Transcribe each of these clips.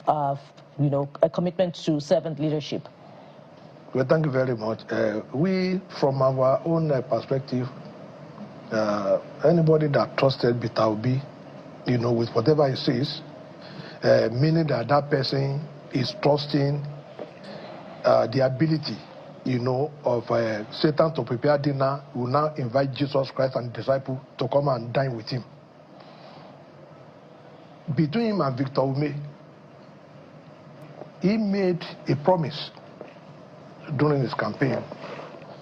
a commitment to servant leadership? Well, thank you very much. We, from our own perspective, anybody that trusted Peter Obi, with whatever he says, meaning that that person is trusting the ability, of Satan to prepare dinner, will now invite Jesus Christ and the disciple to come and dine with him. Between him and Victor Obi, he made a promise during his campaign.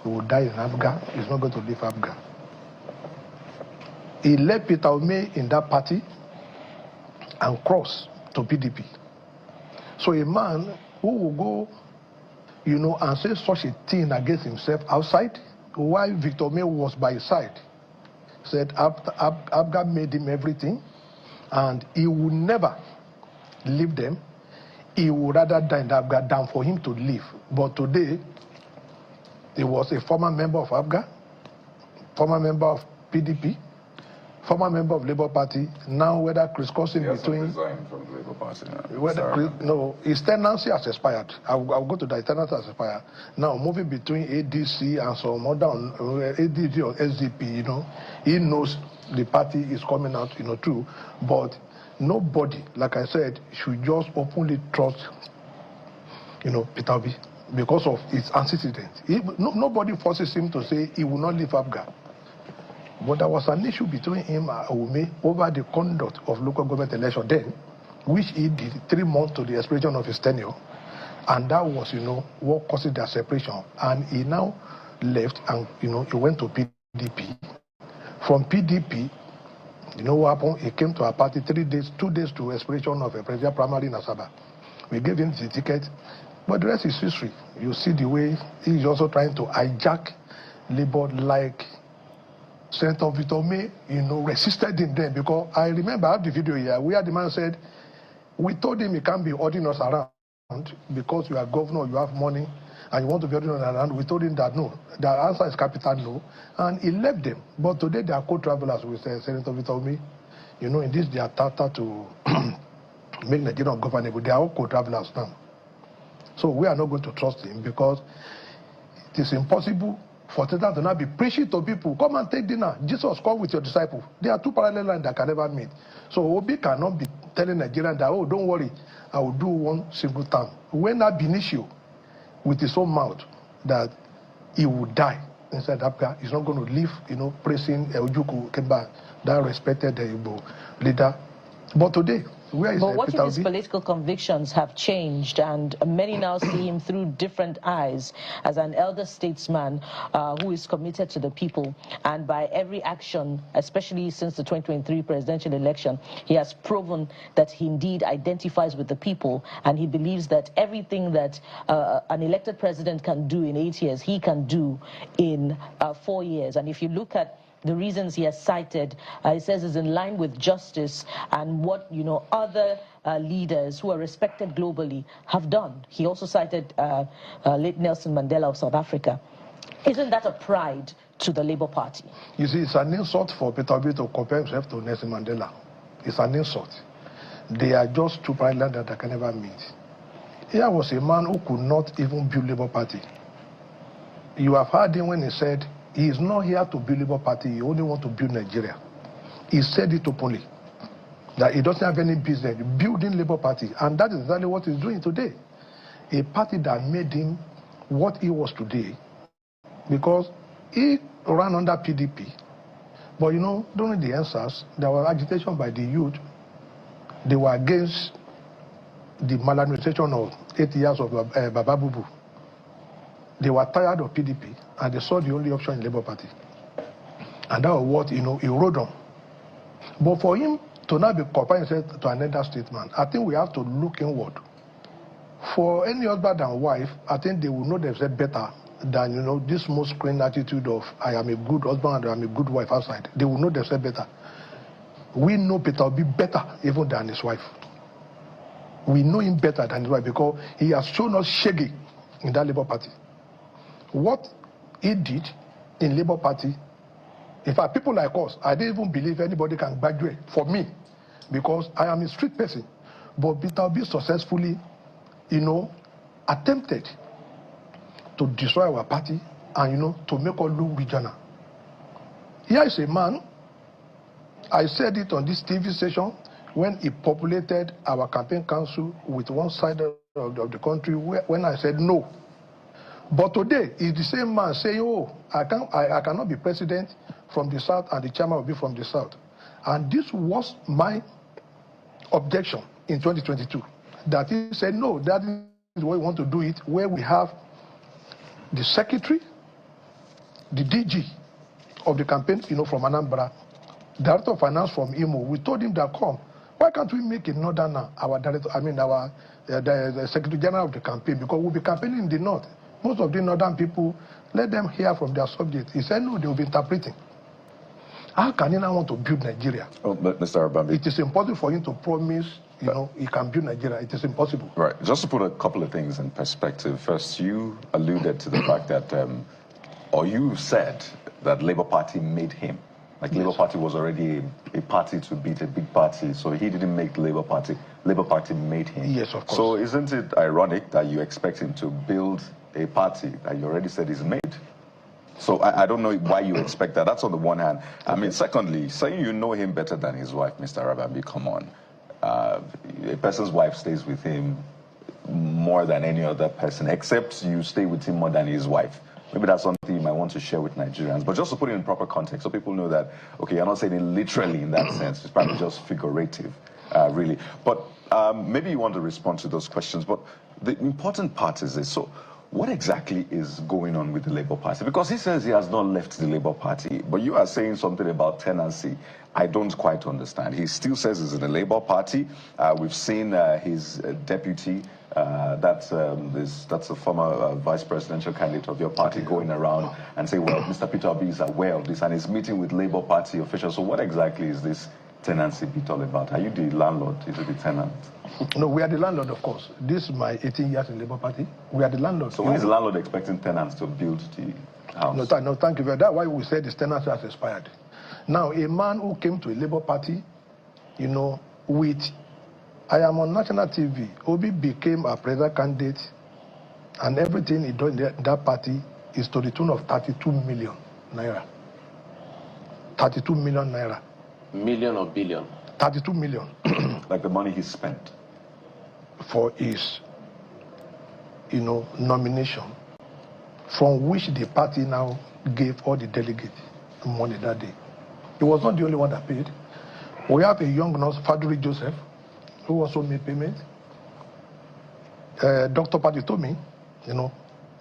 He would die in Afghan. He's not going to leave Afghan. He left Peter Obi in that party and crossed to PDP. So a man who will go, and say such a thing against himself outside, while Victor Obi was by his side, said Afghan made him everything, and he would never leave them. He would rather die in Afghan than for him to leave. But today, he was a former member of Afghan, former member of PDP, former member of Labour Party. Now, whether crisscrossing between... resigned from the Labour Party now. No, his tenancy has expired. I'll go to that. His tenancy has expired. Now, moving between ADC and some other ADC or SDP, he knows the party is coming out, too. But nobody, like I said, should just openly trust, Peter Obi because of his antecedents. Nobody forces him to say he will not leave Afghan. But there was an issue between him and Ome over the conduct of local government election then, which he did 3 months to the expiration of his tenure. And that was, what caused their separation. And he now left and, he went to PDP. From PDP, what happened? He came to our party 2 days to expiration of a presidential primary in Asaba. We gave him the ticket, but the rest is history. You see the way he's also trying to hijack Labour, like Senator Victor Obi, resisted him then, because I remember I have the video here where the man said, we told him he can't be ordering us around because you are governor, you have money, and you want to be ordering us around. We told him that no, the answer is capital no, and he left them. But today they are co-travelers with Senator Victor Obi. In this they are targeted to make Nigeria governable. They are all co-travelers now. So we are not going to trust him because it is impossible for Satan to not be preaching to people, come and take dinner. Jesus, come with your disciple. There are 2 parallel lines that can never meet. So Obi cannot be telling Nigerians that, oh, don't worry, I will do one single time. When that Benicio, with his own mouth, that he will die inside Africa, he's not going to live, praising Ojuku Kemba, that respected Igbo leader. But today, where is But what Peter if his Obi? political convictions have changed, and many now see him through different eyes as an elder statesman who is committed to the people, and by every action, especially since the 2023 presidential election, he has proven that he indeed identifies with the people, and he believes that everything that an elected president can do in 8 years, he can do in 4 years. And if you look at the reasons he has cited, he says is in line with justice and what other leaders who are respected globally have done. He also cited late Nelson Mandela of South Africa. Isn't that a pride to the Labour Party? You see, it's an insult for Peter Obi to compare himself to Nelson Mandela. It's an insult. They are just 2 parallel that I can never meet. Here was a man who could not even build Labour Party. You have heard him when he said, he is not here to build Labour Party, he only wants to build Nigeria. He said it openly, that he doesn't have any business building Labour Party, and that is exactly what he's doing today. A party that made him what he was today, because he ran under PDP. But during the answers, there was agitation by the youth. They were against the maladministration of 8 years of Baba Bubu. They were tired of PDP, and they saw the only option in Labour Party. And that was what, he rode on. But for him to not be comparing himself to another statesman, I think we have to look inward. For any husband and wife, I think they will know themselves better than, this most screen attitude of, I am a good husband and I am a good wife outside. They will know themselves better. We know Peter Obi better even than his wife. We know him better than his wife because he has shown us shaggy in that Labour Party. What he did in Labour Party, in fact, people like us, I didn't even believe anybody can graduate for me, because I am a street person. But Peter Obi successfully, attempted to destroy our party and, to make us look regional. Here is a man, I said it on this TV station, when he populated our campaign council with one side of the country, when I said no. But today, is the same man saying, oh, I cannot be president from the south and the chairman will be from the south. And this was my objection in 2022, that he said, no, that is the way we want to do it, where we have the secretary, the DG of the campaign, from Anambra, director of finance from Imo. We told him that, come, why can't we make a northerner our director, the secretary general of the campaign, because we'll be campaigning in the north. Most of the northern people, let them hear from their subject. He said, no, they will be interpreting. How can he now want to build Nigeria? Oh, but Mr. Arabambi, it is impossible for him to promise, he can build Nigeria. It is impossible. Right. Just to put a couple of things in perspective. First, you alluded to the fact that, or you said that Labour Party made him. Like, yes. Labour Party was already a party to beat a big party, so he didn't make the Labour Party. Labour Party made him. Yes, of course. So isn't it ironic that you expect him to build a party that you already said is made? So I don't know why you expect that. That's on the one hand. I mean, secondly, saying you know him better than his wife, Mr. Arabambi, come on. A person's wife stays with him more than any other person, except you stay with him more than his wife. Maybe that's something you might want to share with Nigerians. But just to put it in proper context, so people know that, okay, you're not saying it literally in that sense. It's probably just figurative, really. But maybe you want to respond to those questions. But the important part is this. So what exactly is going on with the Labour Party? Because he says he has not left the Labour Party, but you are saying something about tenancy. I don't quite understand. He still says he's in the Labour Party. We've seen his deputy, that's a former vice presidential candidate of your party, going around and saying, well, Mr. Peter Obi is aware of this and is meeting with Labour Party officials. So what exactly is this tenancy bit all about? Are you the landlord? Is it the tenant? No, we are the landlord, of course. This is my 18 years in Labour Party. We are the landlord. So when is the landlord expecting tenants to build the house? No, thank you very much. That's why we said this tenancy has expired. Now, a man who came to a Labour Party, with, I am on national TV, Obi became a president candidate, and everything he done in that party is to the tune of 32 million naira. 32 million naira. Million or billion? 32 million. Like the money he spent? For his, nomination, from which the party now gave all the delegates money that day. He was not the only one that paid. We have a young nurse, Faduri Joseph, who also made payment. Dr. Patti told me,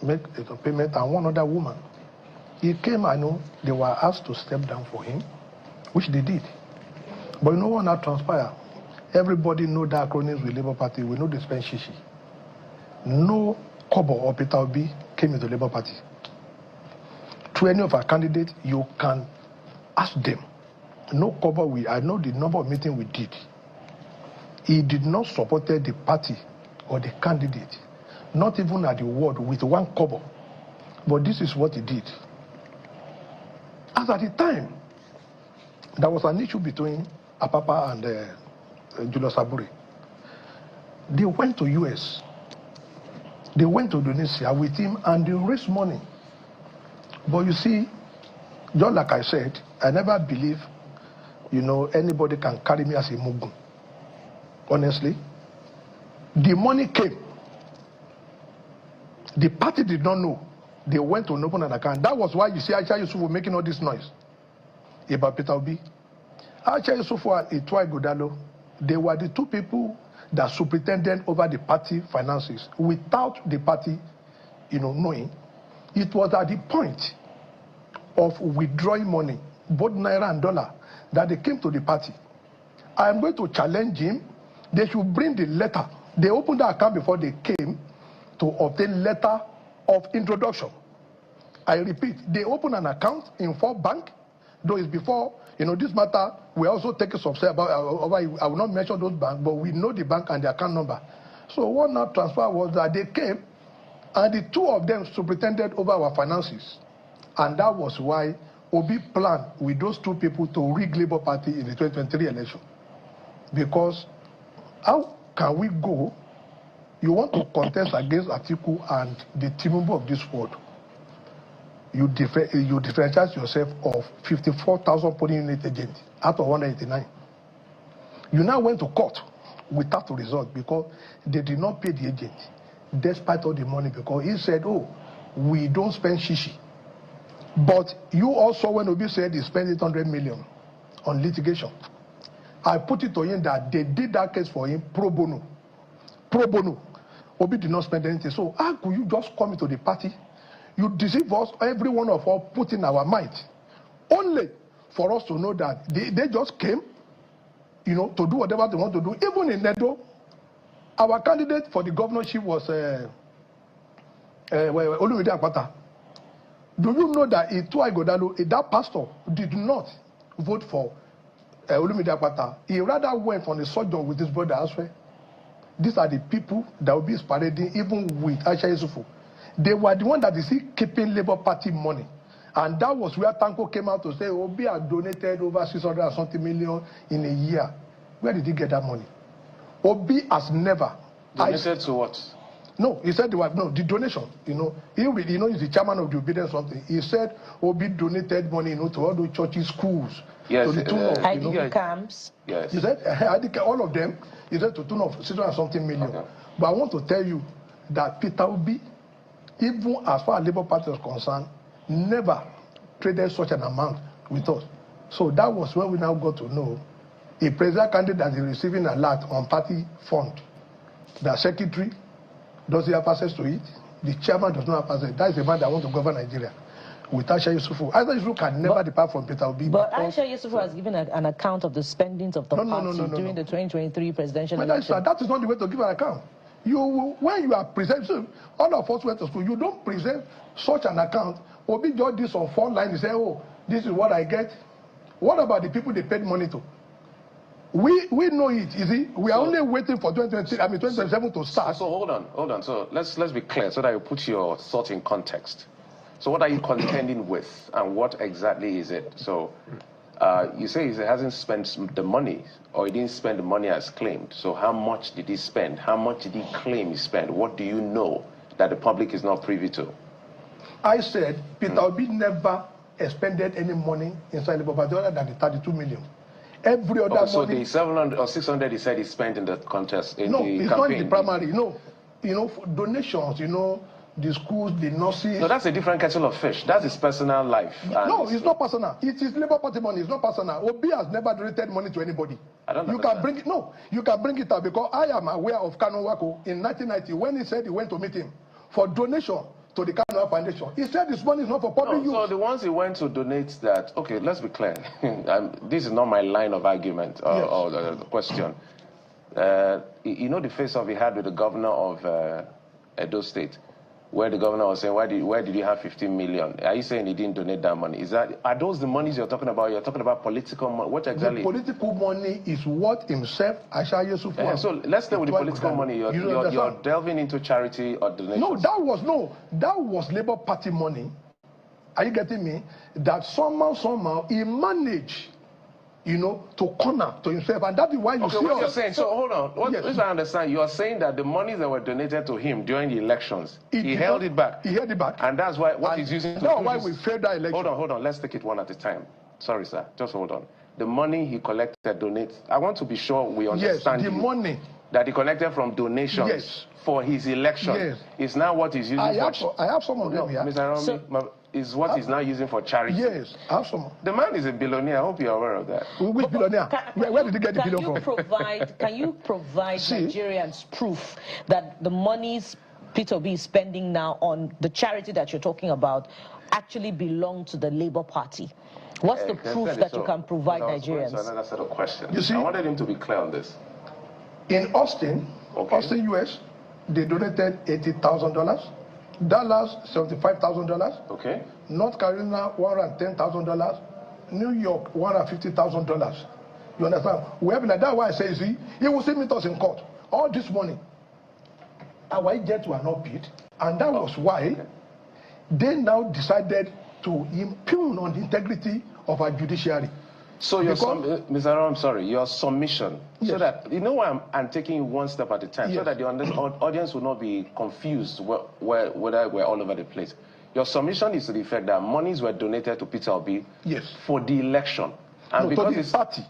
make a payment, and one other woman. He came, I know, they were asked to step down for him, which they did. But you know what now transpired? Everybody know the acronyms with Labour Party. We know they spend shishi. No Kobo or Peter Obi came into Labour Party. To any of our candidates, you can ask them. No Kobo, I know the number of meetings we did. He did not support the party or the candidate, not even at the ward with one Kobo. But this is what he did. As at the time, there was an issue between Apapa and Julius Abure. They went to US. They went to Indonesia with him and they raised money. But you see, just like I said, I never believe, anybody can carry me as a mugu. Honestly. The money came. The party did not know. They went to open an account. That was why you see Aisha Yusuf was making all this noise about Peter Obi. Aisha Yusuf and Itwai Godalo, they were the two people that superintended over the party finances without the party, knowing. It was at the point of withdrawing money, both naira and dollar, that they came to the party. I am going to challenge him. They should bring the letter. They opened the account before they came to obtain letter of introduction. I repeat, they opened an account in 4 bank, though it's before, this matter, we also take a subset about, I will not mention those banks, but we know the bank and the account number. So what now transfer was that they came, and the two of them superintended over our finances. And that was why Obi planned with those two people to rig Labour Party in the 2023 election. Because how can we go? You want to contest against Atiku and the Tinubu of this world. You differentiate yourself of 54,000 polling unit agents out of 189. You now went to court without a result because they did not pay the agent despite all the money, because he said, oh, we don't spend shishi. But you also, when Obi said he spent 800 million on litigation, I put it to him that they did that case for him pro bono. Pro bono. Obi did not spend anything. So how could you just come into the party? You deceive us, every one of us put in our might, only for us to know that they just came, you know, to do whatever they want to do. Even in Nedo, our candidate for the governorship was Olumide Akpata. Do you know that Itu Igodalo, that pastor, did not vote for Olumide Akpata? He rather went on a sojourn with his brother elsewhere. These are the people that will be parading even with Aisha Yusufu. They were the one that is keeping Labour Party money. And that was where Tanko came out to say, Obi had donated over 600 and something million in a year. Where did he get that money? Obi has never. Donated to what? No, he said the donation. You know, he's the chairman of the obedience something. He said Obi donated money, you know, to all the churches, schools. Yes, to the tune of, IDP camps. Yes. He said all of them. He said to the tune of 600 and something million. Okay. But I want to tell you that Peter Obi, even as far as Labour Party is concerned, never traded such an amount with us. So that was when we now got to know a presidential candidate that is receiving a lot on party fund. The secretary, does he have access to it? The chairman does not have access. That is the man that wants to govern Nigeria. With Aisha Yusufu. Aisha Yusufu can never depart from Peter Obi. But Aisha Yusufu has given an account of the spendings of the party during the 2023 presidential election. That is not the way to give an account. When you are presenting, all of us went to school, you don't present such an account. Obi just this on 4 lines, you say, oh, this is what I get. What about the people they paid money to? We know it, you see. We are only waiting for 2027 to start. So hold on. So let's be clear so that you put your thought in context. So what are you contending with, and what exactly is it? So you say he hasn't spent the money, or he didn't spend the money as claimed. So how much did he spend? How much did he claim he spent? What do you know that the public is not privy to? I said Peter Obi never expended any money inside the Party other than the 32 million. Every other money. So the 700 or 600 he said he spent in the contest, in the campaign. No, it's not in the primary. No, donations. The schools, the nurses. No, that's a different kettle of fish. That's his personal life. No, it's not personal. It is Labour Party money. It's not personal. Obi has never donated money to anybody. I don't know. You can bring it. No, you can bring it up because I am aware of Kanu Wako in 1990 when he said he went to meet him for donation to the Kanu Foundation. He said this money is not for public use. So the ones he went to donate that, okay, let's be clear. This is not my line of argument or the question. You know the face-off he had with the governor of Edo State, where the governor was saying, where did you have 15 million? Are you saying he didn't donate that money? Are those the monies you're talking about? You're talking about political money? What exactly? The political money is what himself, Aisha Yusufu. So let's stay with the political money. You're delving into charity or donations. No, that was Labour Party money. Are you getting me? That somehow he managed, to corner to himself, and that is why you see. What you're saying? So hold on. If I understand, you are saying that the monies that were donated to him during the elections, he held it back. He held it back, and that's why what he's using. That's why we failed that election. Hold on. Let's take it one at a time. Sorry, sir. Just hold on. The money he collected, donates. I want to be sure we understand. Yes, the money that he collected from donations for his election is now what he's using for. I have some of them here. Mr. Arabambi, is what he's now using for charity. Yes, I have some. The man is a billionaire. I hope you're aware of that. Which billionaire? Where did he get the billion from? Can you provide Nigerians proof that the monies Peter Obi is spending now on the charity that you're talking about actually belong to the Labour Party? What's the proof that you can provide Nigerians? Another set of questions. You see, I wanted him to be clear on this. In Austin, US, they donated $80,000. Dallas, $75,000. Okay. North Carolina, $110,000. New York, $150,000. You understand? We have like that. Why I say, see, he will still meet us in court. All this money, our agents were not paid, and that was why they now decided to impugn on the integrity of our judiciary. So Mr. Arrow, I'm sorry, your submission, yes. So that, you know why I'm taking you one step at a time, yes. So that the audience will not be confused whether we're all over the place. Your submission is to the effect that monies were donated to Peter Obi, yes. For the election. And because to the party.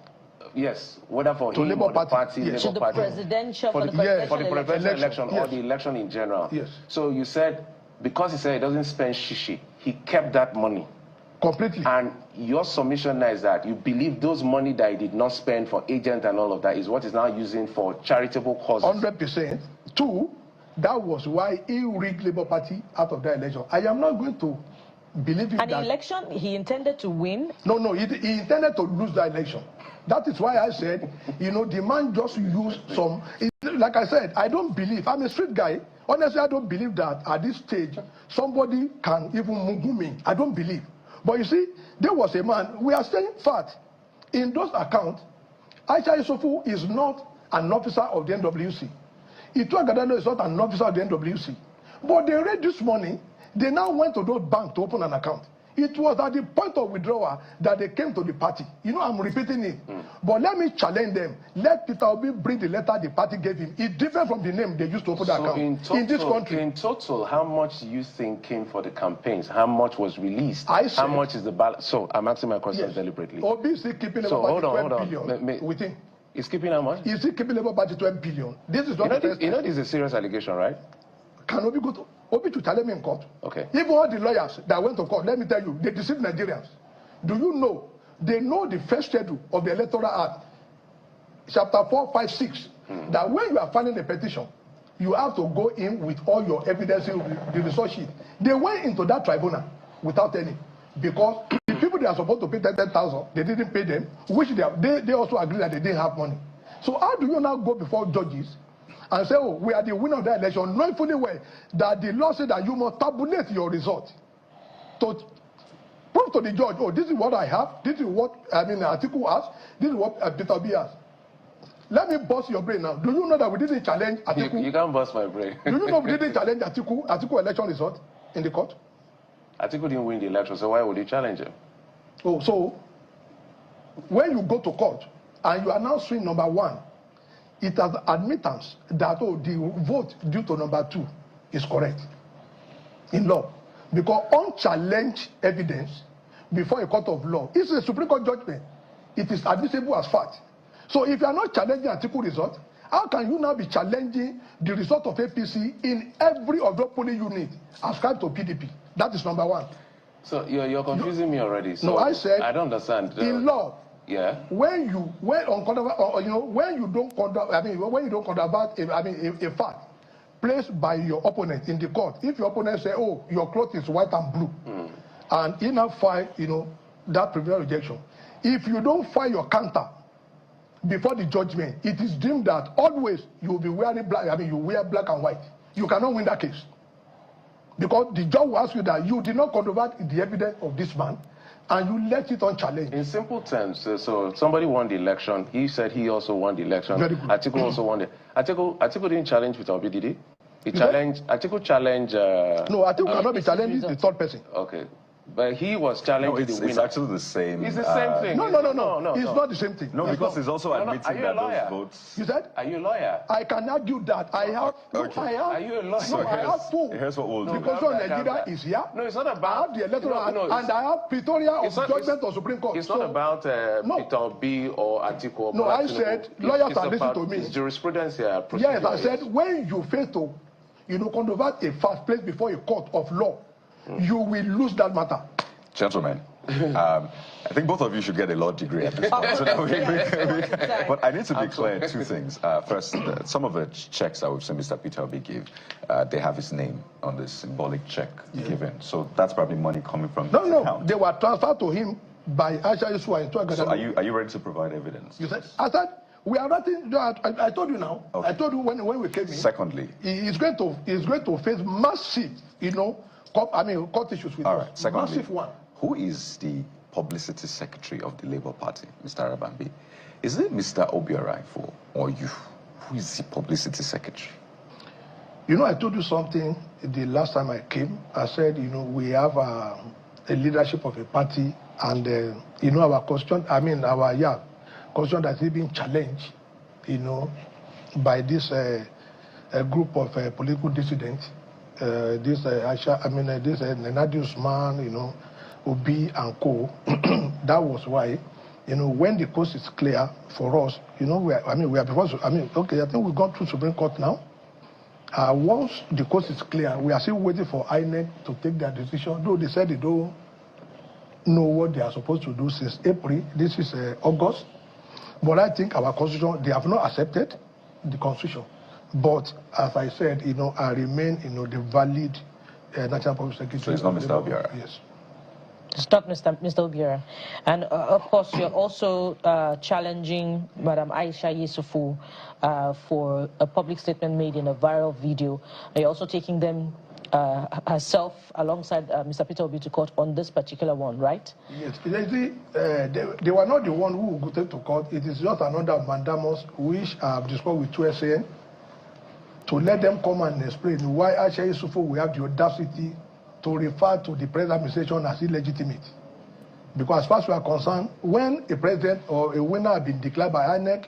Yes, whether for him Labour or the party, yes. Labour Party. For the presidential election, yes. Or the election in general. Yes. So you said, because he said he doesn't spend shishi, he kept that money. Completely. And your submission now is that you believe those money that he did not spend for agent and all of that is what he's now using for charitable causes. 100%. Two, that was why he rigged Labour Party out of that election. I am not going to believe in that. And the election, he intended to win? No, he intended to lose the election. That is why I said, the man just used some... Like I said, I don't believe. I'm a street guy. Honestly, I don't believe that at this stage, somebody can even move me. I don't believe. But you see, there was a man, we are saying fact. In those accounts, Aisha Yusufu is not an officer of the NWC. Itu Agadano is not an officer of the NWC. But they raised this money, they now went to those banks to open an account. It was at the point of withdrawal that they came to the party. I'm repeating it. But let me challenge them. Let Peter Obi bring the letter the party gave him. It's different from the name they used to open the account in this country. In total, how much do you think came for the campaigns? How much was released? How much is the balance? So I'm asking my questions deliberately. Obi is still keeping about 12 billion with him. He's keeping how much? He's still keeping about 12 billion. This is not this is a serious allegation, right? Can Obi go to Obi to challenge me in court? Okay. Even all the lawyers that went to court, let me tell you, they deceived Nigerians. Do you know? They know the first schedule of the Electoral Act, chapter 4, 5, 6, that when you are filing a petition, you have to go in with all your evidence, the resource sheet. They went into that tribunal without any, because the people they are supposed to pay 10,000, they didn't pay them, which they also agreed that they didn't have money. So how do you now go before judges and say, we are the winner of the election, knowing fully well that the law said that you must tabulate your result to prove to the judge, this is what I have, this is what Atiku has, this is what Peter Obi has. Let me bust your brain now. Do you know that we didn't challenge Atiku? You can't bust my brain. Do you know we didn't challenge Atiku election result in the court? Atiku didn't win the election, so why would you challenge him? So when you go to court and you are now suing number 1, it has admittance that the vote due to number 2 is correct in law. Because unchallenged evidence before a court of law is a Supreme Court judgment. It is admissible as fact. So if you are not challenging Atiku result, how can you now be challenging the result of APC in every other polling unit ascribed to PDP? That is number 1. So you're confusing me already. So no, I said I don't understand. In law, yeah. When you don't controvert a fact placed by your opponent in the court, if your opponent say, your cloth is white and blue, and he now file, that preliminary rejection, if you don't file your counter before the judgment, it is deemed that always you will be wearing black. You wear black and white. You cannot win that case because the judge will ask you that you did not controvert the evidence of this man, and you let it unchallenged. In simple terms, so somebody won the election. He said he also won the election. Very good. Atiku also won it. Atiku didn't challenge Peter Obi, did he? Atiku challenged... no, Atiku cannot be challenging the third person. Okay. But he was challenging the winner. It's actually the same. It's the same thing. No. It's not the same thing. No, because it's also admitting that those votes... You said? Are you a lawyer? I can argue that. I have... Okay. Are you a lawyer? So I have two. Here's what we'll do. Because Nigeria is here. No, it's not about... I have the electoral act, and I have Pretoria of judgment of Supreme Court. It's not about Peter Obi or Atiku. No, I said lawyers are listening to me. It's jurisprudence here. Yes, I said when you fail to, controvert a fact placed before a court of law, you will lose that matter. Gentlemen, I think both of you should get a law degree at this point. So that but I need to declare two things. First, some of the checks that we've seen Mr. Peter Obi give, they have his name on the symbolic check given. So that's probably money coming from his account. They were transferred to him by Aisha Yusufu and Toa. So are you ready to provide evidence? You said, I said, we are writing. I told you now. Okay. I told you when we came in. Secondly, he's going to face massive, court issues with us. Secondly, massive one. Who is the publicity secretary of the Labour Party, Mr. Arabambi? Is it Mr. Obi or you? Who is the publicity secretary? I told you something the last time I came. I said, we have a leadership of a party, and our constitution, our constitution that is being challenged, by this group of political dissidents, this Nigerians man, Obi and co. That was why, when the coast is clear for us, we are before. Okay, I think we've gone through Supreme Court now. Once the coast is clear, we are still waiting for INEC to take their decision. Though they said they don't know what they are supposed to do since April. This is August. But I think our constitution, they have not accepted the constitution. But as I said, I remain, the valid National Public Secretary. So it's not Mr. Obiora? Yes. It's not Mr. Obiora. And of course, you're also challenging Madam Aisha Yesufu for a public statement made in a viral video. You're also taking them herself alongside Mr. Peter Obi to court on this particular one, right? Yes. They were not the one who would go to court. It is just another mandamus which I have discussed with 2SN to let them come and explain why Aisha Yesufu will have the audacity to refer to the present administration as illegitimate. Because as far as we are concerned, when a president or a winner has been declared by INEC,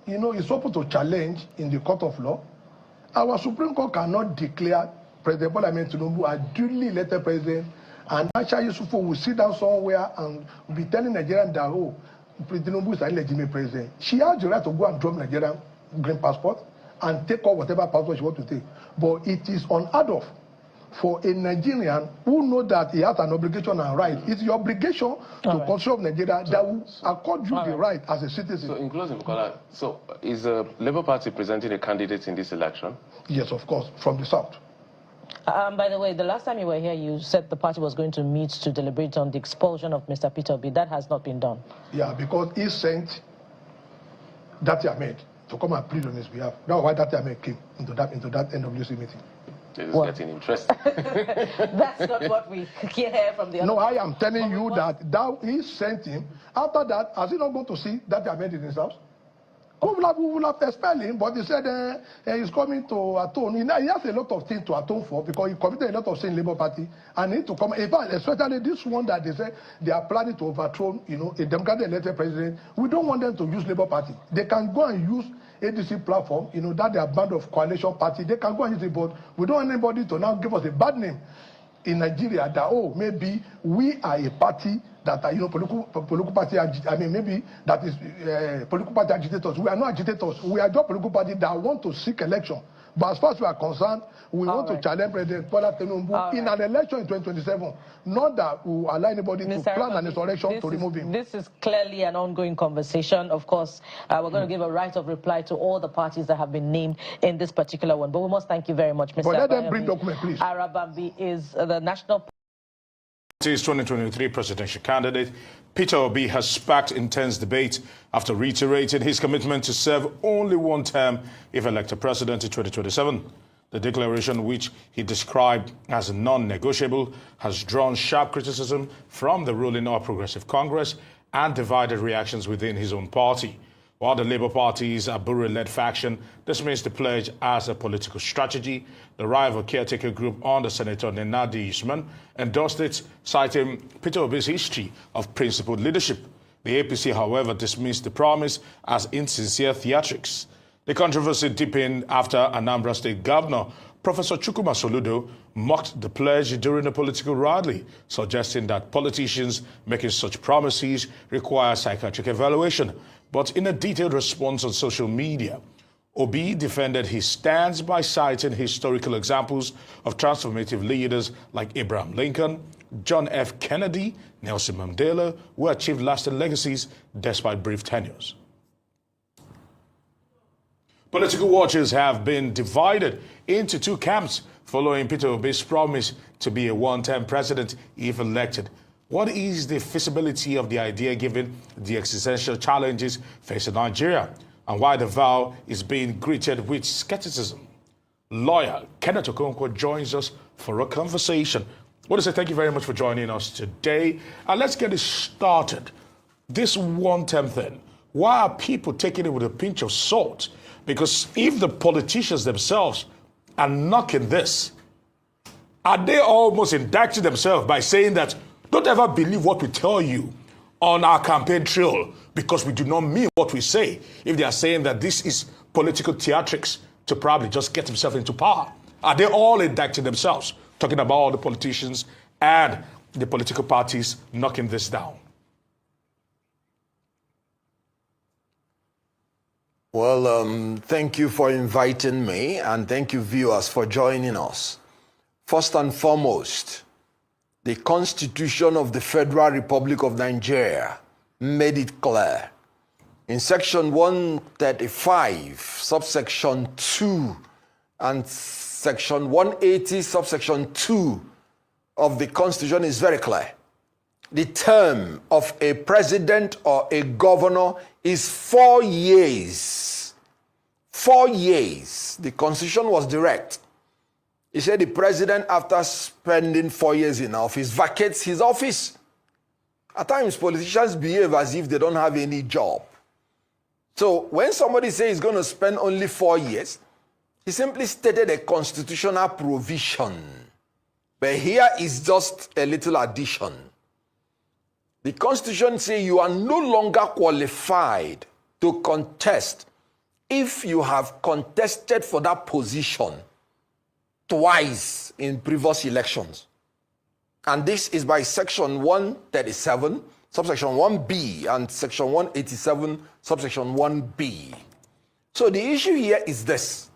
it's open to challenge in the court of law. Our Supreme Court cannot declare President Bola Ahmed Tinubu a duly elected president, and Aisha Yesufu will sit down somewhere and be telling Nigerians that, President Tinubu is an illegitimate president. She has the right to go and drop Nigerian green passport and take out whatever passport she wants to take. But it is unheard of for a Nigerian who knows that he has an obligation and right. It's your obligation to control Nigeria that will accord you the right as a citizen. So in closing, Bukola, so is the Labour Party presenting a candidate in this election? Yes, of course, from the south. By the way, the last time you were here, you said the party was going to meet to deliberate on the expulsion of Mr. Peter Obi. That has not been done. Yeah, because he sent Dati Ahmed to come and plead on his behalf. That's why Dati Ahmed came into that NWC meeting. This is getting interesting. That's not what we hear from the other. No, I am telling you that he sent him. After that, has he not going to see Dati Ahmed in his house? We will have expelled him, but he said he's coming to atone. He has a lot of things to atone for because he committed a lot of sin in Labour Party and need to come. In fact, especially this one that they say they are planning to overthrow, a democratically elected president. We don't want them to use Labour Party. They can go and use ADC platform, that they are band of coalition party. They can go and use it, but we don't want anybody to now give us a bad name in Nigeria that, maybe we are a party that are, political party, maybe that is political party agitators. We are not agitators. We are just political party that want to seek election. But as far as we are concerned, we want to challenge President Bola Tinubu in an election in 2027. Not that we will allow anybody to plan an insurrection to remove him. This is clearly an ongoing conversation. Of course, we're going to give a right of reply to all the parties that have been named in this particular one. But we must thank you very much, Mr. But let them bring document, please. Arabambi is the national... His 2023 presidential candidate, Peter Obi, has sparked intense debate after reiterating his commitment to serve only one term if elected president in 2027. The declaration, which he described as non-negotiable, has drawn sharp criticism from the ruling All Progressive Congress and divided reactions within his own party. While the Labour Party's Abure-led faction dismissed the pledge as a political strategy, the rival caretaker group under Senator Nenadi Usman endorsed it, citing Peter Obi's history of principled leadership. The APC, however, dismissed the promise as insincere theatrics. The controversy deepened after Anambra State Governor Professor Chukwuma Soludo mocked the pledge during a political rally, suggesting that politicians making such promises require psychiatric evaluation. But in a detailed response on social media, Obi defended his stance by citing historical examples of transformative leaders like Abraham Lincoln, John F. Kennedy, Nelson Mandela, who achieved lasting legacies despite brief tenures. Political watchers have been divided into two camps following Peter Obi's promise to be a one-term president if elected. What is the feasibility of the idea given the existential challenges facing Nigeria, and why the vow is being greeted with skepticism? Lawyer Kenneth Okonkwo joins us for a conversation. I want to say thank you very much for joining us today. And let's get it started. This one-term thing, why are people taking it with a pinch of salt? Because if the politicians themselves are knocking this, are they almost indicting themselves by saying that, Don't ever believe what we tell you on our campaign trail, because we do not mean what we say. If they are saying that this is political theatrics to probably just get himself into power, are they all indicting themselves, talking about all the politicians and the political parties knocking this down? Well, thank you for inviting me, and thank you, viewers, for joining us. First and foremost, the Constitution of the Federal Republic of Nigeria made it clear. In Section 135, subsection 2, and Section 180, subsection 2 of the Constitution is very clear. The term of a president or a governor is 4 years. 4 years. The Constitution was direct. He said the president, after spending 4 years in office, vacates his office. At times, politicians behave as if they don't have any job. So when somebody says he's going to spend only 4 years, he simply stated a constitutional provision. But here is just a little addition. The Constitution says you are no longer qualified to contest if you have contested for that position twice in previous elections. And this is by Section 137, subsection 1B, and Section 187, subsection 1B. So the issue here is this.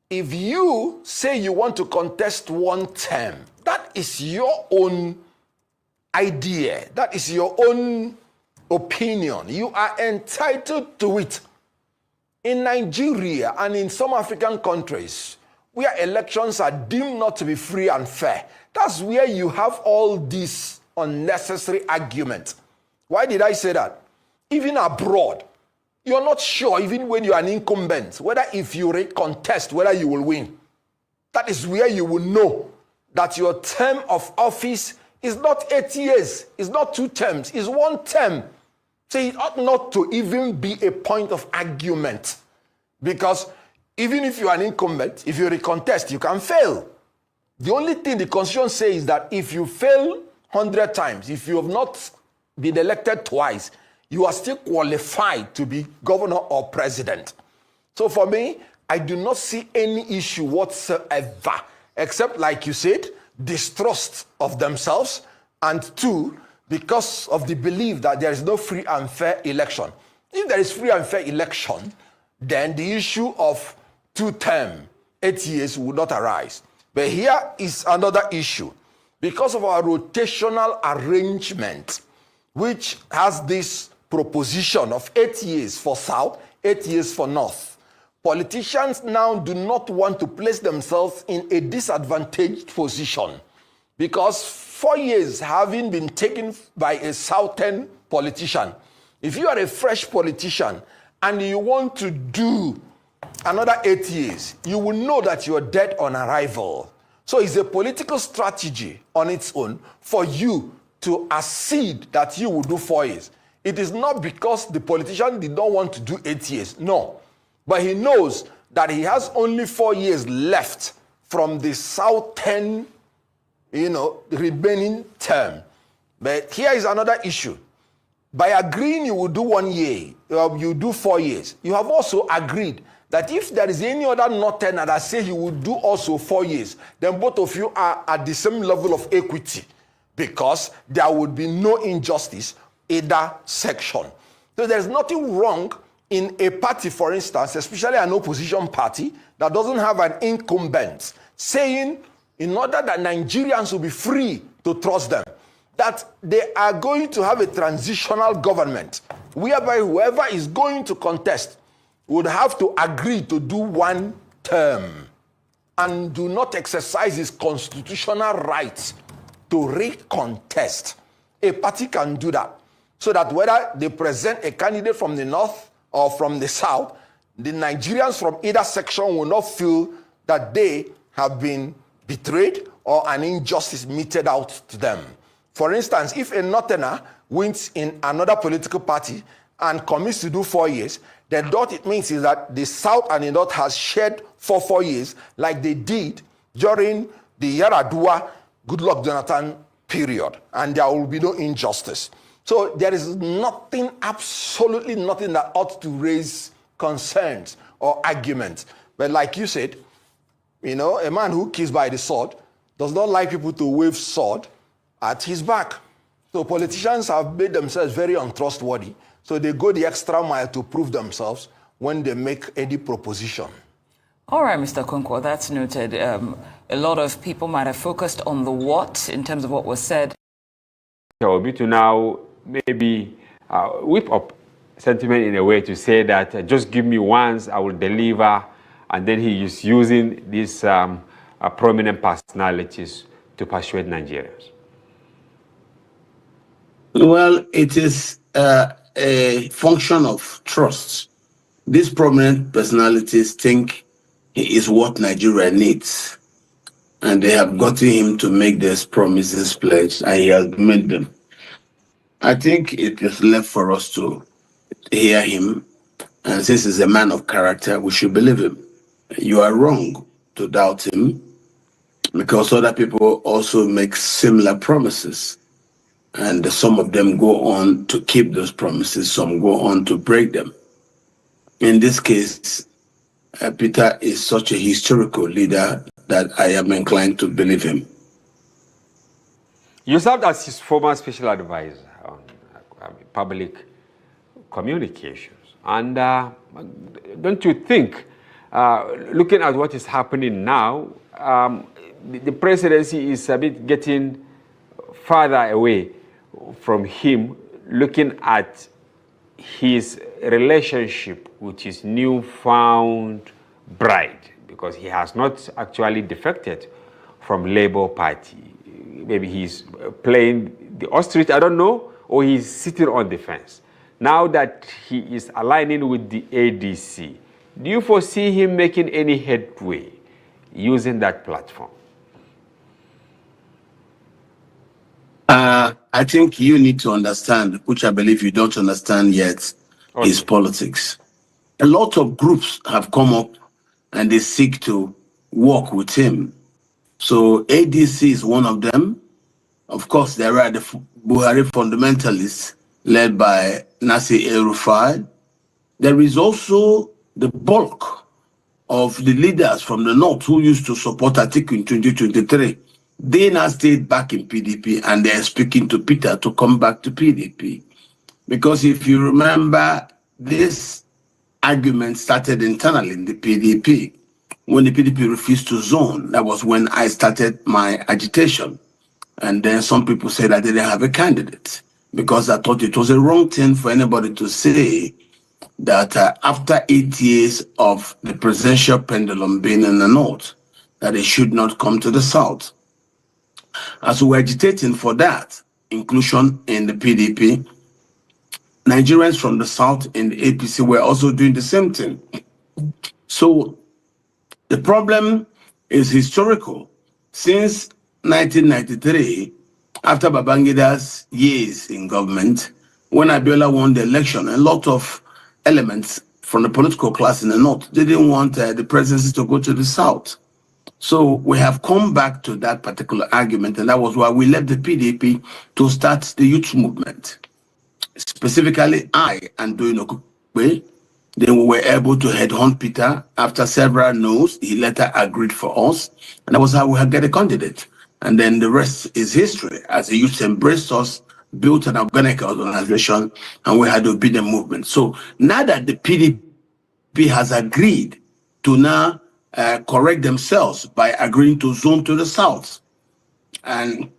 If you say you want to contest one term, that is your own idea. That is your own opinion. You are entitled to it. In Nigeria and in some African countries, where elections are deemed not to be free and fair, that's where you have all these unnecessary arguments. Why did I say that? Even abroad, you're not sure, even when you're an incumbent, whether if you contest, whether you will win. That is where you will know that your term of office is not 8 years, it's not 2 terms, it's 1 term. So it ought not to even be a point of argument. Because even if you are an incumbent, if you recontest, you can fail. The only thing the Constitution says is that if you fail 100 times, if you have not been elected twice, you are still qualified to be governor or president. So for me, I do not see any issue whatsoever, except, like you said, distrust of themselves, and 2, because of the belief that there is no free and fair election. If there is free and fair election, then the issue of 2 term, 8 years would not arise. But here is another issue. Because of our rotational arrangement, which has this proposition of 8 years for South, 8 years for North, politicians now do not want to place themselves in a disadvantaged position, because 4 years having been taken by a Southern politician, if you are a fresh politician and you want to do another 8 years, you will know that you are dead on arrival. So it's a political strategy on its own for you to accede that you will do 4 years. It is not because the politician did not want to do 8 years, no. But he knows that he has only 4 years left from the Southern, remaining term. But here is another issue. By agreeing you will do 1 year, you do 4 years, you have also agreed that if there is any other Northerner that say he will do also 4 years, then both of you are at the same level of equity, because there would be no injustice either section. So there's nothing wrong in a party, for instance, especially an opposition party that doesn't have an incumbent, saying in order that Nigerians will be free to trust them, that they are going to have a transitional government whereby whoever is going to contest would have to agree to do 1 term and do not exercise his constitutional rights to recontest. A party can do that, so that whether they present a candidate from the North or from the South, the Nigerians from either section will not feel that they have been betrayed or an injustice meted out to them. For instance, if a Northerner wins in another political party and commits to do 4 years, then what it means is that the South and the North has shared for 4 years, like they did during the Yaradua Goodluck Jonathan period, and there will be no injustice. So there is nothing, absolutely nothing that ought to raise concerns or arguments. But like you said, you know, a man who kills by the sword does not like people to wave sword at his back. So politicians have made themselves very untrustworthy. So they go the extra mile to prove themselves when they make any proposition. All right, Mr. Konkwo, that's noted. A lot of people might have focused on the what in terms of what was said. Obi to now maybe whip up sentiment in a way to say that just give me once, I will deliver, and then he is using these prominent personalities to persuade Nigerians. Well, it is a function of trust. These prominent personalities think he is what Nigeria needs, and they have gotten him to make these promises pledged, and he has made them. I think it is left for us to hear him, and since he's a man of character, we should believe him. You are wrong to doubt him, because other people also make similar promises, and some of them go on to keep those promises, some go on to break them. In this case, Peter is such a historical leader that I am inclined to believe him. You served as his former special advisor on public communications. And don't you think, looking at what is happening now, the presidency is a bit getting farther away from him, looking at his relationship with his newfound bride, because he has not actually defected from Labour Party. Maybe he's playing the ostrich, I don't know, or he's sitting on the fence. Now that he is aligning with the ADC, do you foresee him making any headway using that platform? I think you need to understand, which I believe you don't understand yet, is politics. A lot of groups have come up and they seek to work with him. So ADC is one of them. Of course, there are the Buhari fundamentalists led by Nasir El-Rufai. There is also the bulk of the leaders from the north who used to support Atiku in 2023. They now stayed back in PDP, and they are speaking to Peter to come back to PDP. Because if you remember, this argument started internally in the PDP. When the PDP refused to zone, that was when I started my agitation. And then some people said I didn't have a candidate, because I thought it was a wrong thing for anybody to say that after 8 years of the presidential pendulum being in the north, that it should not come to the south. As we were agitating for that inclusion in the PDP, Nigerians from the south in the APC were also doing the same thing. So the problem is historical. Since 1993, after Babangida's years in government, when Abiola won the election, a lot of elements from the political class in the north didn't want the presidency to go to the south. So we have come back to that particular argument, and that was why we left the PDP to start the youth movement. Specifically, I and Doyin Okukwe. Then we were able to headhunt Peter. After several no's, he later agreed for us, and that was how we had get a candidate. And then the rest is history. As the youth embraced us, built an organic organization, and we had to be the movement. So now that the PDP has agreed to now correct themselves by agreeing to zone to the south, and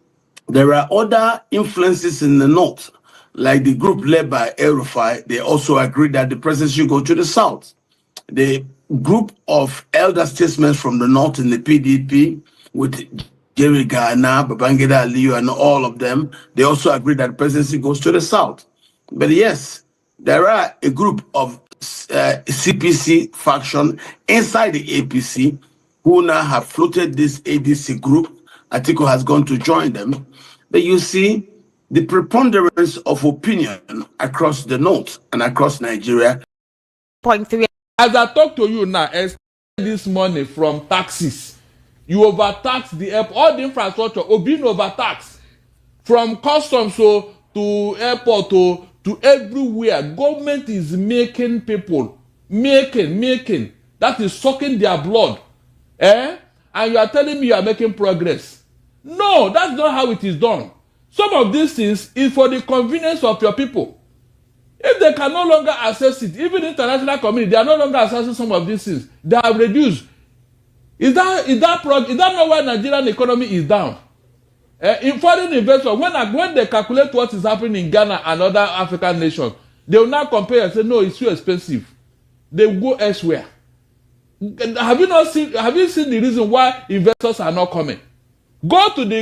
there are other influences in the north, like the group led by El-Rufai. They also agreed that the presidency should go to the south. The group of elder statesmen from the north in the PDP, with Jerry Garner, Babangida Aliyu, and all of them, they also agreed that the presidency goes to the south. But yes, there are a group of CPC faction inside the APC who now have floated this ADC group. Atiku has gone to join them. But you see, the preponderance of opinion across the north and across Nigeria. Point 3. As I talk to you now, this money from taxes. You overtax the all the infrastructure, Obi overtax. From customs to airport to everywhere, government is making people, making. That is sucking their blood. And you are telling me you are making progress. No, that's not how it is done. Some of these things is for the convenience of your people. If they can no longer access it, even the international community, they are no longer accessing some of these things. They have reduced. Is that not why Nigerian economy is down? In foreign investors, when they calculate what is happening in Ghana and other African nations, they will now compare and say, no, it's too expensive. They will go elsewhere. Have you seen the reason why investors are not coming? Go to the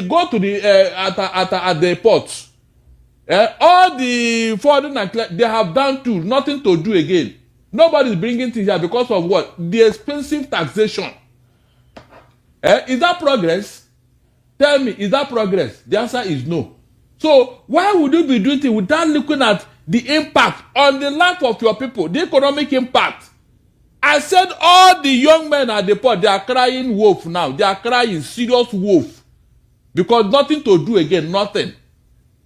at the ports. All the foreign they have done too, nothing to do again. Nobody is bringing things here because of what? The expensive taxation. Is that progress? Tell me, is that progress? The answer is no. So why would you be doing it without looking at the impact on the life of your people, the economic impact? I said all the young men at the port, they are crying wolf now. They are crying serious wolf. Because nothing to do again, nothing.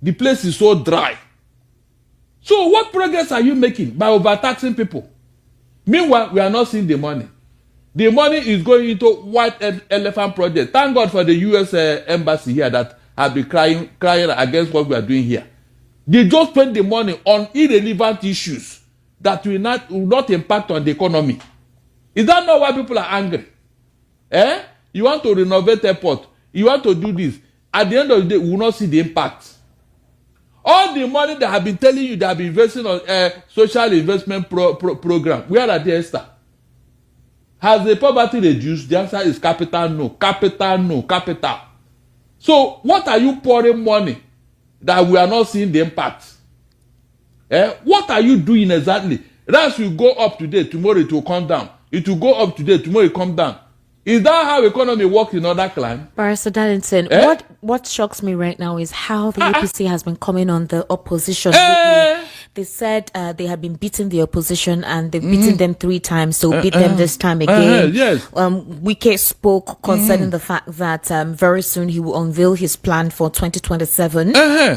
The place is so dry. So what progress are you making by overtaxing people? Meanwhile, we are not seeing the money. The money is going into white elephant project. Thank God for the U.S. embassy here that have been crying against what we are doing here. They just spend the money on irrelevant issues that will not impact on the economy. Is that not why people are angry? You want to renovate airport. You want to do this. At the end of the day, we will not see the impact. All the money that have been telling you that have been investing on social investment program, where are they, Esther? Has the poverty reduced? The answer is capital no. Capital no. Capital. So what are you pouring money that we are not seeing the impact? What are you doing exactly? Rice will go up today, tomorrow it will come down. It will go up today, tomorrow it will come down. Is that how economy works in other climes? Barrister Darlington, what shocks me right now is how the APC has been coming on the opposition. They said they have been beating the opposition and they've beaten them 3 times, so beat them this time again. Yes. Wike spoke concerning the fact that very soon he will unveil his plan for 2027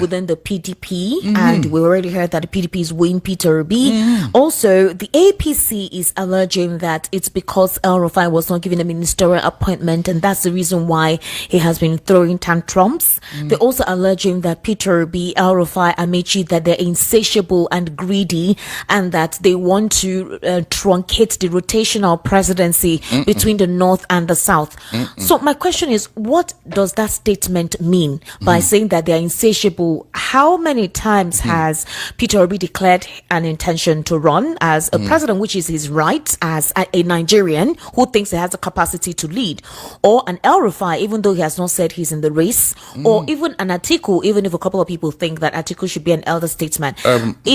within the PDP, and we already heard that the PDP is weighing Peter Obi. Also, the APC is alleging that it's because El Rufai was not given a ministerial appointment, and that's the reason why he has been throwing tantrums. They're also alleging that Peter Obi, El Rufai, Amechi, that they're insatiable and greedy, and that they want to truncate the rotational presidency between the North and the South. So my question is, what does that statement mean by saying that they're insatiable? How many times has Peter Obi declared an intention to run as a president, which is his right as a Nigerian who thinks he has the capacity to lead, or an El Rufai, even though he has not said he's in the race, or even an Atiku, even if a couple of people think that Atiku should be an elder statesman?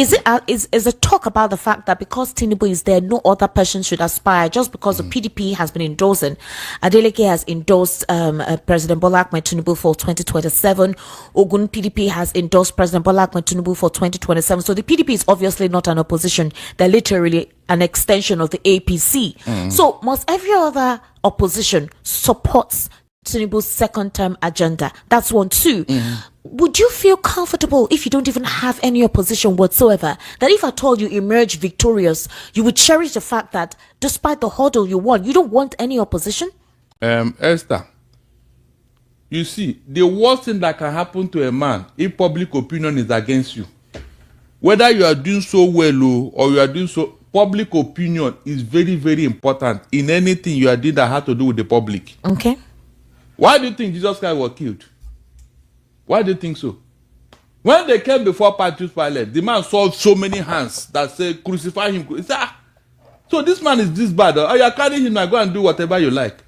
Is a talk about the fact that because Tinubu is there, no other person should aspire, just because the PDP has been endorsing. Adeleke has endorsed President Bola Ahmed Tinubu for 2027. Ogun PDP has endorsed President Bola Ahmed Tinubu for 2027. So the PDP is obviously not an opposition. They're literally an extension of the APC. So must every other opposition support Tinubu's second-term agenda? That's one. 2. Would you feel comfortable if you don't even have any opposition whatsoever, that if at all you emerge victorious, you would cherish the fact that despite the hurdle you won, you don't want any opposition? Esther, you see, the worst thing that can happen to a man if public opinion is against you, whether you are doing so well or you are doing so, public opinion is very, very important in anything you are doing that has to do with the public. Okay. Why do you think Jesus Christ was killed? Why do you think so? When they came before Pontius Pilate, the man saw so many hands that say, crucify him. He said, so this man is this bad. Oh, you are carrying him and go and do whatever you like.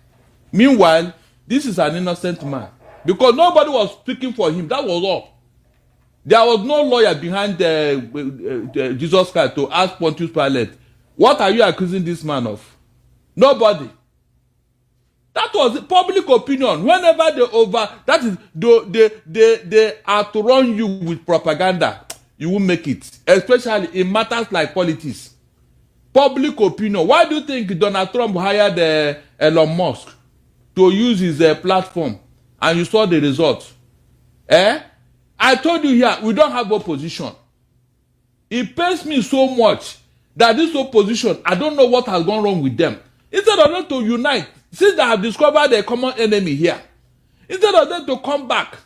Meanwhile, this is an innocent man. Because nobody was speaking for him. That was all. There was no lawyer behind Jesus Christ to ask Pontius Pilate, what are you accusing this man of? Nobody. That was the public opinion. Whenever they are to run you with propaganda, you will make it. Especially in matters like politics. Public opinion. Why do you think Donald Trump hired Elon Musk to use his platform? And you saw the results. I told you here, we don't have opposition. It pains me so much that this opposition, I don't know what has gone wrong with them. Instead of them to unite, since they have discovered a common enemy here, instead of them to come back,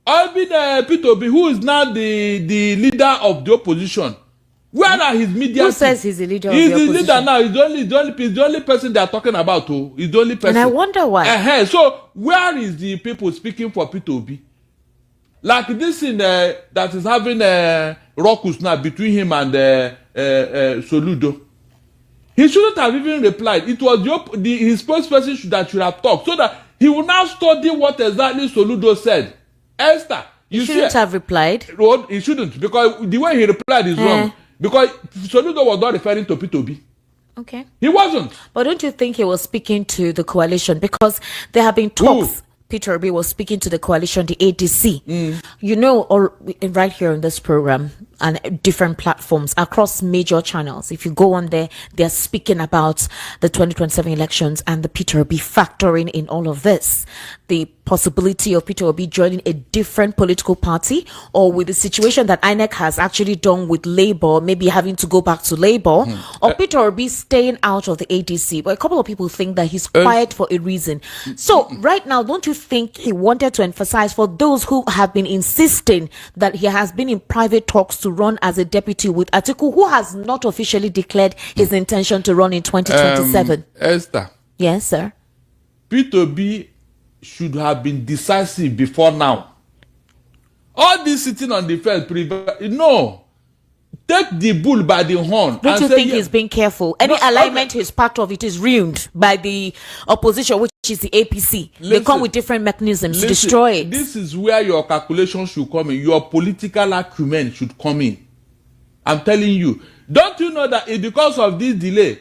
even Peter Obi, who is now the leader of the opposition, where are his media? Who says he's the leader of the opposition? opposition? He's the leader now. He's the only person they are talking about. Oh, he's the only person. And I wonder why. So where is the people speaking for Peter Obi? Like this in that is having ruckus now between him and Soludo. He shouldn't have even replied. It was his spokesperson that should have talked, so that he will now study what exactly Soludo said. Esther, you shouldn't have replied. He shouldn't, because the way he replied is wrong. Because Soludo was not referring to Peter Obi. Okay. He wasn't. But don't you think he was speaking to the coalition? Because there have been talks. Peter Obi was speaking to the coalition, the ADC. You know, or right here on this program and different platforms across major channels. If you go on there, they're speaking about the 2027 elections and the Peter Obi factoring in all of this. The possibility of Peter Obi joining a different political party, or with the situation that INEC has actually done with Labour, maybe having to go back to Labour, or Peter Obi staying out of the ADC. But a couple of people think that he's quiet for a reason. So right now, don't you think he wanted to emphasize for those who have been insisting that he has been in private talks to run as a deputy with Atiku, who has not officially declared his intention to run in 2027? Esther. Yes, sir. Peter Obi should have been decisive before now. All this sitting on the fence, no. Take the bull by the horn. Don't you think he's being careful? Any alignment he's part of, it is ruined by the opposition, which is the APC. They come with different mechanisms to destroy it. This is where your calculation should come in. Your political acumen should come in. I'm telling you. Don't you know that it's because of this delay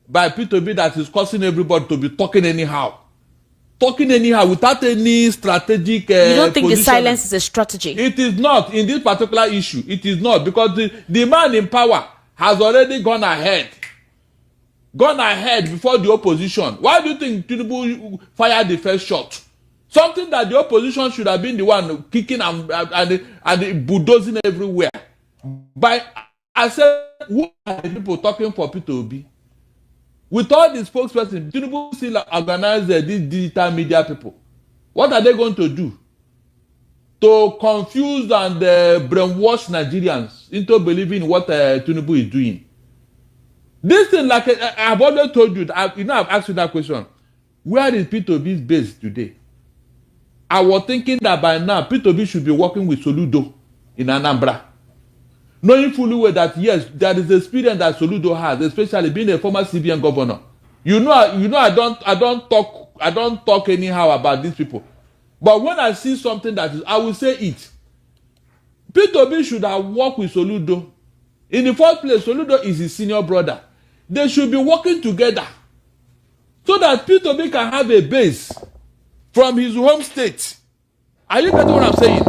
by Peter Obi that is causing everybody to be talking anyhow? Talking anyhow without any strategic you don't think the silence is a strategy? It is not. In this particular issue, it is not, because the man in power has already gone ahead before the opposition. Why do you think Tinubu fired the first shot? Something that the opposition should have been the one kicking and bulldozing everywhere. I said, who are the people talking for Peter Obi? With all the spokesperson, Tinubu still organize these digital media people. What are they going to do? To confuse and brainwash Nigerians into believing what Tinubu is doing. This thing, like I've already told you, I've asked you that question. Where is Peter Obi's base today? I was thinking that by now, Peter Obi should be working with Soludo in Anambra. Knowing fully well that yes, there is experience that Soludo has, especially being a former CBN governor. You know, I don't talk anyhow about these people. But when I see something that is, I will say it. Peter Obi should have worked with Soludo. In the first place, Soludo is his senior brother. They should be working together so that Peter Obi can have a base from his home state. Are you getting what I'm saying?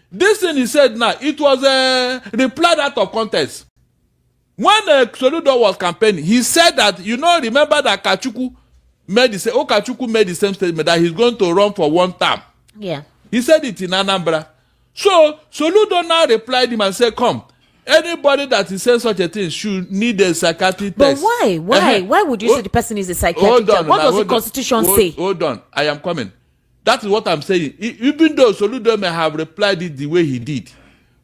This thing he said now, it was replied out of context. When Soludo was campaigning, he said that, remember that Kachuku made the same statement that he's going to run for one term. Yeah. He said it in Anambra. So Soludo now replied him and said, come, anybody that is saying such a thing should need a psychiatric test. But why? Why would you say the person is a psychiatric test? What does the Constitution say? Hold on, I am coming. That is what I'm saying. Even though Soludo may have replied it the way he did,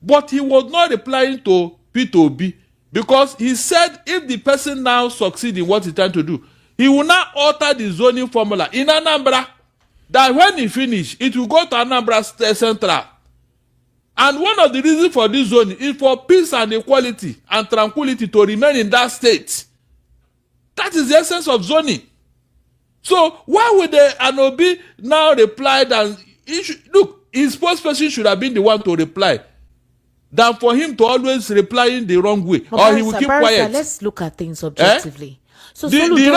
but he was not replying to Peter Obi, because he said if the person now succeeds in what he's trying to do, he will now alter the zoning formula in Anambra, that when he finish, it will go to Anambra Central. And one of the reasons for this zoning is for peace and equality and tranquility to remain in that state. That is the essence of zoning. So why would Anobi now reply that look, his spokesperson should have been the one to reply than for him to always reply in the wrong way, but or he will keep quiet. Let's look at things objectively. So the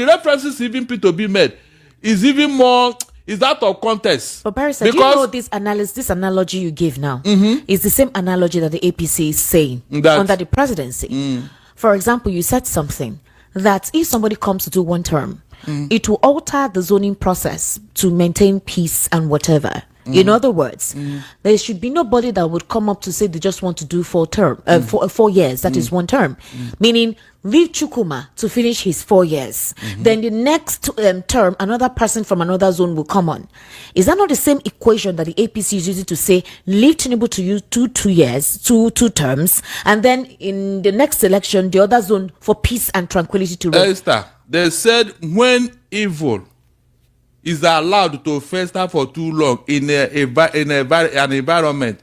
references even Peter Obi made is even more, is that of context. But Barrister, do you know this analogy you give now is the same analogy that the APC is saying under the presidency. For example, you said something that if somebody comes to do one term, it will alter the zoning process to maintain peace and whatever. In other words, there should be nobody that would come up to say they just want to do 4 years. That is one term. Meaning, leave Chukuma to finish his 4 years. Then the next term, another person from another zone will come on. Is that not the same equation that the APC is using to say, leave Tinubu to use 2 years, two terms, and then in the next election, the other zone for peace and tranquility to reign? Esther, they said when evil is allowed to fester for too long in an environment,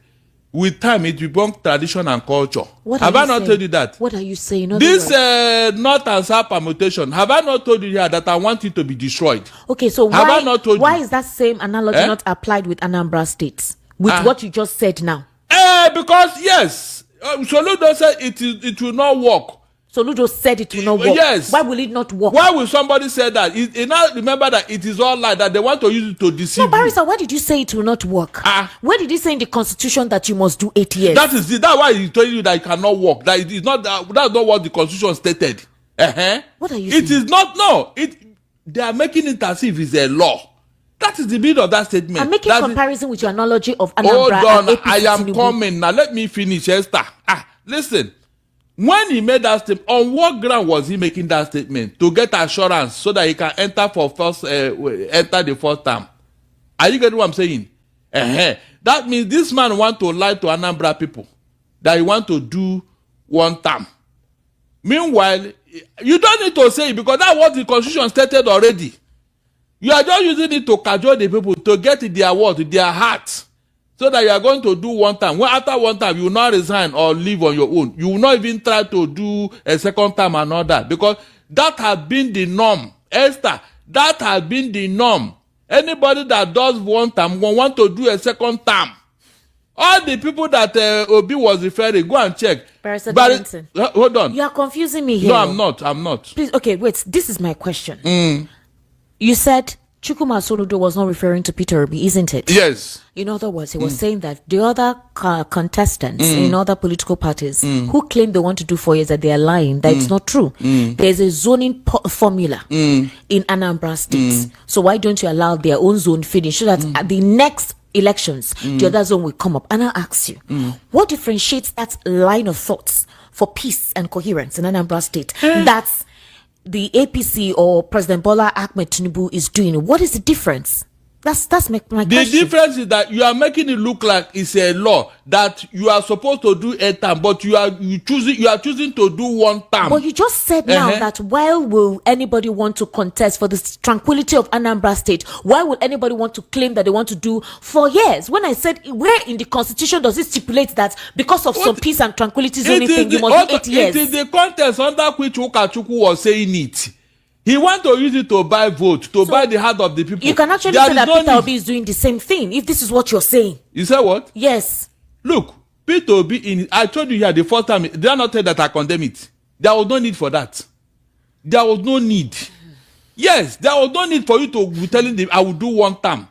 with time it will become tradition and culture. Have I not told you that? What are you saying? This north and south permutation, have I not told you here that I want it to be destroyed? Okay, so why is that same analogy not applied with Anambra State? With what you just said now? Because yes, Soludo said it will not work. Soludo said it will not work. Yes. Why will it not work? Why will somebody say that? Now remember that it is all like that. They want to use it to deceive you. No, Barrister, why did you say it will not work? Where did you say in the Constitution that you must do 8 years? That's why he told you that it cannot work. That it is not. That's not what the Constitution stated. What are you saying? It is not. No. They are making it as if it's a law. That is the meaning of that statement. I'm making comparison with your analogy of Anambra. Hold on, and APC I am Tinubu. coming now. Let me finish, Esther. Listen. When he made that statement, on what ground was he making that statement? To get assurance so that he can enter the first term. Are you getting what I'm saying? That means this man want to lie to Anambra people that he want to do 1 term. Meanwhile, you don't need to say it because that's what the Constitution stated already. You are just using it to cajole the people to get their word, their heart. So that you are going to do 1 term. Well, after 1 term, you will not resign or leave on your own. You will not even try to do a second term and all that. Because that has been the norm. Esther, that has been the norm. Anybody that does 1 term will want to do a second term. All the people that Obi was referring, go and check. Barrister hold on. You are confusing me here. No, I'm not. Please, okay, wait. This is my question. You said Chukwuma Soludo was not referring to Peter Obi, isn't it? Yes. In other words, he was saying that the other contestants in other political parties who claim they want to do 4 years, that they are lying, that it's not true. There's a zoning formula in Anambra State. So why don't you allow their own zone finish so that at the next elections, the other zone will come up? And I'll ask you, what differentiates that line of thoughts for peace and coherence in Anambra State? That's the APC or President Bola Ahmed Tinubu is doing. What is the difference? That's my question. The difference is that you are making it look like it's a law that you are supposed to do a term, but you are choosing to do 1 term. But you just said now that why will anybody want to contest for the tranquility of Anambra State? Why would anybody want to claim that they want to do 4 years? When I said, where in the Constitution does it stipulate that because of some peace and tranquility zoning thing, you must do 8 years? It is the context under which Ukachukwu was saying it. He wants to use it to buy vote, buy the heart of the people. You can actually say that Peter Obi is doing the same thing, if this is what you're saying. You say what? Yes. Look, Peter Obi, I told you here the first time, did I not tell that I condemn it? There was no need for that. There was no need. Yes, there was no need for you to be telling them I will do 1 term.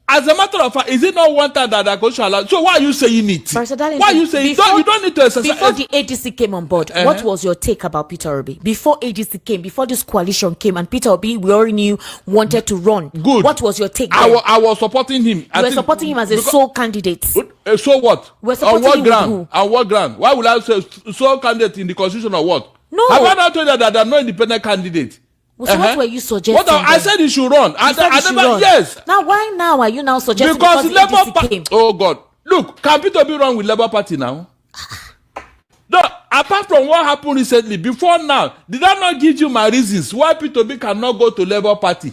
As a matter of fact, is it not 1 time that the Constitution allows? So why are you saying it? Why are you saying it? You don't need to exercise. Before the ADC came on board, what was your take about Peter Obi? Before ADC came, before this coalition came, and Peter Obi, we already knew, wanted to run. Good. What was your take? I was supporting him. You were supporting him as a sole candidate. So what? We're supporting on what him ground? with who? On what ground? Why would I say sole candidate in the Constitution or what? No. Have I not told you that there are no independent candidates? So what were you suggesting? I said he should run. Yes. Now why now are you now suggesting because Labour Party? Oh God! Look, can Peter Obi run with Labour Party now? No. Apart from what happened recently, before now, did I not give you my reasons why Peter Obi cannot go to Labour Party?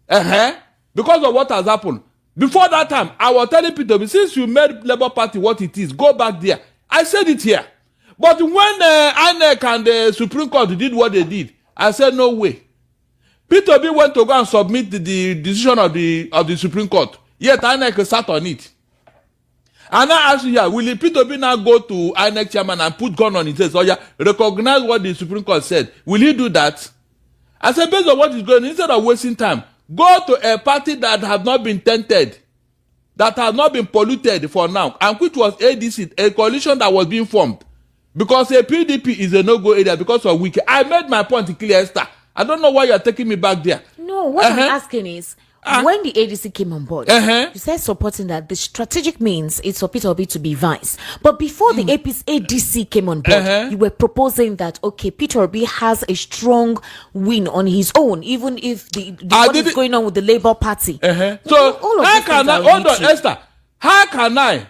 Because of what has happened. Before that time, I was telling Peter Obi, since you made Labour Party what it is, go back there. I said it here. But when INEC and the Supreme Court did what they did, I said no way. Peter Obi went to go and submit the decision of the Supreme Court. Yet INEC sat on it. And I asked you here, will Peter Obi now go to INEC chairman and put gun on his head? So yeah, recognize what the Supreme Court said. Will he do that? I said based on what is going on, instead of wasting time, go to a party that has not been tainted, that has not been polluted for now, and which was ADC, a coalition that was being formed. Because a PDP is a no-go area because of wiki. I made my point clear, Esther. I don't know why you're taking me back there. No, what I'm asking is, when the ADC came on board, you said supporting that the strategic means is for Peter Obi to be vice. But before the ADC came on board, you were proposing that, okay, Peter Obi has a strong win on his own, even if what is going on with the Labour Party. So how can I, hold on, Esther, how can I,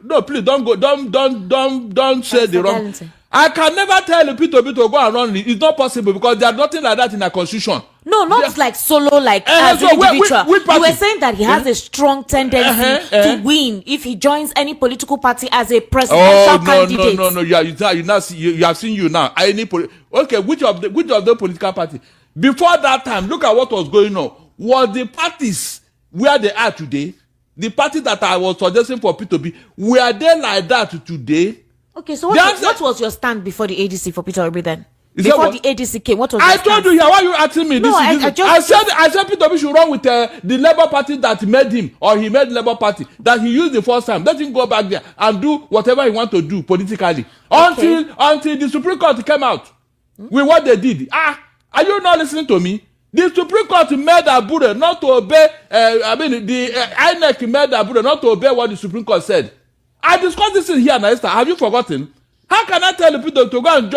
no, please don't go, don't say the wrong. I can never tell Peter Obi to go and run. It's not possible because there's nothing like that in the constitution. No, not like solo, like as an individual. You were saying that he has a strong tendency to win if he joins any political party as a presidential candidate. No. You have seen you now. Okay, which of the political party? Before that time, look at what was going on. Was the parties where they are today? The party that I was suggesting for Peter Obi, were they like that today? Okay, so what was your stand before the ADC for Peter Obi then? Before the ADC came, what was your stand? I told you here, why are you asking me? No, I said Peter Obi should run with the Labour Party that made him, or he made Labour Party, that he used the first time. Let him go back there and do whatever he wants to do politically. Okay. Until the Supreme Court came out with what they did. Are you not listening to me? The Supreme Court made Abure not to obey, the INEC made Abure not to obey what the Supreme Court said. I discussed this in here, Esther. Have you forgotten? How can I tell the people to go and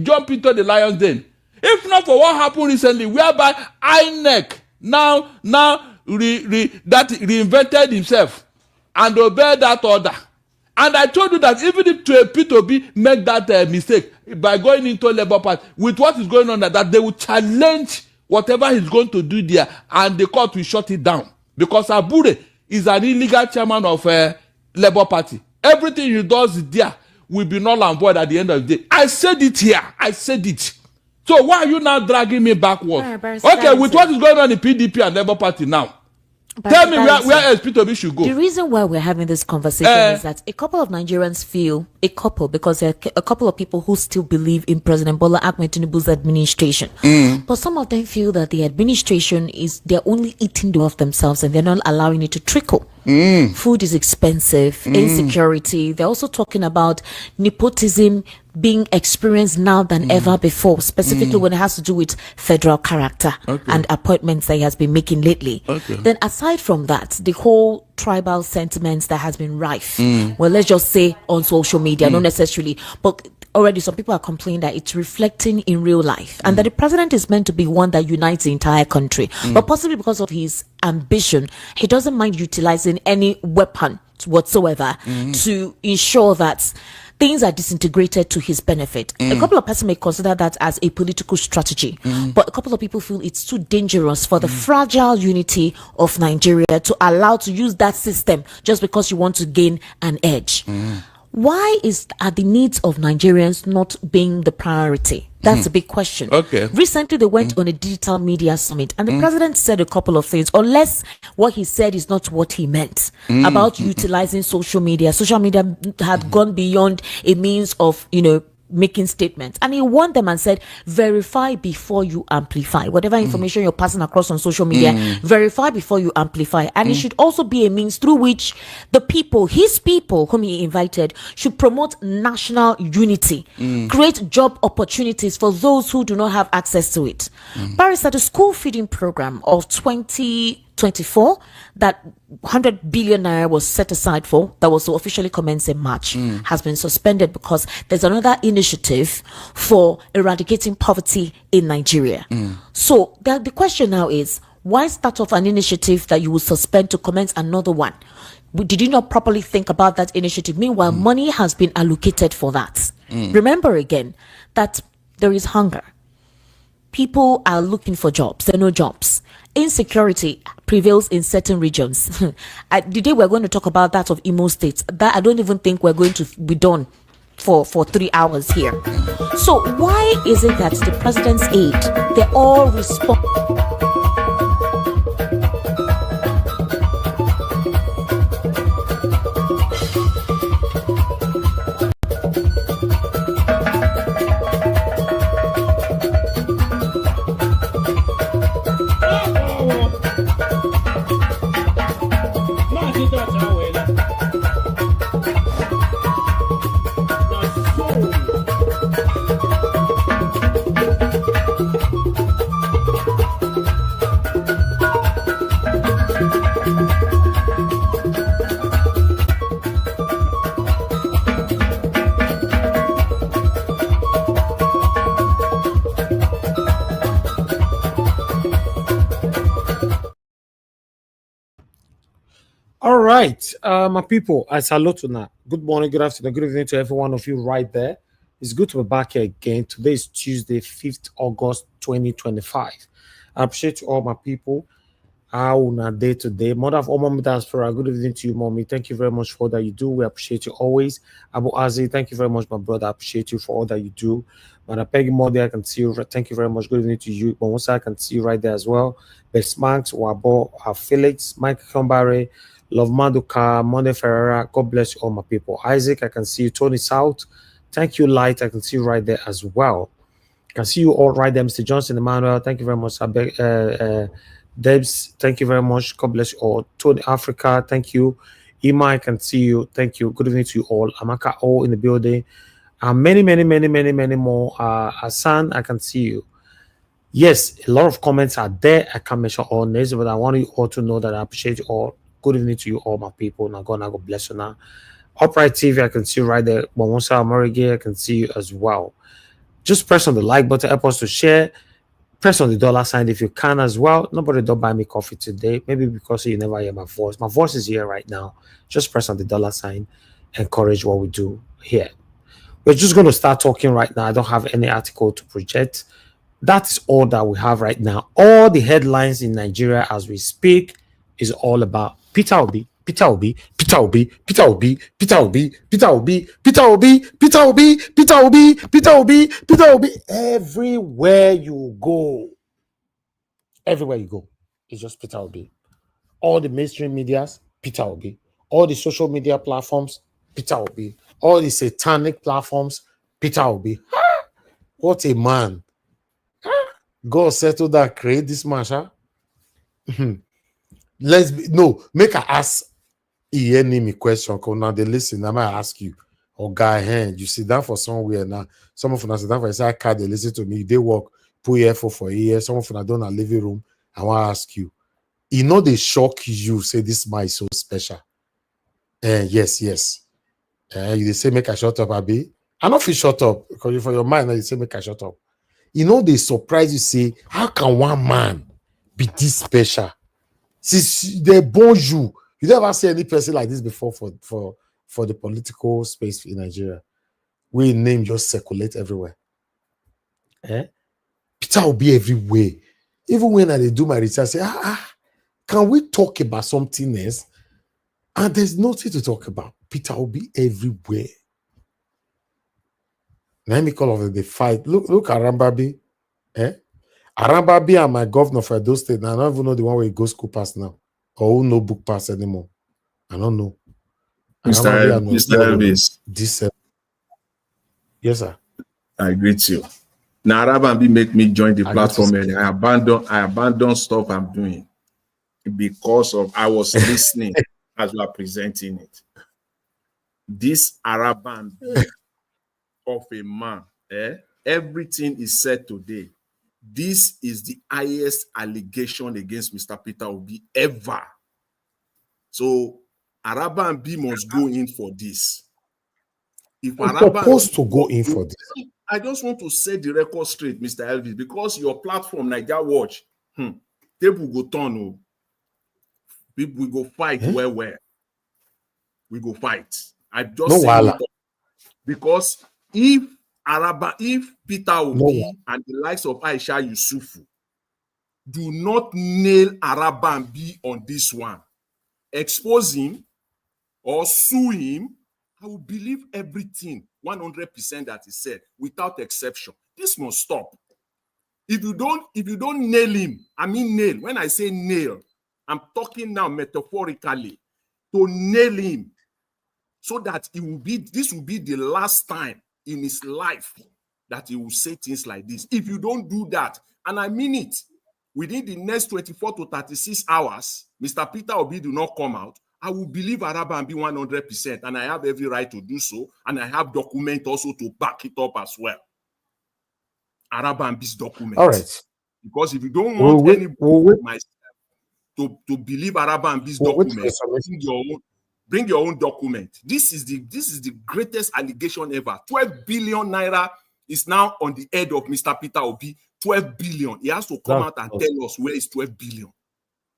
jump into the lion's den? If not for what happened recently, whereby INEC now reinvented himself and obeyed that order. And I told you that even if Peter Obi make that mistake by going into Labour Party, with what is going on, that they will challenge whatever he's going to do there, and the court will shut it down. Because Abure is an illegal chairman of Labour Party. Everything he does there will be null and void at the end of the day. I said it here. I said it. So why are you now dragging me backwards? Okay, with what is going on in PDP and Labour Party now? Tell me where else Peter Obi should go. The reason why we're having this conversation is that a couple of Nigerians feel, because there are a couple of people who still believe in President Bola Ahmed Tinubu's administration. But some of them feel that the administration they're only eating the of themselves and they're not allowing it to trickle. Food is expensive, insecurity. They're also talking about nepotism being experienced now than ever before, specifically when it has to do with federal character and appointments that he has been making lately. Then aside from that, the whole tribal sentiments that has been rife, well, let's just say on social media, not necessarily, but already some people are complaining that it's reflecting in real life and that the president is meant to be one that unites the entire country. But possibly because of his ambition, he doesn't mind utilizing any weapon whatsoever to ensure that things are disintegrated to his benefit. A couple of persons may consider that as a political strategy, but a couple of people feel it's too dangerous for the fragile unity of Nigeria to allow to use that system just because you want to gain an edge. Why are the needs of Nigerians not being the priority? That's a big question. Recently, they went on a digital media summit, and the president said a couple of things, unless what he said is not what he meant about utilizing social media. Social media had gone beyond a means of, making statements, and he warned them and said, verify before you amplify. Whatever information you're passing across on social media, verify before you amplify. And it should also be a means through which the people, his people whom he invited, should promote national unity, create job opportunities for those who do not have access to it. Barrister, the school feeding program of 2024 that 100 billion naira was set aside for, that was to officially commence in March, has been suspended because there's another initiative for eradicating poverty in Nigeria. So the question now is, why start off an initiative that you will suspend to commence another one? Did you not properly think about that initiative? Meanwhile, money has been allocated for that. Remember again that there is hunger. People are looking for jobs. There are no jobs. Insecurity prevails in certain regions. The day we're going to talk about that of Imo State, that I don't even think we're going to be done for 3 hours here. So why is it that the president's aide, they all respond? All right, my people, I salute you now. Good morning, good afternoon, good evening to every one of you right there. It's good to be back here again. Today is Tuesday, 5th August 2025. I appreciate all my people. How on a day to day. Mother of all mommy diaspora, good evening to you, mommy. Thank you very much for all that you do. We appreciate you always. Abu Azi, thank you very much, my brother. I appreciate you for all that you do. Mother Peggy Modi, I can see you. Thank you very much. Good evening to you. Bonsa, I can see you right there as well. Best Max, Wabo, Felix, Mike Kambare, Love Maduka, Monde Ferreira. God bless you all, my people. Isaac, I can see you. Tony South, thank you. Light, I can see you right there as well. I can see you all right there. Mr. Johnson, Emmanuel, thank you very much. Debs, thank you very much. God bless you all. Tony Africa, thank you. Ima, I can see you. Thank you. Good evening to you all. Amaka, all in the building. And many more. Hassan, I can see you. Yes, a lot of comments are there. I can't mention all names, but I want you all to know that I appreciate you all. Good evening to you all, my people. Now, God bless you now. Upright TV, I can see you right there. Bonsa Amarige, I can see you as well. Just press on the like button, help us to share. Press on the dollar sign if you can as well. Nobody don't buy me coffee today. Maybe because you never hear my voice. My voice is here right now. Just press on the dollar sign. Encourage what we do here. We're just going to start talking right now. I don't have any article to project. That's all that we have right now. All the headlines in Nigeria as we speak is all about Peter Obi. Peter Obi, Peter Obi, Peter Obi, Peter Obi, Peter Obi, Peter Obi, Peter Obi, Peter Obi, Peter Obi, Peter Obi. Everywhere you go, it's just Peter Obi. All the mainstream medias, Peter Obi. All the social media platforms, Peter Obi. All the satanic platforms, Peter Obi. What a man. God settle that, create this man, huh? Make I ask me question. Because now they listen, I might ask you, oh guy, hand, you sit down for somewhere now. Some of them sit down for inside car, they listen to me, they work, put earphone for a year. Some of them don't in a living room. I want to ask you, they shock you, say this man is so special. Yes. You say make I shut up, Abi. I don't feel shut up because for your mind, you say make I shut up. They surprise you, say, how can one man be this special? Since they born you never see any person like this before for the political space in Nigeria. We name just circulate everywhere. Peter will be everywhere. Even when I do my research, I say, can we talk about something else? And there's nothing to talk about. Peter will be everywhere. Let me call of the fight. Look Arabambi. Arabambi and my governor for those states. I don't even know the one where he goes school pass now. Or who no book pass anymore. I don't know. Mr. Elvis. Yes, sir. I greet you. Now Arabambi make me join the platform and I abandon stuff I'm doing because of I was listening as we are presenting it. This Arabambi of a man, everything is said today. This is the highest allegation against Mr. Peter Obi ever. So Arabambi must go in for this. If Arabambi supposed to go in for this, I just want to set the record straight, Mr. Elvis, because your platform, Niger Watch, table go turn. People go fight where. We go fight. I just say because if Peter Obi and the likes of Aisha Yusufu do not nail Arabambi on this one, expose him or sue him, I will believe everything 100% that he said without exception. This must stop. If you don't nail him, I mean nail. When I say nail, I'm talking now metaphorically to nail him so that this will be the last time in his life that he will say things like this. If you don't do that, and I mean it, within the next 24 to 36 hours, Mr. Peter Obi do not come out, I will believe Arabambi 100%, and I have every right to do so, and I have document also to back it up as well. Arabambi's document. All right. Because if you don't want anybody to believe Arabambi's document, bring your own document. This is the greatest allegation ever. 12 billion naira is now on the head of Mr. Peter Obi. 12 billion. He has to come out and tell us where is 12 billion.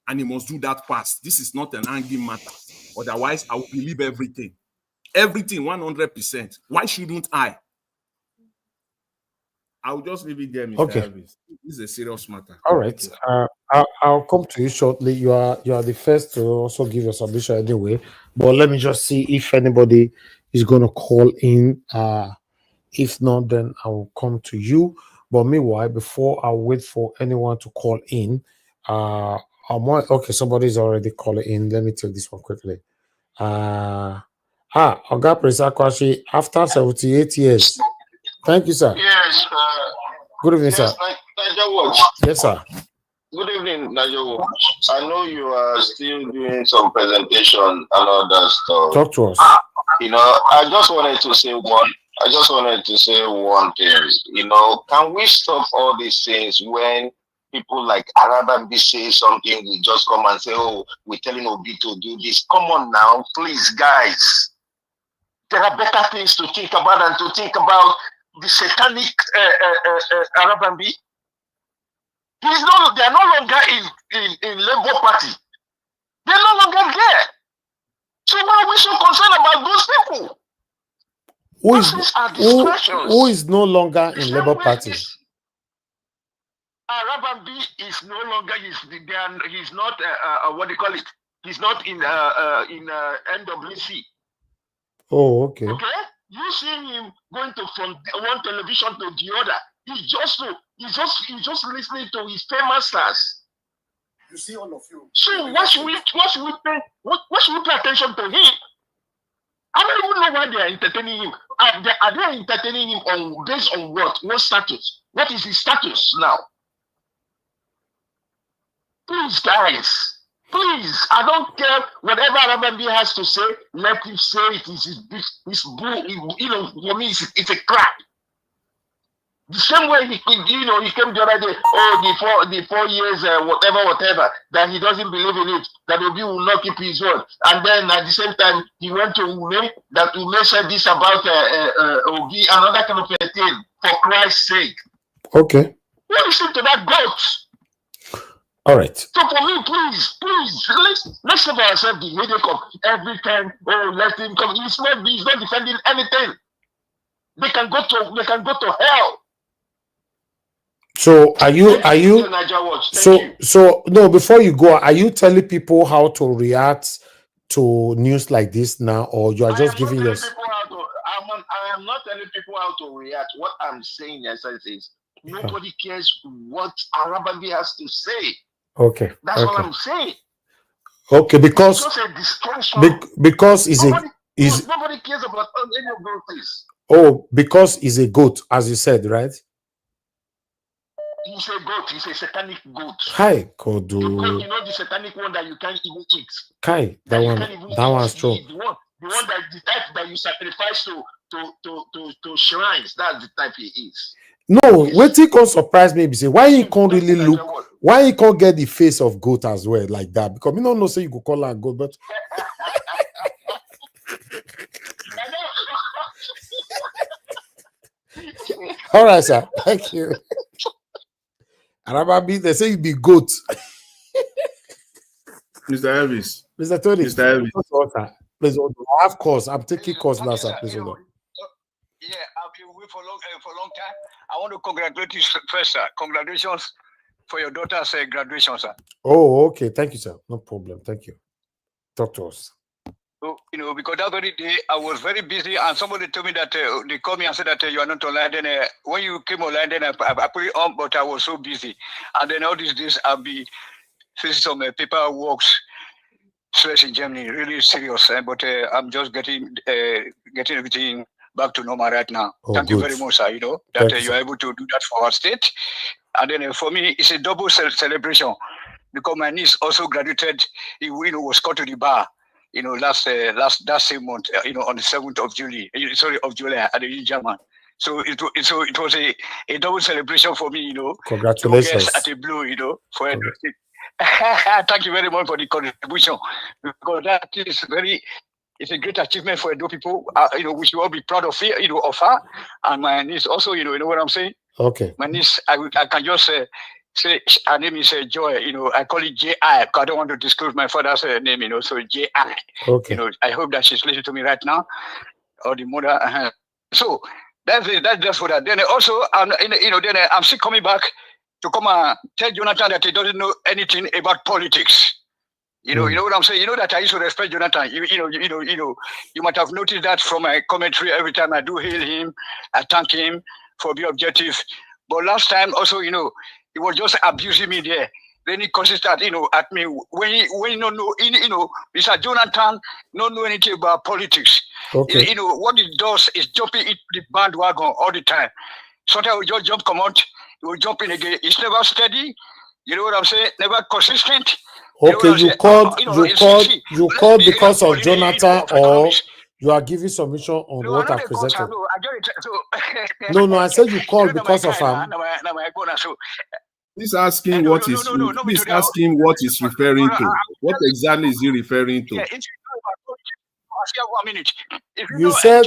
And he must do that fast. This is not an hanging matter. Otherwise, I will believe everything. Everything, 100%. Why shouldn't I? I'll just leave it there, Mr. Okay. Elvis. This is a serious matter. All right. I'll come to you shortly. You are the first to also give your submission anyway. But let me just see if anybody is going to call in. If not, then I will come to you. But meanwhile, before I wait for anyone to call in, okay, somebody's already calling in. Let me take this one quickly. Oga Presakwashi, after 78 years. Thank you, sir. Yes. Good evening, sir. Niger Watch. Yes, sir. Good evening, Niger Watch. I know you are still doing some presentation and all that stuff. Talk to us. I just wanted to say one thing. Can we stop all these things when people like Arabambi say something, we just come and say, oh, we're telling Obi to do this. Come on now, please, guys. There are better things to think about than to think about the satanic Arabambi. They are no longer in Labour Party. They're no longer there. So why are we so concerned about those people? Who is no longer in Labour Party? Arabambi is no longer. He's not. What do you call it? He's not in NWC. Oh, okay. Okay. You see him going from one television to the other. He's just listening to his famous stars. You see all of you. So what should we pay attention to him? I don't even know why they are entertaining him. Are they entertaining him based on what? What status? What is his status now? Please, guys. Please, I don't care whatever Arabambi has to say. Let him say it. It's bull. For me, it's a crap. The same way he came the other day. Oh, the 4 years, whatever. That he doesn't believe in it. That Obi will not keep his word. And then at the same time, he went to Ume. That Ume said this about Obi, another kind of a thing. For Christ's sake. Okay. Listen to that goat. All right. So for me, please, let's save ourselves the headache of every time. Oh, let him come. He's not defending anything. They can go to hell. So so no, before you go, are you telling people how to react to news like this now, or you are just giving us? I am not telling people how to react. What I'm saying is nobody cares what Arabambi has to say. Okay. That's what I'm saying. Okay, because it's just a discussion. Because nobody cares about any of those things. Oh, because he's a goat, as you said, right? He's a goat. He's a satanic goat. Hi, Kodu. The satanic one that you can't even eat. Kai, that one's strong. The one that the type that you sacrifice to shrines. That's the type he is. No, what he can't surprise me is why he can't really look, why he can't get the face of goat as well like that? Because we don't know say you could call her goat, but all right, sir. Thank you. Arabambi, they say you be goat. Mr. Elvis. Mr. Tony. Mr. Elvis. Please hold on. I have course. I'm taking course now, sir. Please hold on. Yeah, I've been away for a long time. I want to congratulate you first, sir. Congratulations for your daughter's graduation, sir. Oh, okay. Thank you, sir. No problem. Thank you. Talk to us. So, because that very day I was very busy, and somebody told me that they called me and said that you are not online. Then when you came online, then I put it on, but I was so busy. And then all these days I'll be facing some paperwork stress in Germany, really serious. But I'm just getting everything back to normal right now. Oh, Thank you very much, sir. That you are able to do that for our state. And then for me, it's a double celebration because my niece also graduated. Was called to the bar. That same month. On the 7th of July. Of July at the German. So it was a double celebration for me. Congratulations. At a blue. For everything. Thank you very much for the contribution because that is it's a great achievement for Edo people. We should all be proud of it, of her. And my niece also, you know what I'm saying? Okay. My niece, I can just say her name is Joy. I call it J.I. because I don't want to disclose my father's name. So J.I. Okay. I hope that she's listening to me right now, or the mother. So that's just for that. Then also, I'm still coming back to come and tell Jonathan that he doesn't know anything about politics. You know what I'm saying? You know that I used to respect Jonathan. You might have noticed that from my commentary every time I do hail him, I thank him for being objective. But last time also, he was just abusing me there. Then he consisted, at me when you don't know, Mr. Jonathan don't know anything about politics. Okay. What he does is jumping into the bandwagon all the time. Sometimes we just jump, come out, we will jump in again. It's never steady. You know what I'm saying? Never consistent. Okay, you called because of Jonathan, or you are giving submission on what I presented. No, I said you called because of him. Please ask him what he's referring to. What exactly is he referring to? You said,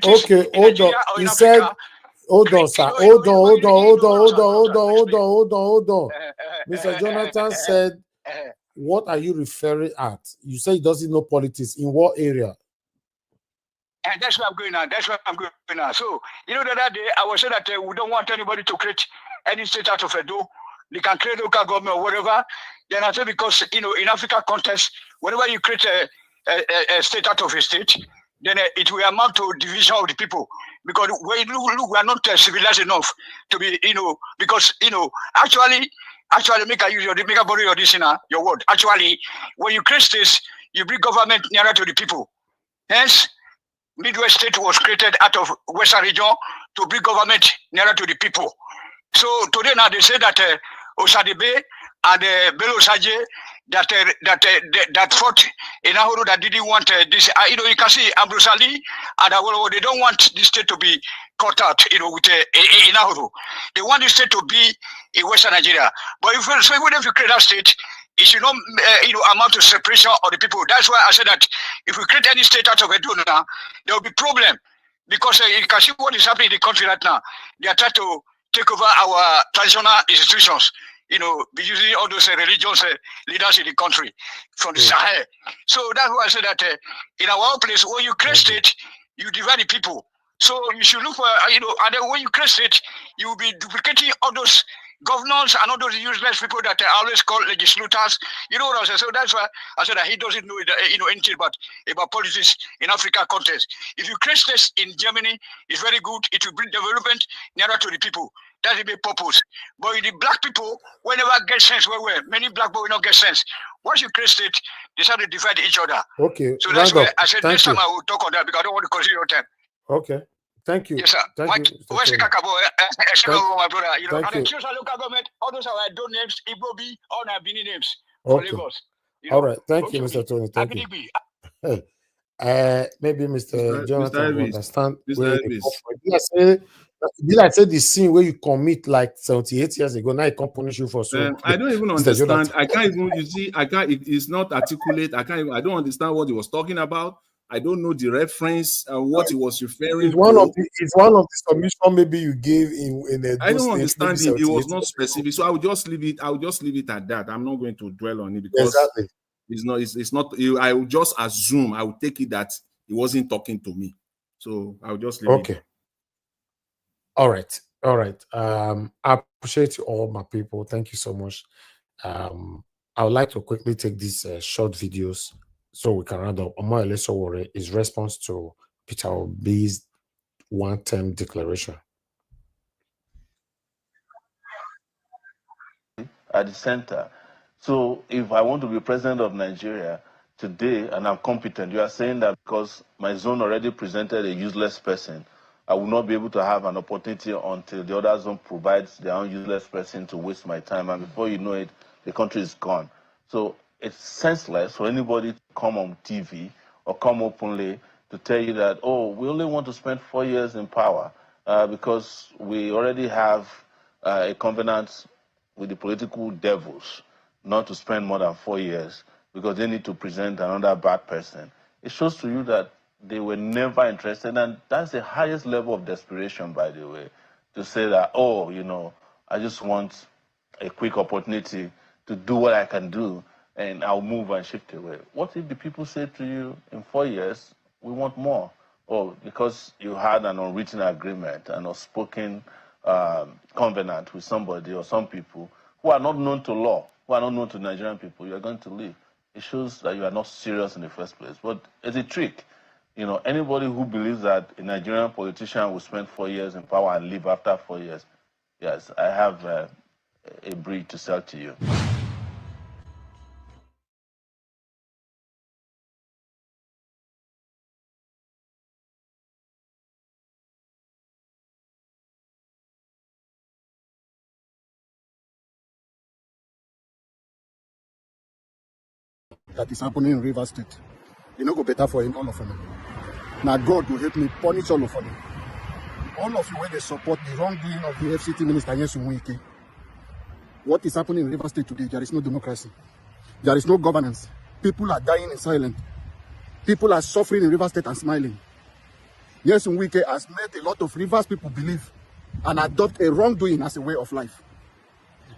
okay, hold on. He said, hold on, sir. Hold on. Mr. Jonathan said, what are you referring at? You say he doesn't know politics. In what area? And that's where I'm going now. So, the other day, I was saying that we don't want anybody to create any state out of Edo. They can create local government or whatever. Then I say because, in African context, whenever you create a state out of a state, then it will amount to division of the people. Because we are not civilized enough to be, because, actually, make a borrow your this your word. Actually, when you create states, you bring government nearer to the people. Hence, Midwest state was created out of Western region to bring government nearer to the people. So today now they say that Osadebe and Bello Saje that fought in Ahuru that didn't want this. You can see Ambrose Ali and Awolowo, they don't want this state to be cut out. With in Ahuru, they want this state to be in Western Nigeria. But even if you create that state, it should not amount to separation of the people. That's why I said that if we create any state out of Edo now, there will be problem because you can see what is happening in the country right now. They are trying to take over our traditional institutions. Be using all those religious leaders in the country from the Sahel. So that's why I said that in our own place, when you create state, you divide the people. So you should look for, and then when you create state, you will be duplicating all those governors and all those useless people that are always called legislators. You know what I'm saying? So that's why I said that he doesn't know anything about politics in Africa context. If you create states in Germany, it's very good. It will bring development nearer to the people. That's the main purpose. But the black people will never get sense. Many black people will not get sense. Once you create state, they start to divide each other. Okay. So that's why I said next time I will talk on that because I don't want to consume your time. Okay. Thank you. Yes, sir. Thank you. Where's Kakabo? My brother. Thank and you. the local government, all those are Edo names, Igbobi, all are Bini names for Lagos. All right. Thank you, Mr. Tony. Thank you. Maybe Mr. Jonathan will understand. Did I say the sin where you commit like 78 years ago? Now I can't punish you for so. I don't even understand. I can't even. You see, I can't. It's not articulate. I don't understand what he was talking about. I don't know the reference and what he was referring to. It's one of the submission maybe you gave in a. I don't understand him. It was not specific, so I will just leave it. I will just leave it at that. I'm not going to dwell on it because it's not. It's not. I will just assume. I will take it that he wasn't talking to me, so I will just leave it. Okay. All right. I appreciate you all, my people. Thank you so much. I would like to quickly take these short videos so we can round up. Omo Elesowore is response to Peter Obi's one-term declaration. At the center. So if I want to be president of Nigeria today and I'm competent, you are saying that because my zone already presented a useless person, I will not be able to have an opportunity until the other zone provides their own useless person to waste my time. And before you know it, the country is gone. So it's senseless for anybody to come on TV or come openly to tell you that, oh, we only want to spend 4 years in power because we already have a covenant with the political devils not to spend more than 4 years because they need to present another bad person. It shows to you that they were never interested, and that's the highest level of desperation, by the way, to say that, oh, I just want a quick opportunity to do what I can do, and I'll move and shift away. What if the people say to you in 4 years, we want more? Or because you had an unwritten agreement, an unspoken covenant with somebody or some people who are not known to law, who are not known to Nigerian people, you are going to leave. It shows that you are not serious in the first place. But it's a trick. You know, anybody who believes that a Nigerian politician will spend 4 years in power and leave after 4 years, yes, I have a breed to sell to you. That is happening in Rivers State. You know, go better for him, all of them. Now God will help me punish all of them. All of you where they support the wrongdoing of the FCT minister Nyesom Wike. What is happening in Rivers State today? There is no democracy. There is no governance. People are dying in silence. People are suffering in Rivers State and smiling. Nyesom Wike has made a lot of Rivers people believe and adopt a wrongdoing as a way of life.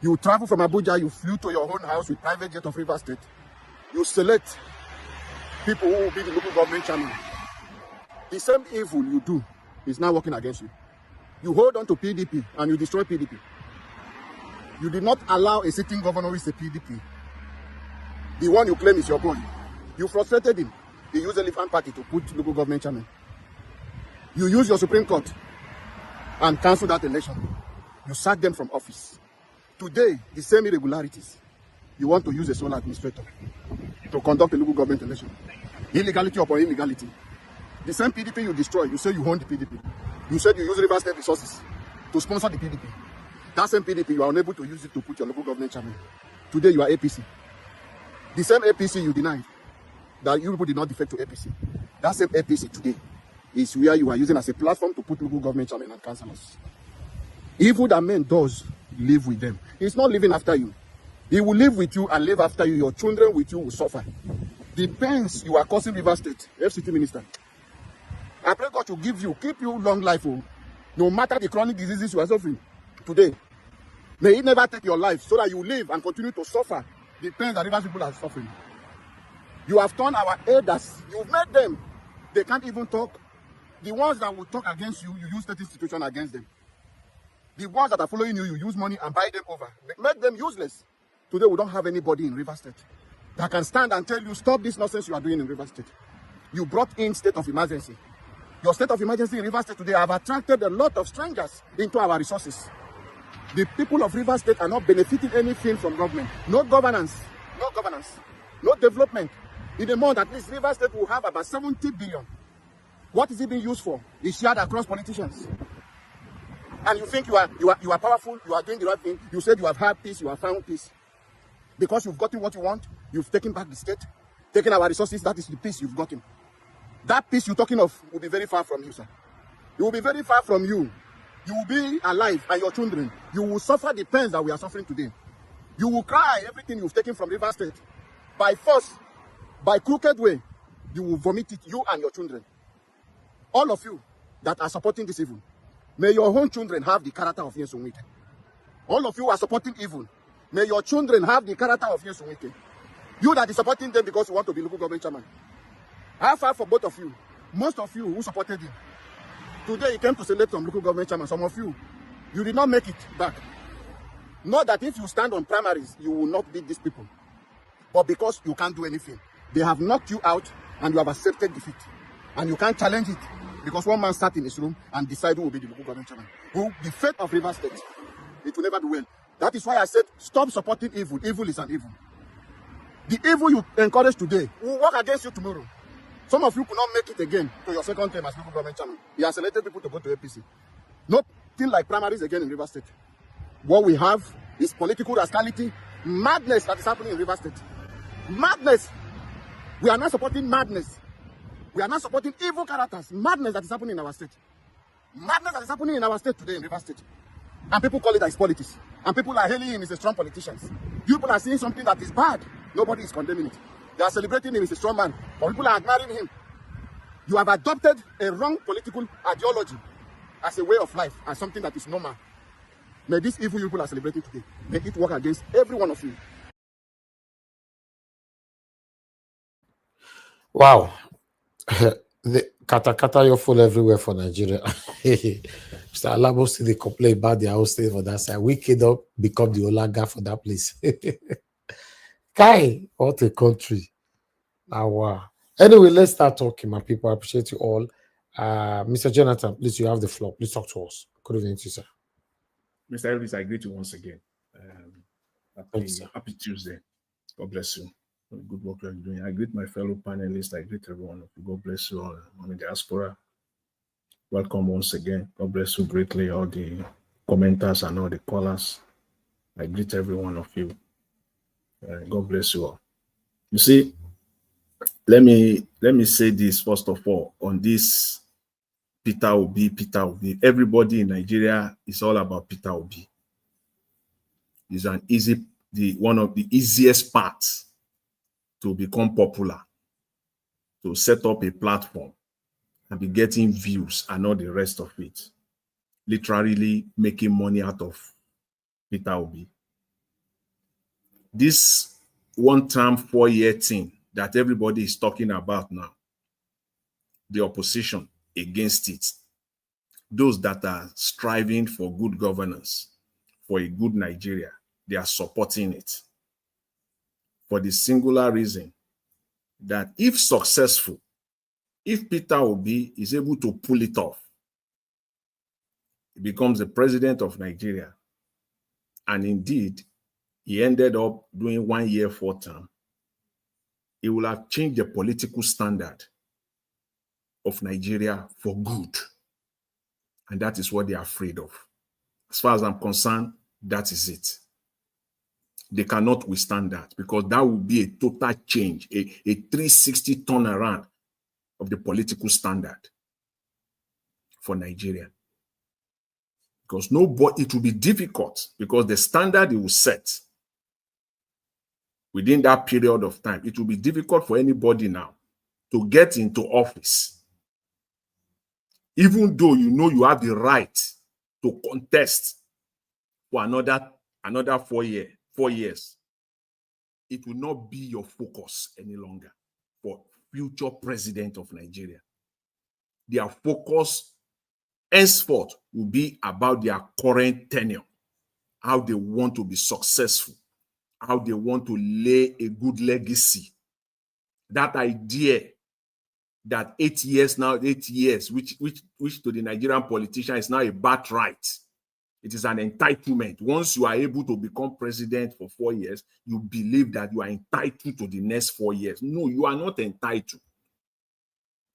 You travel from Abuja, you flew to your own house with private jet of Rivers State. You select people who will be the local government chairman. The same evil you do is now working against you. You hold on to PDP and you destroy PDP. You did not allow a sitting governor who is a PDP. The one you claim is your boy. You frustrated him. He used the Elephant Party to put local government chairman. You use your Supreme Court and cancel that election. You sack them from office. Today, the same irregularities. You want to use a sole administrator to conduct a local government election. Illegality upon illegality. The same PDP you destroy, you say you own the PDP. You said you use Rivers State resources to sponsor the PDP. That same PDP, you are unable to use it to put your local government chairman. Today you are APC. The same APC you denied that you people did not defect to APC. That same APC today is where you are using as a platform to put local government chairman and councillors. Evil that man does, live with them. He's not living after you. He will live with you and live after you. Your children with you will suffer. The pains you are causing Rivers State, FCT minister. I pray God to keep you long life. Oh. No matter the chronic diseases you are suffering today. May He never take your life so that you live and continue to suffer the pains that Rivers people are suffering. You have turned our elders. You've made them. They can't even talk. The ones that will talk against you, you use state institution against them. The ones that are following you, you use money and buy them over. Make them useless. Today, we don't have anybody in Rivers State that can stand and tell you, stop this nonsense you are doing in Rivers State. You brought in state of emergency. Your state of emergency in Rivers State today have attracted a lot of strangers into our resources. The people of Rivers State are not benefiting anything from government. No governance, no development. In a month, at least Rivers State will have about 70 billion. What is it being used for? It's shared across politicians. And you think you are powerful, you are doing the right thing. You said you have had peace, you have found peace. Because you've gotten what you want, you've taken back the state, taken our resources, that is the peace you've gotten. That peace you're talking of will be very far from you, sir. It will be very far from you. You will be alive and your children. You will suffer the pains that we are suffering today. You will cry everything you've taken from Rivers State. By force, by crooked way, you will vomit it, you and your children. All of you that are supporting this evil, may your own children have the character of Nyesom Wike. All of you are supporting evil. May your children have the character of Nyesom Wike. You that is supporting them because you want to be local government chairman. How far for both of you? Most of you who supported him. Today he came to select some local government chairman. Some of you did not make it back. Not that if you stand on primaries, you will not beat these people. But because you can't do anything. They have knocked you out and you have accepted defeat. And you can't challenge it. Because one man sat in his room and decided who will be the local government chairman. The fate of Rivers State, it will never be well. That is why I said, stop supporting evil. Evil is an evil. The evil you encourage today will work against you tomorrow. Some of you could not make it again to your second term as local government chairman. He has selected people to go to APC. Nothing like primaries again in Rivers State. What we have is political rascality, madness that is happening in Rivers State. Madness. We are not supporting madness. We are not supporting evil characters. Madness that is happening in our state. Madness that is happening in our state today in Rivers State. And people call it as politics. And people are hailing him as a strong politician. People are seeing something that is bad. Nobody is condemning it. They are celebrating him as a strong man. But people are admiring him. You have adopted a wrong political ideology as a way of life and something that is normal. May this evil you people are celebrating today, may it work against every one of you. Wow. The kata you're full everywhere for Nigeria. Mr. Alabo still they complain about their own state for that side. We cannot become the Olaga for that place. Kai, what a country. Wow. Anyway, let's start talking, my people. I appreciate you all. Mr. Jonathan, please, you have the floor. Please talk to us. Good evening to you, sir. Mr. Elvis, I greet you once again. Happy Tuesday. God bless you. Good work you're doing. I greet my fellow panelists. I greet everyone. God bless you all. I'm in diaspora. Welcome once again. God bless you greatly, all the commenters and all the callers. I greet every one of you. God bless you all. You see, let me say this first of all on this Peter Obi. Everybody in Nigeria is all about Peter Obi. It's one of the easiest paths to become popular, to set up a platform and be getting views and all the rest of it. Literally making money out of Peter Obi. This one-term 4-year thing that everybody is talking about now, the opposition against it, those that are striving for good governance, for a good Nigeria, they are supporting it for the singular reason that if successful, if Peter Obi is able to pull it off, he becomes the president of Nigeria, and indeed, he ended up doing 1 year 4 term, it will have changed the political standard of Nigeria for good. And that is what they are afraid of. As far as I'm concerned, that is it. They cannot withstand that because that will be a total change, a 360 turnaround of the political standard for Nigeria. Because it will be difficult because the standard it will set within that period of time, it will be difficult for anybody now to get into office. Even though you know you have the right to contest for another 4 years, it will not be your focus any longer for future president of Nigeria. Their focus henceforth will be about their current tenure, how they want to be successful, how they want to lay a good legacy. That idea that 8 years, which to the Nigerian politician is now a birthright. It is an entitlement. Once you are able to become president for 4 years, you believe that you are entitled to the next 4 years. No, you are not entitled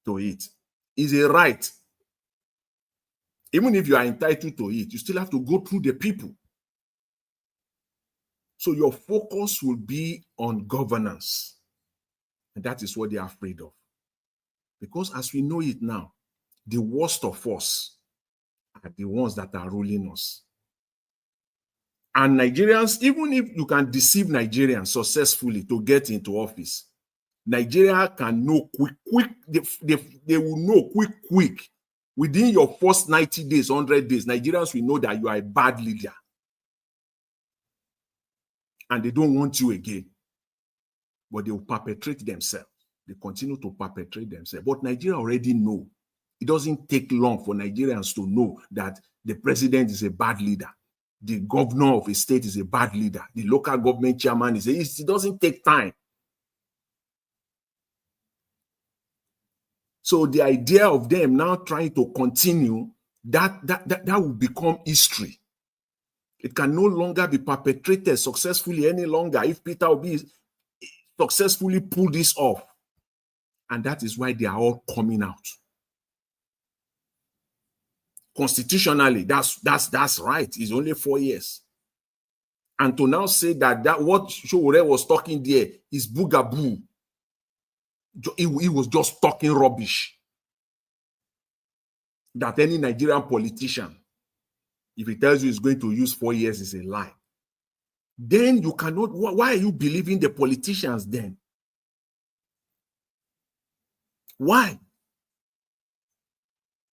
to it. It's a right. Even if you are entitled to it, you still have to go through the people. So your focus will be on governance. And that is what they are afraid of. Because as we know it now, the worst of us are the ones that are ruling us. And Nigerians, even if you can deceive Nigerians successfully to get into office, Nigeria can know quick, they will know quick. Within your first 90 days, 100 days, Nigerians will know that you are a bad leader. And they don't want you again. But they will perpetrate themselves. They continue to perpetrate themselves. But Nigeria already know. It doesn't take long for Nigerians to know that the president is a bad leader. The governor of a state is a bad leader. The local government chairman it doesn't take time. So the idea of them now trying to continue, that will become history. It can no longer be perpetrated successfully any longer if Peter Obi successfully pull this off. And that is why they are all coming out. Constitutionally, that's right. It's only 4 years. And to now say that what Showore was talking there is boogaboo. He was just talking rubbish. That any Nigerian politician, if he tells you he's going to use 4 years, is a lie. Then you cannot. Why are you believing the politicians then? Why?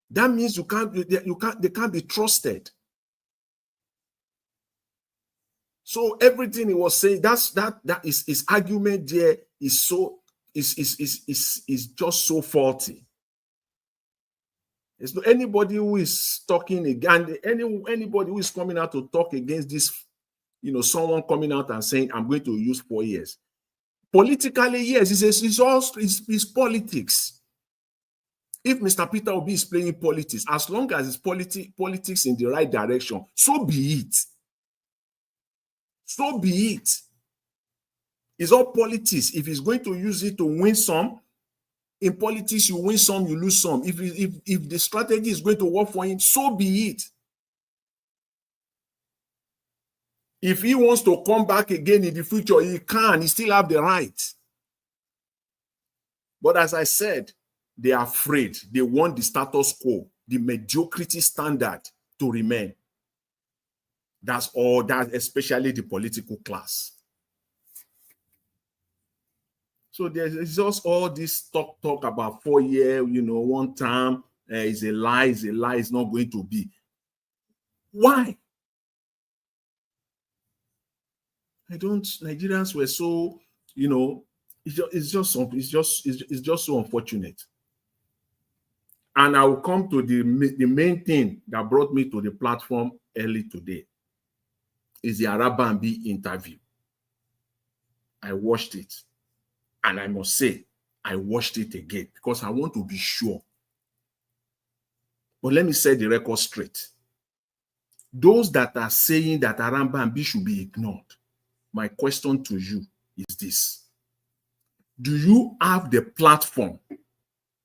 That means they can't be trusted. So everything he was saying, that is his argument there is so is just so faulty. There's no anybody who is talking again, anybody who is coming out to talk against this, someone coming out and saying, I'm going to use 4 years. Politically, yes, it's politics. If Mr. Peter Obi is playing politics, as long as it's politics in the right direction, so be it. So be it. It's all politics. If he's going to use it to win some, in politics, you win some, you lose some. If the strategy is going to work for him, so be it. If he wants to come back again in the future, he can. He still have the right. But as I said, they are afraid. They want the status quo, the mediocrity standard to remain. That's all. That's especially the political class. So there's just all this talk about 4 year, 1 term is a lie. It's not going to be. Why? Nigerians were so, it's just so unfortunate. And I will come to the main thing that brought me to the platform early today is the Arabambi interview. I watched it. And I must say, I watched it again because I want to be sure. But let me set the record straight. Those that are saying that Arabambi should be ignored, my question to you is this. Do you have the platform,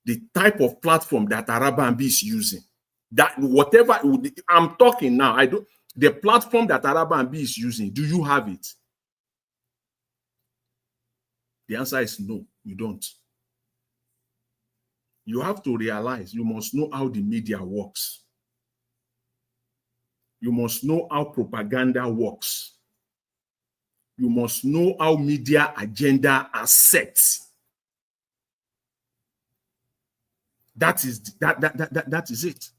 the type of platform that Arabambi is using? That whatever I'm talking now, the platform that Arabambi is using, do you have it? The answer is no, you don't. You have to realize you must know how the media works. You must know how propaganda works. You must know how media agenda are set. That is it.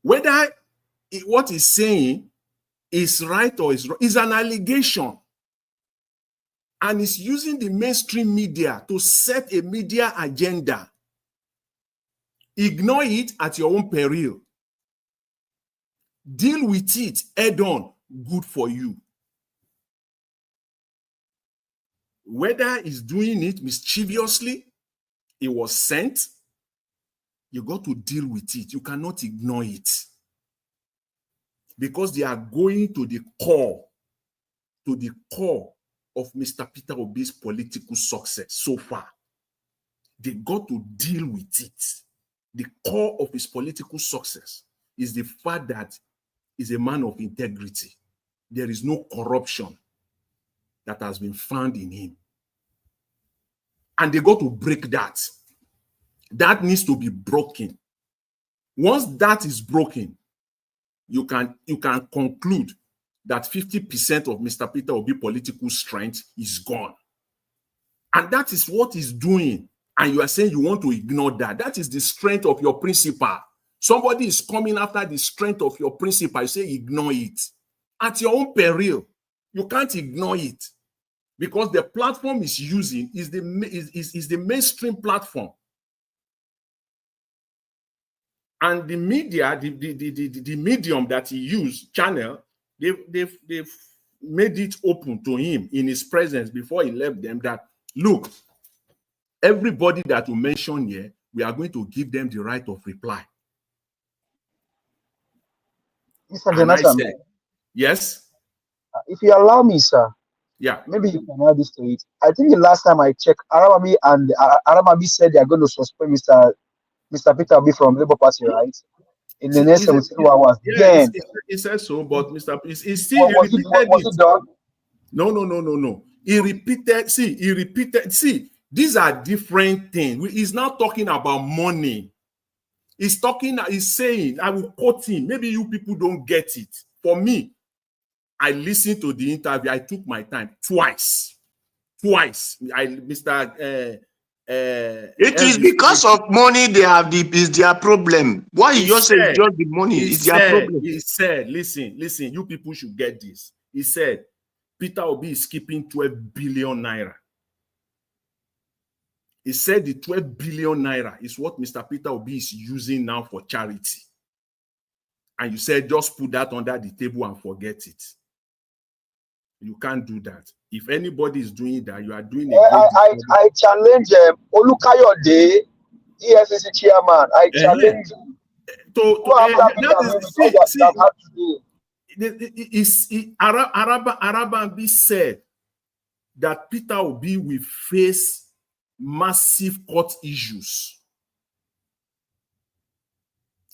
Whether what he's saying is right or is wrong is an allegation. And it's using the mainstream media to set a media agenda. Ignore it at your own peril. Deal with it head on. Good for you. Whether he's doing it mischievously, it was sent, you got to deal with it. You cannot ignore it. Because they are going to the core of Mr. Peter Obi's political success so far. They got to deal with it. The core of his political success is the fact that he's a man of integrity. There is no corruption that has been found in him. And they got to break that. That needs to be broken. Once that is broken, you can conclude that 50% of Mr. Peter Obi political strength is gone. And that is what he's doing. And you are saying you want to ignore that. That is the strength of your principle. Somebody is coming after the strength of your principle. You say ignore it. At your own peril. You can't ignore it. Because the platform he's using is the mainstream platform. And the media, the medium that he used, channel, they've made it open to him in his presence before he left them that, look, everybody that you mention here, we are going to give them the right of reply. Mr. Jonathan, said, yes? If you allow me, sir, yeah, maybe you can add this to it. I think the last time I checked, Arabambi and Arabambi said they are going to suspend Mr. Peter Obi from Labour Party, right? In the next 72 hours. Yeah, he said so, but Mr. He still repeated it. Done? No. He repeated. See, these are different things. He's not talking about money. He's saying, I will quote him. Maybe you people don't get it. For me, I listened to the interview. I took my time twice. It is because of money they have is their problem. Why you just say it's just the money? It's their problem. He said, listen, you people should get this. He said, Peter Obi is keeping 12 billion naira. He said the 12 billion naira is what Mr. Peter Obi is using now for charity. And you said, just put that under the table and forget it. You can't do that. If anybody is doing that, you are doing it. I challenge Olukayode, EFCC chairman. I challenge him. Arabambi said that Peter Obi will face massive court issues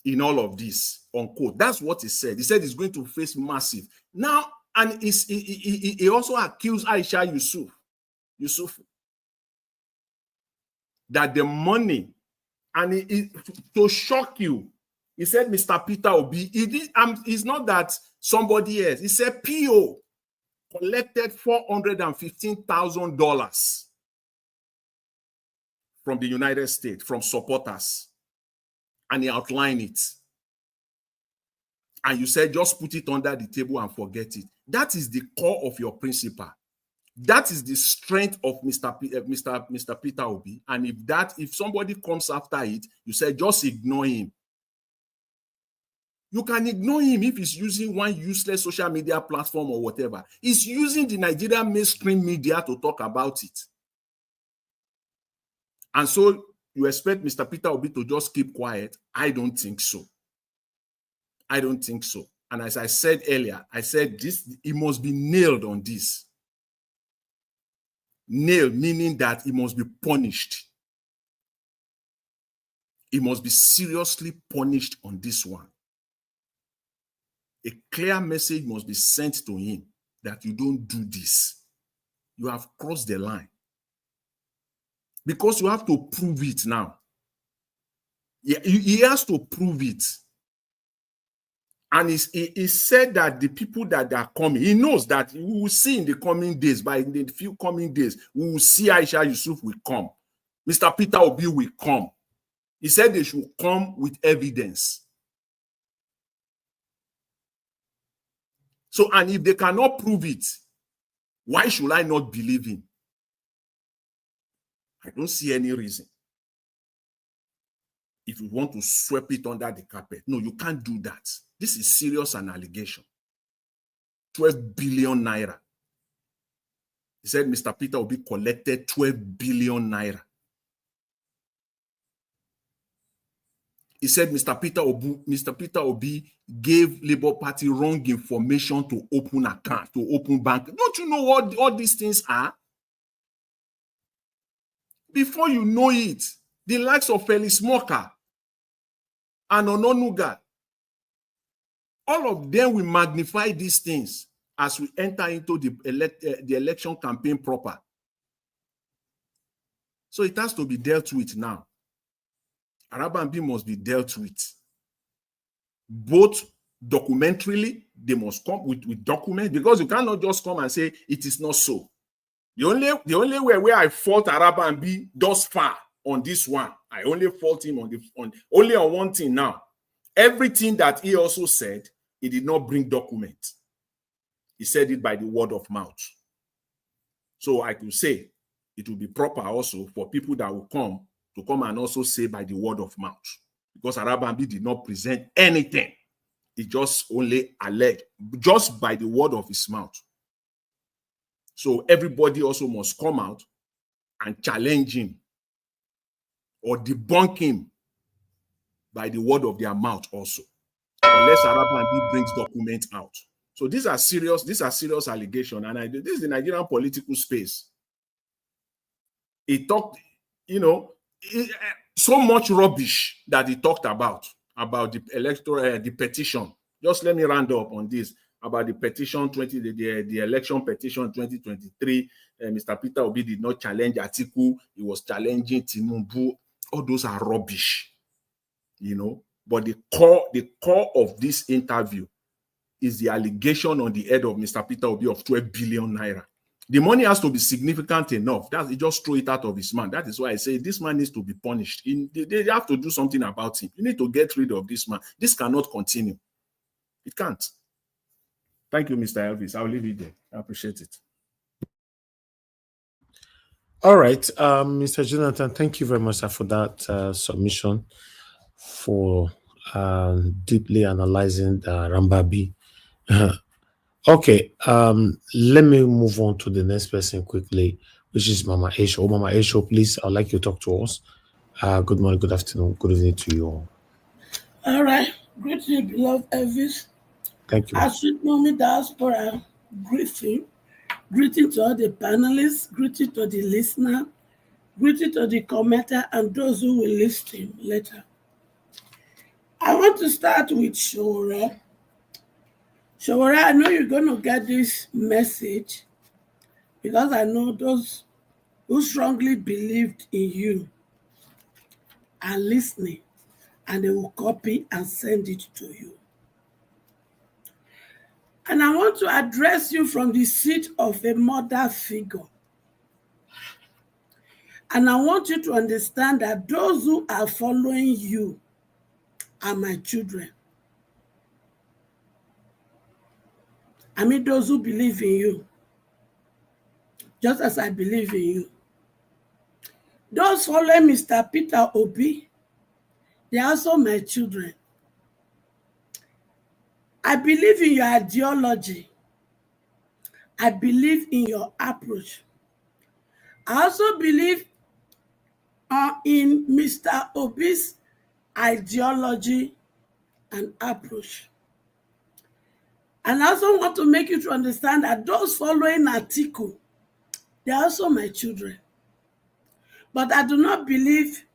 in all of this, unquote. That's what he said. He said he's going to face massive. Now, and he also accused Aisha Yusuf that the money, and to shock you, he said Mr. Peter Obi, it's not that somebody else. He said PO collected $415,000 from the United States, from supporters. And he outlined it. And you said, just put it under the table and forget it. That is the core of your principle. That is the strength of Mr. Peter Obi. And if somebody comes after it, you say, just ignore him. You can ignore him if he's using one useless social media platform or whatever. He's using the Nigerian mainstream media to talk about it. And so you expect Mr. Peter Obi to just keep quiet? I don't think so. I don't think so. And as I said earlier, I said he must be nailed on this. Nailed, meaning that he must be punished. He must be seriously punished on this one. A clear message must be sent to him that you don't do this. You have crossed the line. Because you have to prove it now. He has to prove it. And he said that the people that are coming, he knows that we will see in the coming days, by the few coming days, we will see Aisha Yusuf will come. Mr. Peter Obi will come. He said they should come with evidence. So, and if they cannot prove it, why should I not believe him? I don't see any reason. If you want to sweep it under the carpet, no, you can't do that. This is serious an allegation. 12 billion naira. He said Mr. Peter Obi collected 12 billion naira. He said Mr. Peter Obi gave Labour Party wrong information to open account, to open bank. Don't you know what all these things are? Before you know it, the likes of Felix Moka and Ononuga, all of them will magnify these things as we enter into the election campaign proper. So it has to be dealt with now. Arabambi must be dealt with. Both documentarily, they must come with documents, because you cannot just come and say it is not so. The only way where I fault Arabambi thus far on this one, I only fault him only on one thing now. Everything that he also said, he did not bring document. He said it by the word of mouth. So I could say it will be proper also for people that will come to come and also say by the word of mouth. Because Arabambi did not present anything. He just only alleged, just by the word of his mouth. So everybody also must come out and challenge him or debunk him by the word of their mouth also, unless Arabambi brings documents out. So these are serious allegations, and this is the Nigerian political space. He talked, so much rubbish that he talked about the electoral, the petition. Just let me round up on this. About the petition, the election petition 2023, Mr. Peter Obi did not challenge Atiku. He was challenging Tinubu. All those are rubbish, But the core of this interview is the allegation on the head of Mr. Peter Obi of 12 billion naira. The money has to be significant enough. He just threw it out of his man. That is why I say this man needs to be punished. They have to do something about him. You need to get rid of this man. This cannot continue. It can't. Thank you, Mr. Elvis. I'll leave it there. I appreciate it. All right, Mr. Jonathan, thank you very much, sir, for that submission, for deeply analyzing the Arabambi. Okay, let me move on to the next person quickly, which is Mama Esho. Mama Esho, please, I'd like you to talk to us. Good morning, good afternoon, good evening to you all. All right, greeting, beloved Elvis. Thank you. Our sweet mommy diaspora, greeting. Greeting to all the panelists, greeting to the listener, greeting to the commenter, and those who will listen later. I want to start with Shora. Shora, I know you're going to get this message because I know those who strongly believed in you are listening, and they will copy and send it to you. And I want to address you from the seat of a mother figure. And I want you to understand that those who are following you are my children. I mean, those who believe in you, just as I believe in you. Those following Mr. Peter Obi, they are also my children. I believe in your ideology. I believe in your approach. I also believe in Mr. Obi's ideology and approach. And I also want to make you to understand that those following Atiku, they are also my children. But I do not believe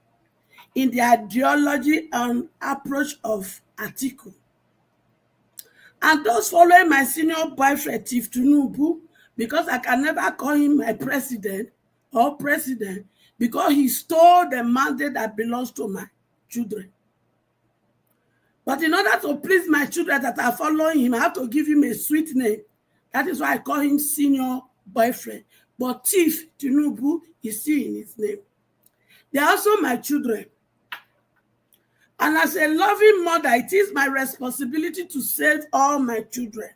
in the ideology and approach of Atiku. And those following my senior boyfriend, Tiff Tinubu, because I can never call him my president or president, because he stole the mandate that belongs to my children. But in order to please my children that are following him, I have to give him a sweet name. That is why I call him senior boyfriend. But Tiff Tinubu is still in his name. They are also my children. And as a loving mother, it is my responsibility to save all my children.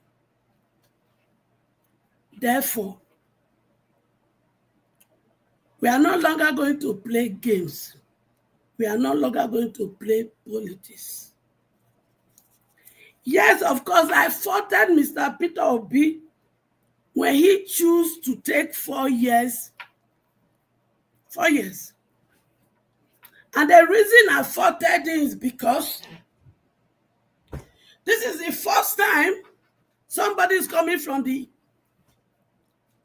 Therefore, we are no longer going to play games. We are no longer going to play politics. Yes, of course, I faulted Mr. Peter Obi when he chose to take 4 years. 4 years. And the reason I faulted him is because this is the first time somebody is coming from the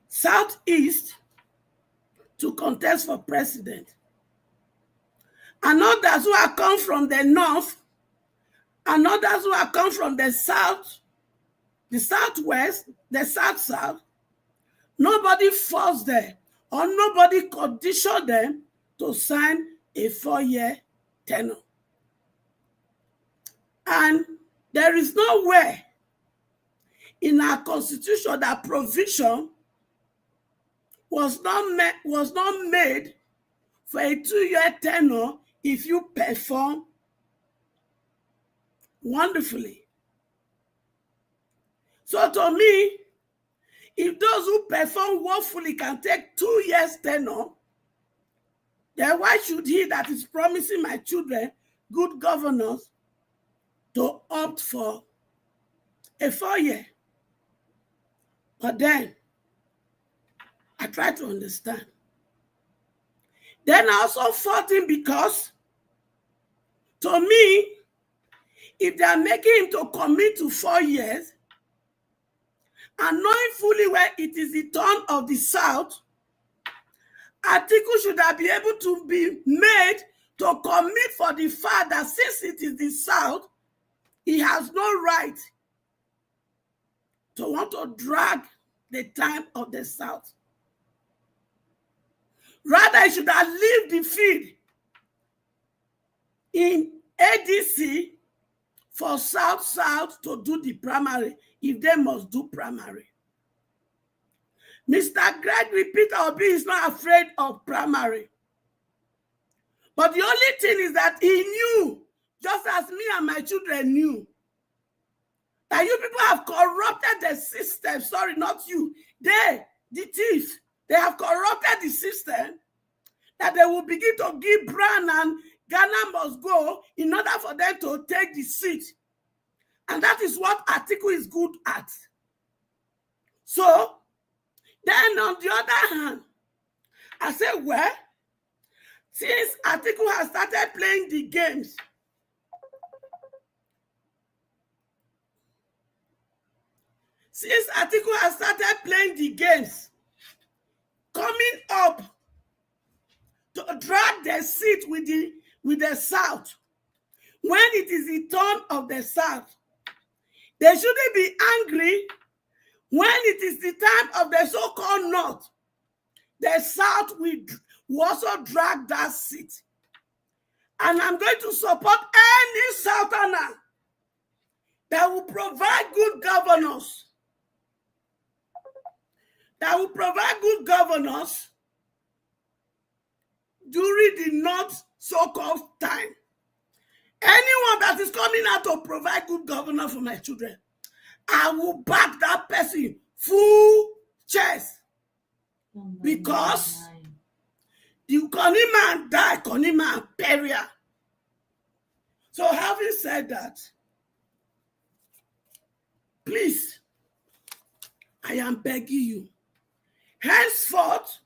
southeast to contest for president. And others who have come from the north, and others who have come from the south, the southwest, the south-south, nobody forced them or nobody conditioned them to sign a 4-year tenure. And there is no way in our constitution that provision was not made for a 2-year tenure if you perform wonderfully. So to me, if those who perform woefully can take 2 years tenure, then why should he that is promising my children good governance to opt for a 4-year? But then, I try to understand. Then I also fought him because, to me, if they are making him to commit to 4 years, and knowing fully well it is the turn of the South, Atiku should have been able to be made to commit for the fact that since it is the South, he has no right to want to drag the time of the South. Rather, he should have left the field in ADC for South-South to do the primary, if they must do primary. Mr. Gregory Peter Obi is not afraid of primary. But the only thing is that he knew, just as me and my children knew, that you people have corrupted the system. Sorry, not you. They, the thief, they have corrupted the system, that they will begin to give Brown and Ghana must go in order for them to take the seat. And that is what Atiku is good at. So, then on the other hand, I say, well, since Atiku has started playing the games, coming up to drag the seat with the South, when it is the turn of the South, they shouldn't be angry when it is the time of the so-called North. The South will also drag that seat. And I'm going to support any Southerner that will provide good governors. During the North so-called time. Anyone that is coming out to provide good governance for my children, I will back that person full chest. Because the Konima die, Konima period. So having said that, please, I am begging you, henceforth,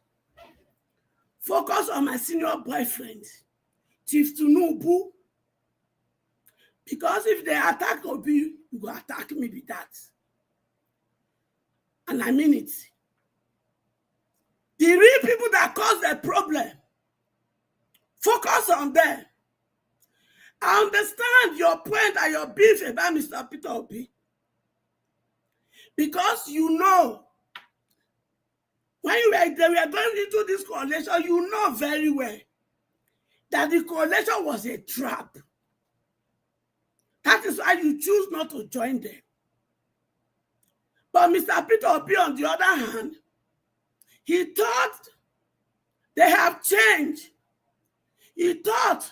focus on my senior boyfriend, Chief Tunubu. Because if they attack Obi, you go attack me with that. And I mean it. The real people that cause the problem, focus on them. I understand your point and your beef about Mr. Peter Obi. Because you know, when they were going into this coalition, you know very well that the coalition was a trap. That is why you choose not to join them. But Mr. Peter Obi, on the other hand, he thought they have changed. He thought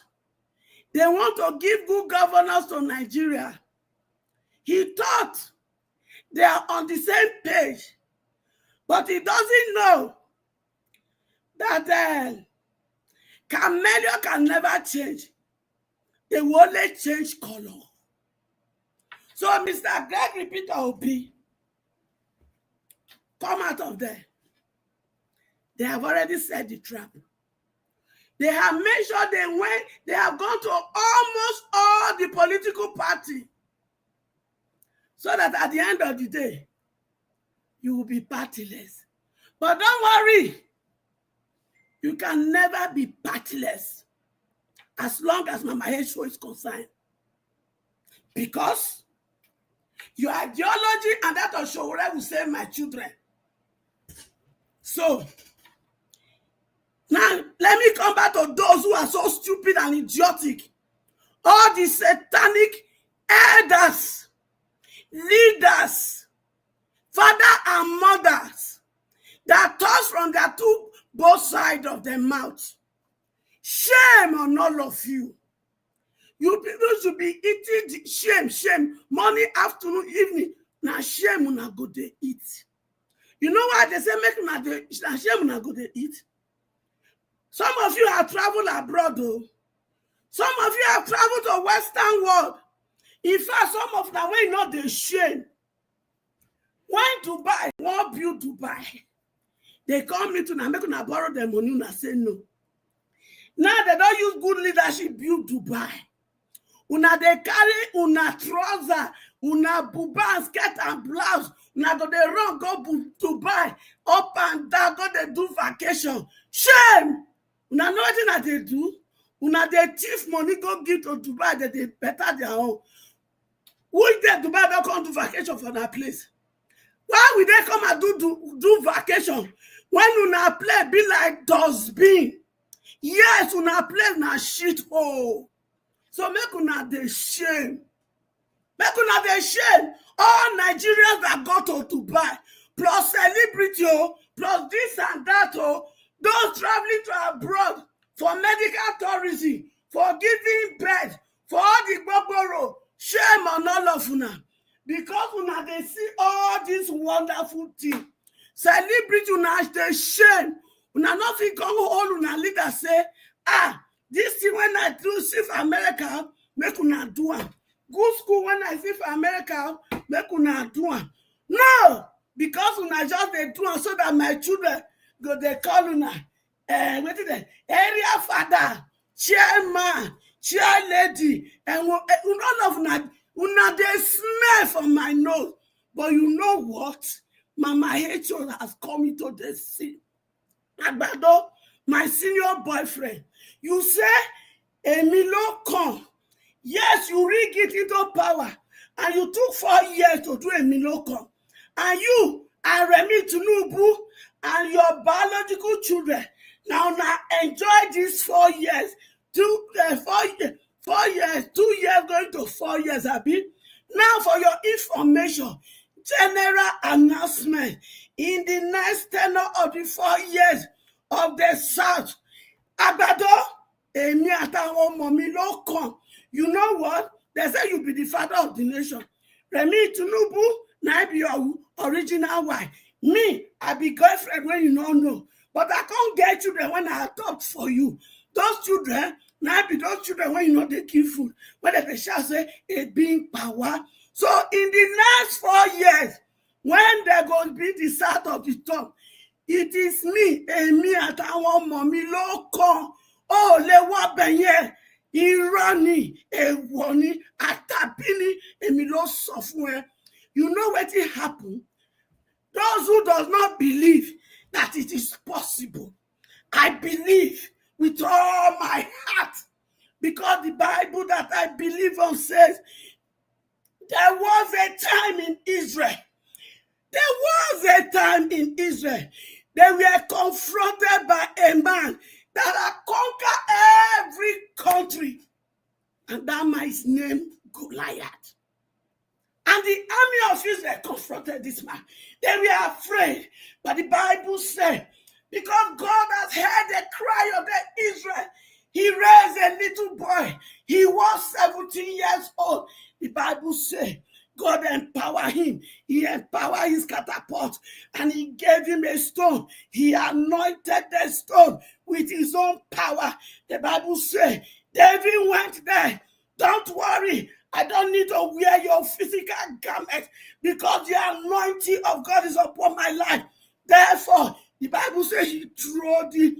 they want to give good governance to Nigeria. He thought they are on the same page. But he doesn't know that chameleon can never change. They will only change color. So, Mr. Gregory Peter Obi, come out of there. They have already set the trap. They have made sure they have gone to almost all the political parties. So that at the end of the day, you will be partyless. But don't worry. You can never be partyless as long as Mama H.O. is concerned. Because your ideology and that of Showore will save my children. So, now let me come back to those who are so stupid and idiotic. All the satanic elders, leaders, father and mothers that toss from their both sides of their mouth. Shame on all of you. You people should be eating shame, morning, afternoon, evening. Now shame una go to eat. You know why they say make una shame una go to eat? Some of you have traveled abroad, though. Some of you have traveled to Western world. In fact, some of them way not the shame. When Dubai, one build Dubai, they come into na make una borrow their money, una say no. Now they don't use good leadership build Dubai. Una they carry una trouser, una buba and skirt and blouse. Una go they run go Dubai up and down, go they do vacation. Shame! Una know what they do? Una they thief money go give to Dubai that they better their own. Who is there Dubai don't come to vacation for that place? Why will they come and do vacation when una play be like dustbin? Yes, una play na shit hole. So make una the shame. Make una the shame. All Nigerians that go to Dubai, plus celebrity, plus this and that, those traveling to abroad for medical tourism, for giving birth, for all the gbogbo, shame on all of una. because una they see all this wonderful thing. Celebrity una dey shame. Una not fit come hold una leader say, this thing when I do see for America, make una do am. Good school when I see for America, make una do am. No, because una just dey do am so that my children go dey call una what is that? Area father, chairman, chair lady, and all of una dey smell from my nose. But you know what? Mama H.O. has come into the scene. Agbado, my senior boyfriend, you say Emilo come. Yes, you rig it into power, and you took 4 years to do Emilo come. And you, Remi Tinubu, and your biological children now enjoy these 4 years. 4 years, 2 years going to 4 years, Abi. Now for your information, general announcement in the next tenure of the 4 years of the South. Agbado, Emi àtàwọn ọmọ mi ló kàn. You know what? They say you be the father of the nation. Remi Tinubu, now be your original wife. Me, I be girlfriend when you don't know. But I can't get children when I adopt for you. Those children, now be those children when you know they give food. When they shall say, a being power. So in the next 4 years, when they're going to be the start of the top, it is me, Emi àtàwọn ọmọ mi ló kàn. Oh, le wa benye, irani, ewoni, atapini, Emi ló sọ fún ẹ. You know what it happened? Those who does not believe that it is possible, I believe with all my heart, because the Bible that I believe on says, there was a time in Israel. There was a time in Israel. They were confronted by a man that had conquered every country. And that man is named Goliath. And the army of Israel confronted this man. They were afraid. But the Bible said, because God has heard the cry of the Israel, he raised a little boy. He was 17 years old. The Bible says, God empowered him. He empowered his catapult. And he gave him a stone. He anointed the stone with his own power. The Bible says, David went there. Don't worry. I don't need to wear your physical garment because the anointing of God is upon my life. Therefore, the Bible says he drew the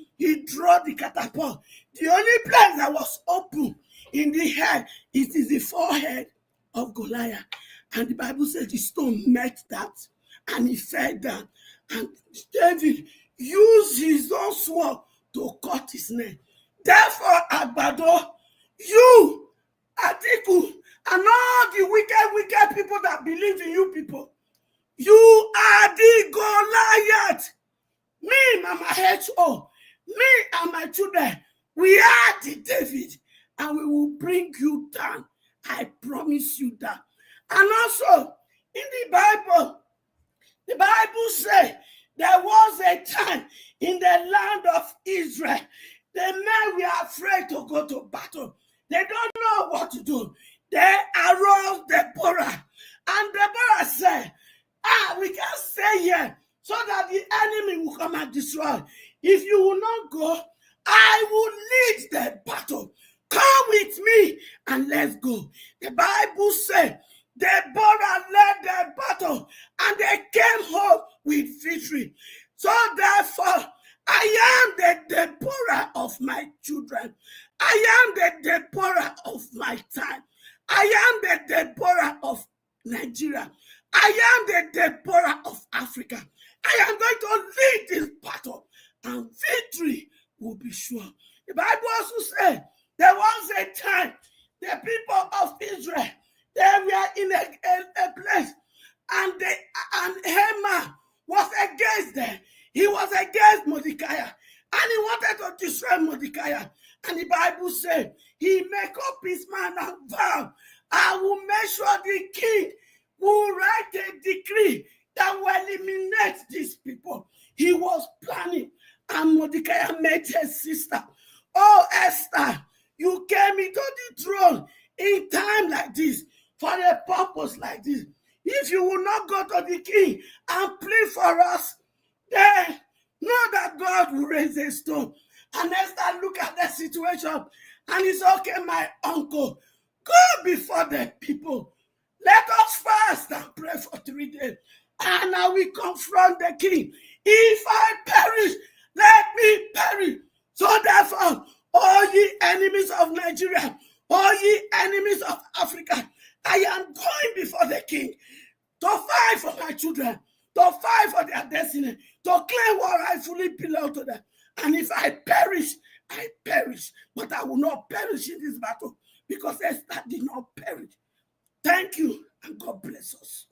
catapult. The only place that was open in the head is the forehead of Goliath. And the Bible says the stone met that and he fell down. And David used his own sword to cut his neck. Therefore, Agbado, you, Atiku, and all the wicked people that believe in you people, you are the Goliath. Me, Mama H.O., me and my children, we are the David, and we will bring you down. I promise you that. And also, in the Bible says there was a time in the land of Israel, the men were afraid to go to battle. They don't know what to do. They arose Deborah. And Deborah said, we can't stay here so that the enemy will come and destroy. If you will not go, I will lead the battle. Come with me and let's go. The Bible said, Deborah led the battle and they came home with victory. So therefore, I am the Deborah of my children. I am the Deborah of my time. I am the Deborah of Nigeria. I am the Deborah of Africa. I am going to lead this battle and victory will be sure. The Bible also said there was a time the people of Israel, they were in a place and Haman was against them. He was against Mordecai and he wanted to destroy Mordecai. And the Bible said he make up his mind and vow, I will make sure the king will write a decree that will eliminate these people. He was planning, and Mordecai met his sister. Oh, Esther, you came into the throne in time like this, for a purpose like this. If you will not go to the king and plead for us, then know that God will raise a stone. And Esther look at the situation and it's okay, my uncle, go before the people. Let us fast and pray for 3 days. And I will confront the king. If I perish, let me perish. So therefore, all ye enemies of Nigeria, all ye enemies of Africa, I am going before the king to fight for my children, to fight for their destiny, to claim what rightfully belongs to them. And if I perish, I perish. But I will not perish in this battle because Esther did not perish. Thank you, and God bless us.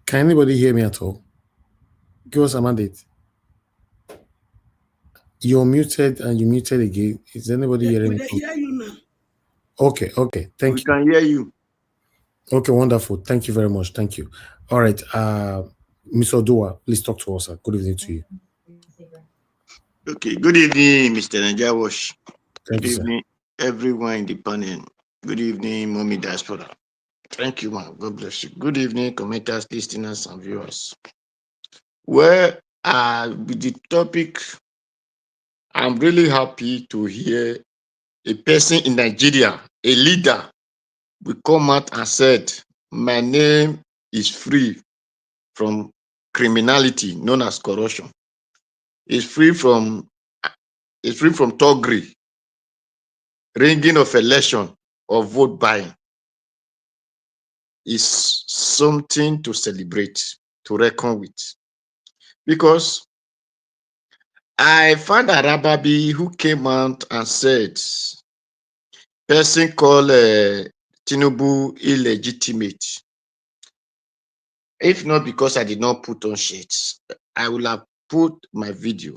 Can anybody hear me at all? Give us a mandate. You're muted and you muted again. Is anybody hearing me? We hear you now. Okay, thank you. We can hear you. Okay, wonderful. Thank you very much. Thank you. All right, Mr. Odua, please talk to us. Good evening to you. Okay, good evening, Mr. Najawash. Thank Good you, evening, everyone in the panel. Good evening, Mommy Diaspora. Thank you, man. God bless you. Good evening, commenters, listeners, and viewers. Well, with the topic, I'm really happy to hear a person in Nigeria, a leader, will come out and said, my name is free from criminality known as corruption. It's free from thuggery, ringing of election, or vote buying. Is something to celebrate, to reckon with. Because I found Arabambi who came out and said, person called Tinubu illegitimate. If not because I did not put on shades, I will have put my video.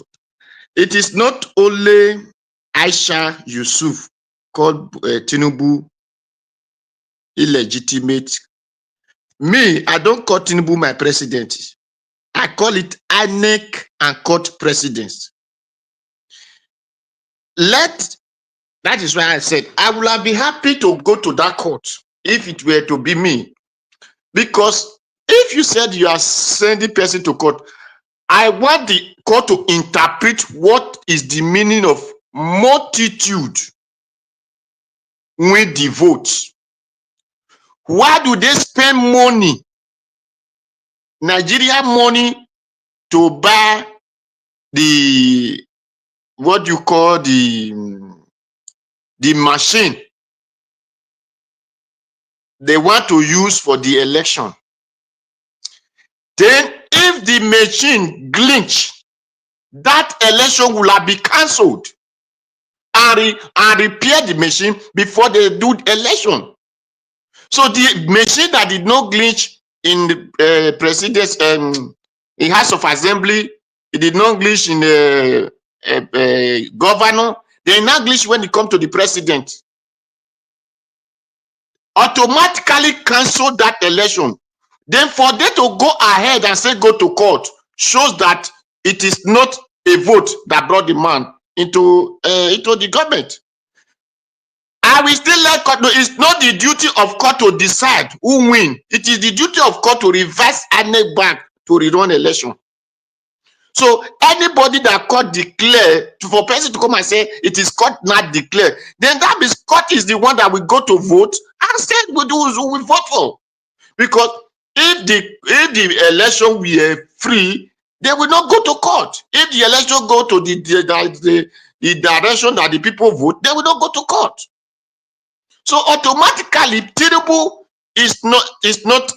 It is not only Aisha Yusuf called Tinubu illegitimate. Me, I don't call Tinubu my president. I call it INEC and court precedence. That is why I said I would have been happy to go to that court if it were to be me. Because if you said you are sending person to court, I want the court to interpret what is the meaning of multitude with the votes. Why do they spend money, Nigeria money, to buy the what you call the machine they want to use for the election? Then if the machine glitch, that election will have been cancelled and repair the machine before they do the election. So the machine that did not glitch in the Presidency, in House of Assembly, it did not glitch in the governor, they now glitch when it comes to the president. Automatically cancel that election. Then for them to go ahead and say go to court shows that it is not a vote that brought the man into the government. I will still let court know it's not the duty of court to decide who win. It is the duty of court to reverse INEC back to rerun election. So anybody that court declare, for person to come and say it is court not declare, then that means court is the one that will go to vote and say we do who we vote for. Because if the election were free, they will not go to court. If the election go to the direction that the people vote, they will not go to court. So automatically, Tinubu is not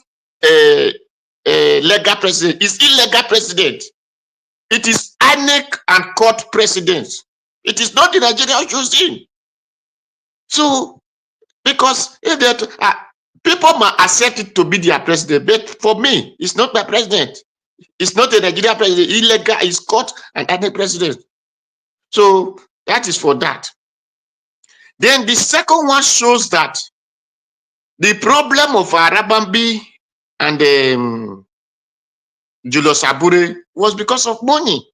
a legal president. It's illegal president. It is INEC and court precedence. It is not the Nigerian choosing. So, because if people might accept it to be their president, but for me, it's not my president. It's not a Nigerian president. Illegal is court and INEC president. So that is for that. Then the second one shows that The problem of Arabambi and Julius Abure was because of money.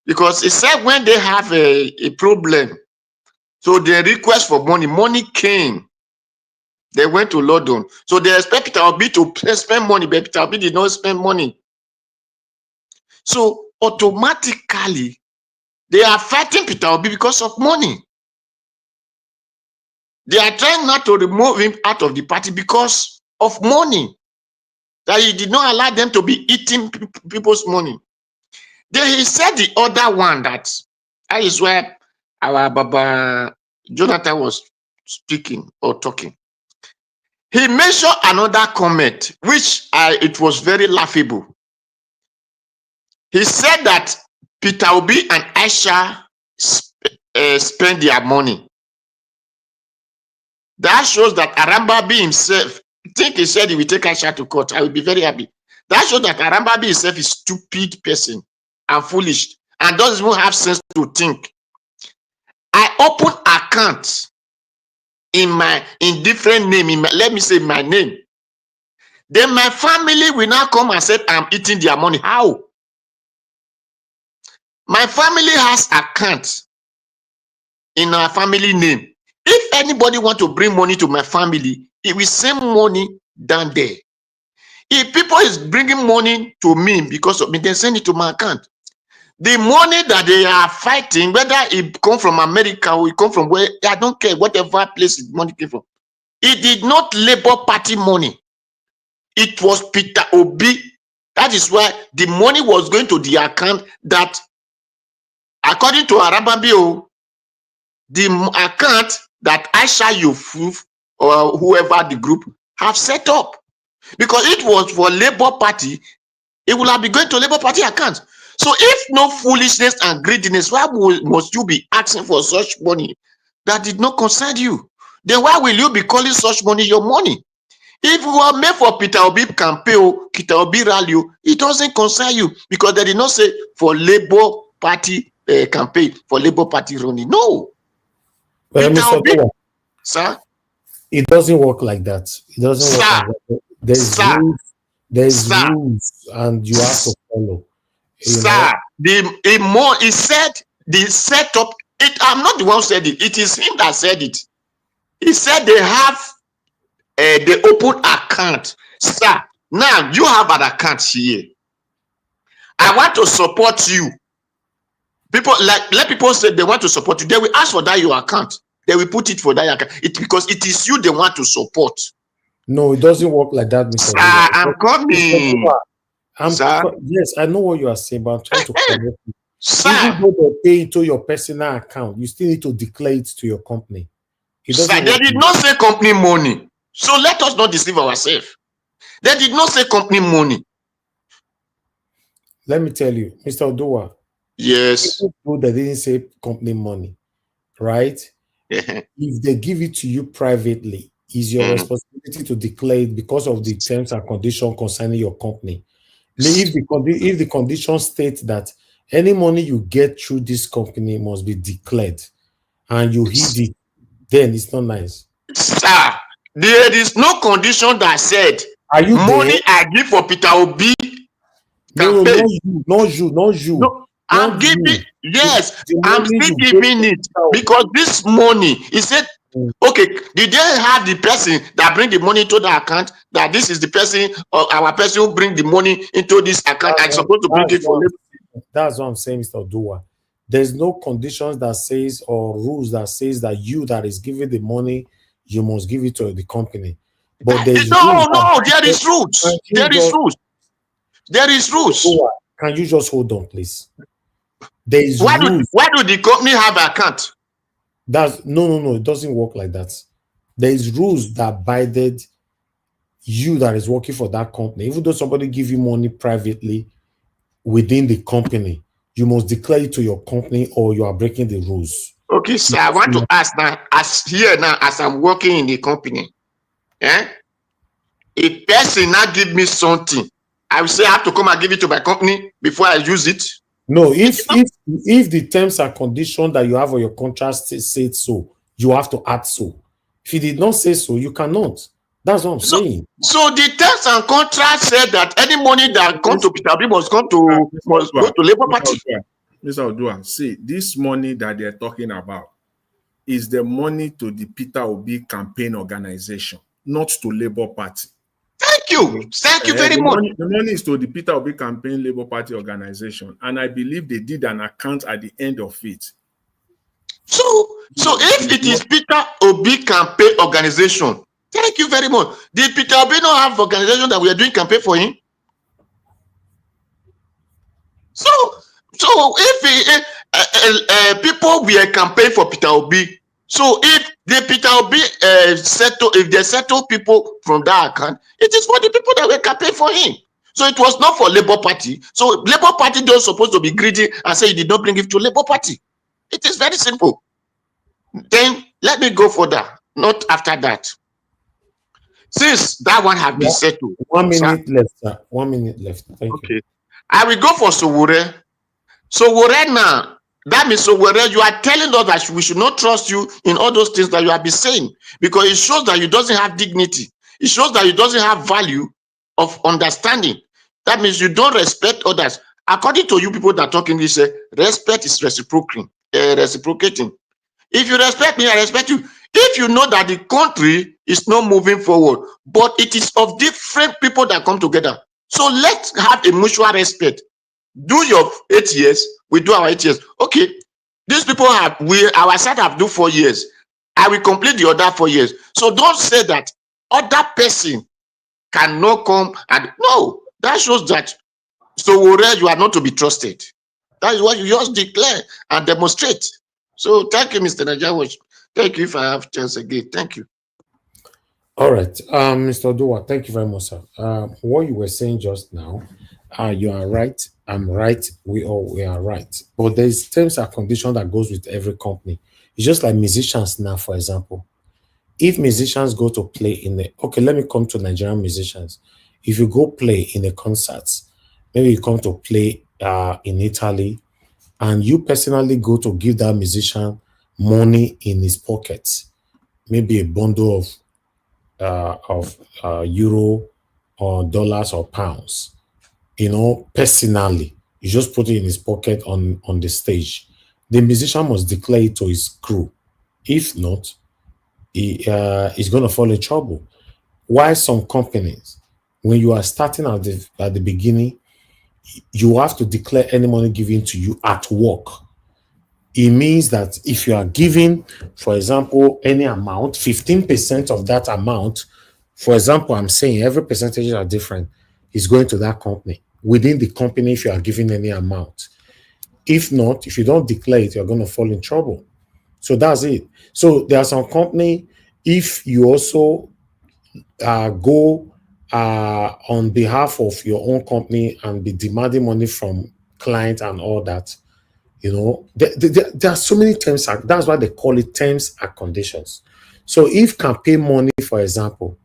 Because it said when they have a problem, so they request for money, money came. They went to London. So they expect Peter Obi to spend money, but Peter Obi did not spend money. So automatically, they are fighting Peter Obi because of money. They are trying not to remove him out of the party because of money. That he did not allow them to be eating people's money. Then he said the other one that is where our Baba Jonathan was speaking or talking. He mentioned another comment, which it was very laughable. He said that Peter Obi and Aisha spend their money. That shows that Arabambi himself, I think he said he will take Aisha to court. I will be very happy. That shows that Arabambi himself is a stupid person and foolish and doesn't even have sense to think. I open accounts in different name, let me say my name. Then my family will now come and say I'm eating their money. How? My family has accounts in our family name. If anybody want to bring money to my family, it will send money down there. If people is bringing money to me because of me, they send it to my account. The money that they are fighting, whether it come from America or it come from where, I don't care, whatever place the money came from. It did not Labour Party money. It was Peter Obi. That is why the money was going to the account that, according to Arabambi, the account that Aisha Yusuf or whoever the group have set up. Because it was for Labour Party, it will have been going to Labour Party account. So if no foolishness and greediness, why must you be asking for such money that did not concern you? Then why will you be calling such money your money? If you are made for Peter Obi campaign, Peter Obi rally, it doesn't concern you because they did not say for Labour Party campaign, for Labour Party running. No. Peter Obi, sir? It doesn't work like that. It doesn't work like that. There's rules and you have to follow. Sir, he said the setup, I'm not the one who said it. It is him that said it. He said they have the open account. Sir, now you have an account here. I want to support you. People let people say they want to support you. They will ask for that your account. They will put it for that account. Because it is you they want to support. No, it doesn't work like that, Mr. Sir, I'm coming. Yes, I know what you are saying, but I'm trying to correct you. Even though they pay into your personal account, you still need to declare it to your company. Sir, they did not say company money. So let us not deceive ourselves. They did not say company money. Let me tell you, Mr. Oduwa. Yes. People that didn't say company money, right? If they give it to you privately, it's your responsibility to declare it because of the terms and conditions concerning your company. If the condition states that any money you get through this company must be declared and you hid it, then it's not nice. Sir, there is no condition that said money I give for Peter Obi. No, not you. No, I'm giving, yes, I'm still giving it because this money, he said, okay, did they have the person that bring the money to the account, that this is the person or our person who bring the money into this account? I'm supposed to bring it for them. That's what I'm saying, Mr. Oduwa. There's no conditions that says or rules that says that you that is giving the money, you must give it to the company. But there's no, there is rules. There is rules. There is rules. Can you just hold on, please? There is why do the company have an account? No, it doesn't work like that. There is rules that binded you that is working for that company. Even though somebody give you money privately within the company, you must declare it to your company or you are breaking the rules. Okay, sir, I want to ask now, as I'm working in the company, a person now give me something, I will say I have to come and give it to my company before I use it. No, if the terms and conditions that you have on your contract say so, you have to add so. If he did not say so, you cannot. That's what I'm saying. So the terms and contracts said that any money that comes to Peter Obi must go to Labour Party. Mr. Odua, see, this money that they're talking about is the money to the Peter Obi campaign organization, not to Labour Party. Thank you. Thank you very much. The money is to the Peter Obi campaign Labour Party organization, and I believe they did an account at the end of it. So if it is Peter Obi campaign organization, thank you very much. Did Peter Obi not have organization that we are doing campaign for him? So if people were campaign for Peter Obi, so if the Peter Obi they settle people from that account, it is for the people that were campaign for him. So it was not for Labour Party. So Labour Party don't supposed to be greedy and say you did not bring it to Labour Party. It is very simple. Then let me go further. Not after that. Since that one has been settled. 1 minute left, sir. 1 minute left. Thank you. I will go for Sowore. Sowore now, that means Sowore, you are telling us that we should not trust you in all those things that you have been saying, because it shows that you doesn't have dignity. It shows that you doesn't have value of understanding. That means you don't respect others. According to you people that talk English, say respect is reciprocating. If you respect me, I respect you. If you know that the country is not moving forward, but it is of different people that come together. So let's have a mutual respect. Do your 8 years, we do our 8 years. Okay, these people have, our side have do 4 years. I will complete the other 4 years. So don't say that other person cannot come and no, that shows that Sowore, you are not to be trusted. That is what you just declare and demonstrate. So thank you, Mr. Nigerian. Thank you if I have chance again. Thank you. All right, Mr. Odua, thank you very much, sir. What you were saying just now, you are right. I'm right. We are right. But there's terms and conditions that goes with every company. It's just like musicians now, for example. If musicians go to play in the let me come to Nigerian musicians. If you go play in a concert, maybe you come to play in Italy, and you personally go to give that musician money in his pockets, maybe a bundle of euro or dollars or pounds, personally, you just put it in his pocket on the stage. The musician must declare it to his crew. If not, he's going to fall in trouble. Why some companies, when you are starting at the beginning, you have to declare any money given to you at work. It means that if you are giving, for example, any amount, 15% of that amount, for example, I'm saying every percentage are different, is going to that company. Within the company, if you are giving any amount. If not, if you don't declare it, you're going to fall in trouble. So that's it. So there are some company, if you also go on behalf of your own company and be demanding money from clients and all that, there are so many terms. That's why they call it terms and conditions. So if campaign money, for example,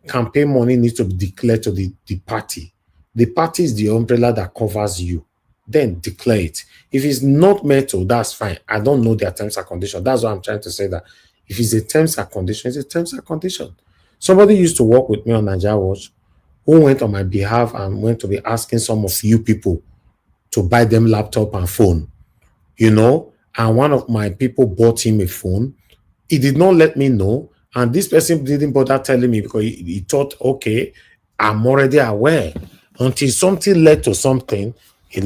campaign money needs to be declared to the party. The party is the umbrella that covers you. Then declare it. If it's not meant to, that's fine. I don't know their terms and conditions. That's what I'm trying to say, that if it's a terms and condition, it's a terms and condition. Somebody used to work with me on Nigeria Watch who went on my behalf and went to be asking some of you people to buy them laptop and phone, and one of my people bought him a phone. He did not let me know, and this person didn't bother telling me because he thought, okay, I'm already aware, until something led to something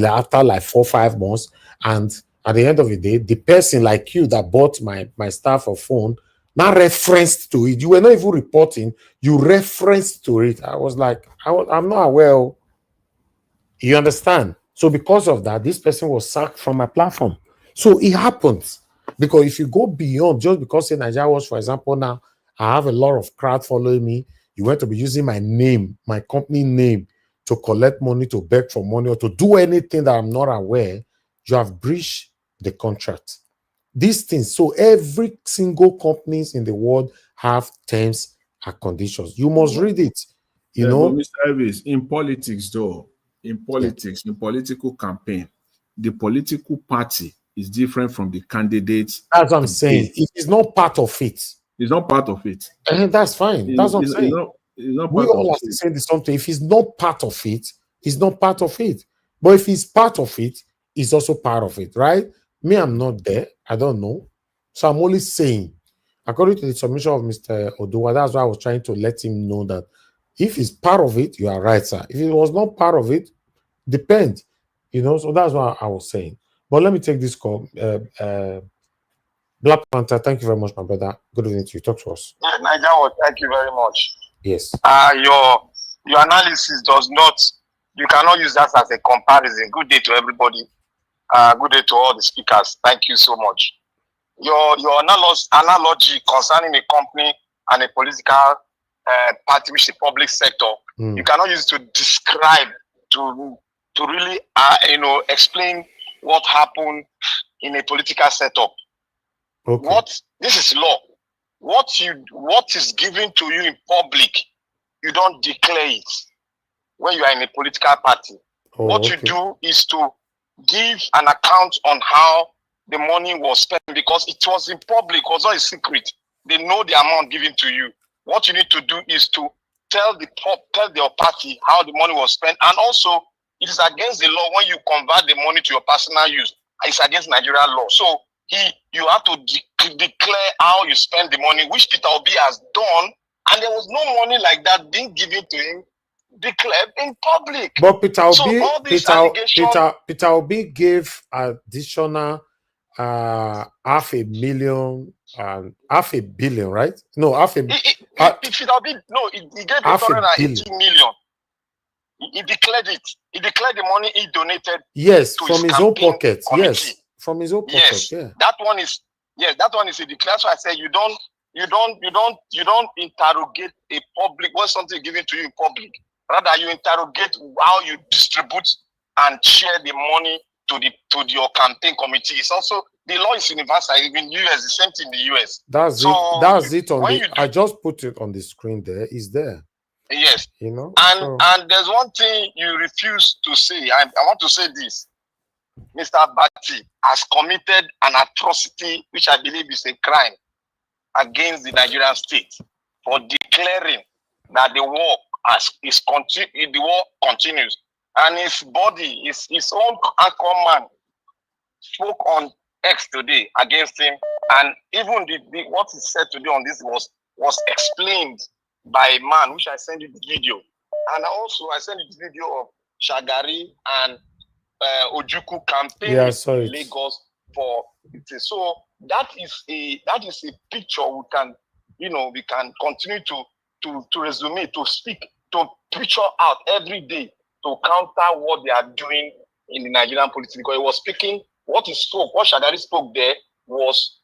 after like 4 or 5 months. And at the end of the day, the person like you that bought my staff a phone now referenced to it. You were not even reporting, you referenced to it. I was like, I'm not aware. You understand? So because of that, this person was sacked from my platform. So it happens. Because if you go beyond, just because in Nigeria Watch, for example, now I have a lot of crowd following me, you want to be using my name, my company name, to collect money, to beg for money, or to do anything that I'm not aware, you have breached the contract. These things. So every single companies in the world have terms and conditions. You must read it. You know, Mr. Elvis, in politics, though, in political campaign, the political party is different from the candidates. As I'm saying, it is not part of it. He's not part of it. And that's fine. That's what I'm saying. He's not We part all of have to it. say the something. If he's not part of it, he's not part of it. But if he's part of it, he's also part of it, right? Me, I'm not there. I don't know. So I'm only saying, according to the submission of Mr. Oduwa, that's why I was trying to let him know that if he's part of it, you are right, sir. If he was not part of it, depends. You know, so that's what I was saying. But let me take this call. Black Panther, thank you very much, my brother. Good evening to you. Talk to us. Nigerian, thank you very much. Yes. Your analysis does not, you cannot use that as a comparison. Good day to everybody. Good day to all the speakers. Thank you so much. Your analogy concerning a company and a political party, which is the public sector, you cannot use it to describe, to really, explain what happened in a political setup. Okay. This is law. What is given to you in public, you don't declare it when you are in a political party. What you do is to give an account on how the money was spent, because it was in public, it was not a secret. They know the amount given to you. What you need to do is to tell your party how the money was spent, and also it is against the law when you convert the money to your personal use. It's against Nigerian law. So you have to declare how you spend the money, which Peter Obi has done, and there was no money like that being given to him, declared in public. But Peter Obi gave additional half a billion, right? No, half a. He gave 880 million. He declared it. He declared the money he donated. Yes, to from his own pocket. Committee. Yes, from his own pocket. Yes, yeah. that one is a declaration. That's why I say you don't interrogate a public when something is given to you in public. Rather, you interrogate how you distribute and share the money to your campaign committee. It's also, the law is universal. Even US, the same thing in the US. That's it on the. I just put it on the screen. There is there. Yes. You know. And there's one thing you refuse to say. I want to say this. Mr. Abati has committed an atrocity, which I believe is a crime against the Nigerian state, for declaring that the war the war continues, and his body, his own anchor man, spoke on X today against him, and even what he said today on this was explained by a man, which I sent you the video, and also I sent you the video of Shagari and Ojukwu campaign in Lagos for it. So that is a picture we can continue to resume, to speak, to picture out every day to counter what they are doing in the Nigerian politics. Because he was speaking, what Shagari spoke there was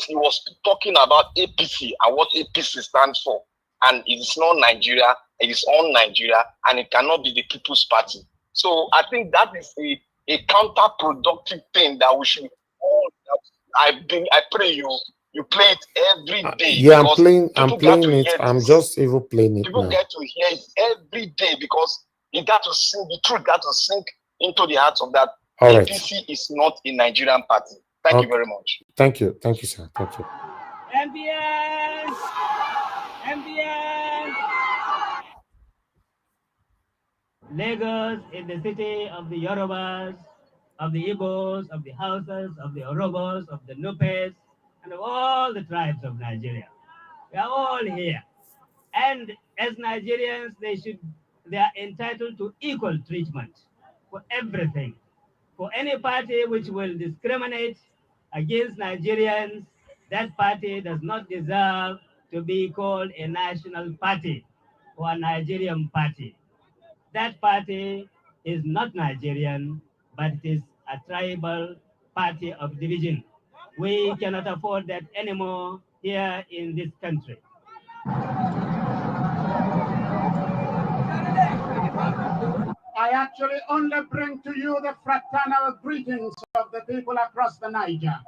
he was talking about APC and what APC stands for. And it is not Nigeria, it is on Nigeria, and it cannot be the People's Party. So I think that is a counterproductive thing that we should all. I pray you play it every day. Yeah, I'm playing it. I'm just even playing it People now. get to hear it every day because it got to sink. The truth got to sink into the hearts of that. All right. APC is not a Nigerian party. Thank you very much. Thank you, sir. Thank you. MBN. Lagos is the city of the Yorubas, of the Igbos, of the Hausas, of the Orobos, of the Nupes, and of all the tribes of Nigeria. We are all here. And as Nigerians, they are entitled to equal treatment for everything. For any party which will discriminate against Nigerians, that party does not deserve to be called a national party or a Nigerian party. That party is not Nigerian, but it is a tribal party of division. We cannot afford that anymore here in this country. I actually only bring to you the fraternal greetings of the people across the Niger.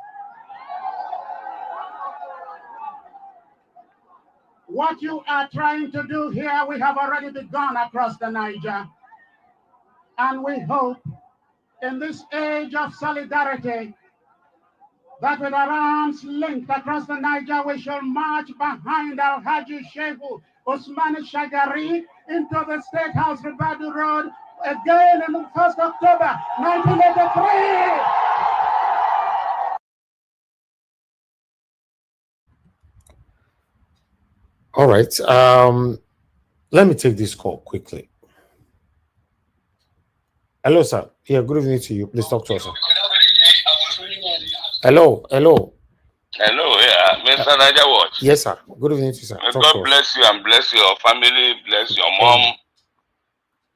What you are trying to do here, we have already begun across the Niger. And we hope in this age of solidarity that with our arms linked across the Niger, we shall march behind Al-Haji Shehu Usman Shagari into the State House, Ribadu Road, again on the 1st October, 1983. All right. Let me take this call quickly. Hello, sir. Yeah, good evening to you. Please talk to us, sir. Hello. Hello, yeah, Mr. Niger Watch. Yes, sir. Good evening to you, sir. May God bless you and bless your family, bless your mom,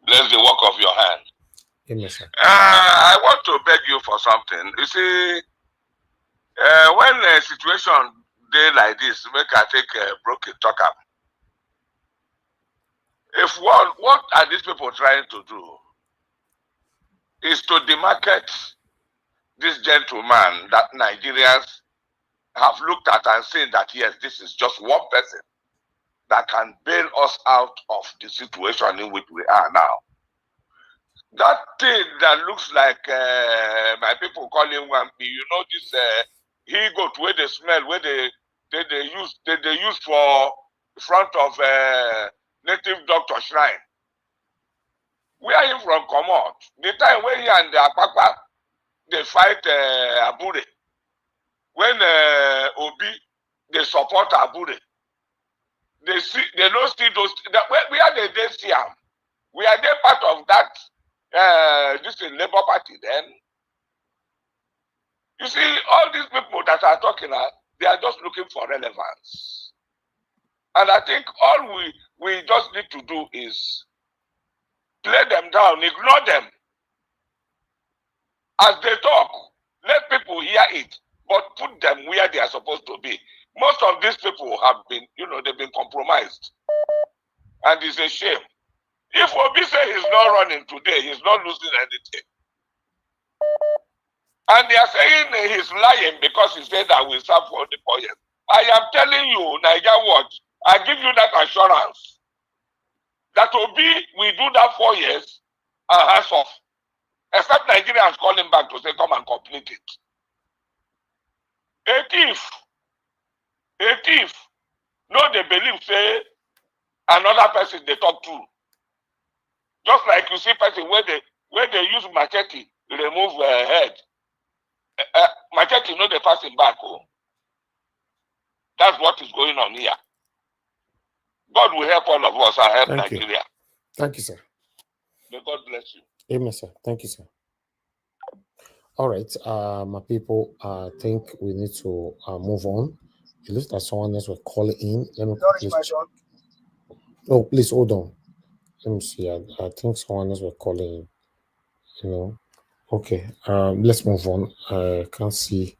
bless the work of your hand. Amen, sir. I want to beg you for something. You see, when a situation day like this, make I take a broken talk up. If what are these people trying to do? Is to demarcate this gentleman that Nigerians have looked at and seen that yes, this is just one person that can bail us out of the situation in which we are now. That thing that looks like my people call him Wampi, you know, this he-goat where they smell, where they use for front of native doctor shrine. Where are you from? Come on. The time when he and the Apapa they fight Abure. When Obi they support Abure. They don't see those. Where are they see him? We are they part of that this is Labour Party then. You see, all these people that are talking, they are just looking for relevance. And I think all we just need to do is play them down, ignore them. As they talk, let people hear it, but put them where they are supposed to be. Most of these people have been, they've been compromised. And it's a shame. If Obi say he's not running today, he's not losing anything. And they are saying he's lying because he said that we serve for the 4 years. I am telling you, Niger Watch, I give you that assurance that Obi will do that 4 years and hands off. Except Nigerians call him back to say, come and complete it. A thief. No, they believe, say, another person they talk to. Just like you see person where they use machete to remove head. Machete, they pass him back. Oh. That's what is going on here. God will help all of us and help Nigeria. Thank you, sir. May God bless you. Amen, sir. Thank you, sir. All right, my people, I think we need to move on. It looks like someone else was calling in. Let me please check. Oh, please hold on. Let me see. I think someone else was calling in. Okay, let's move on. I can't see.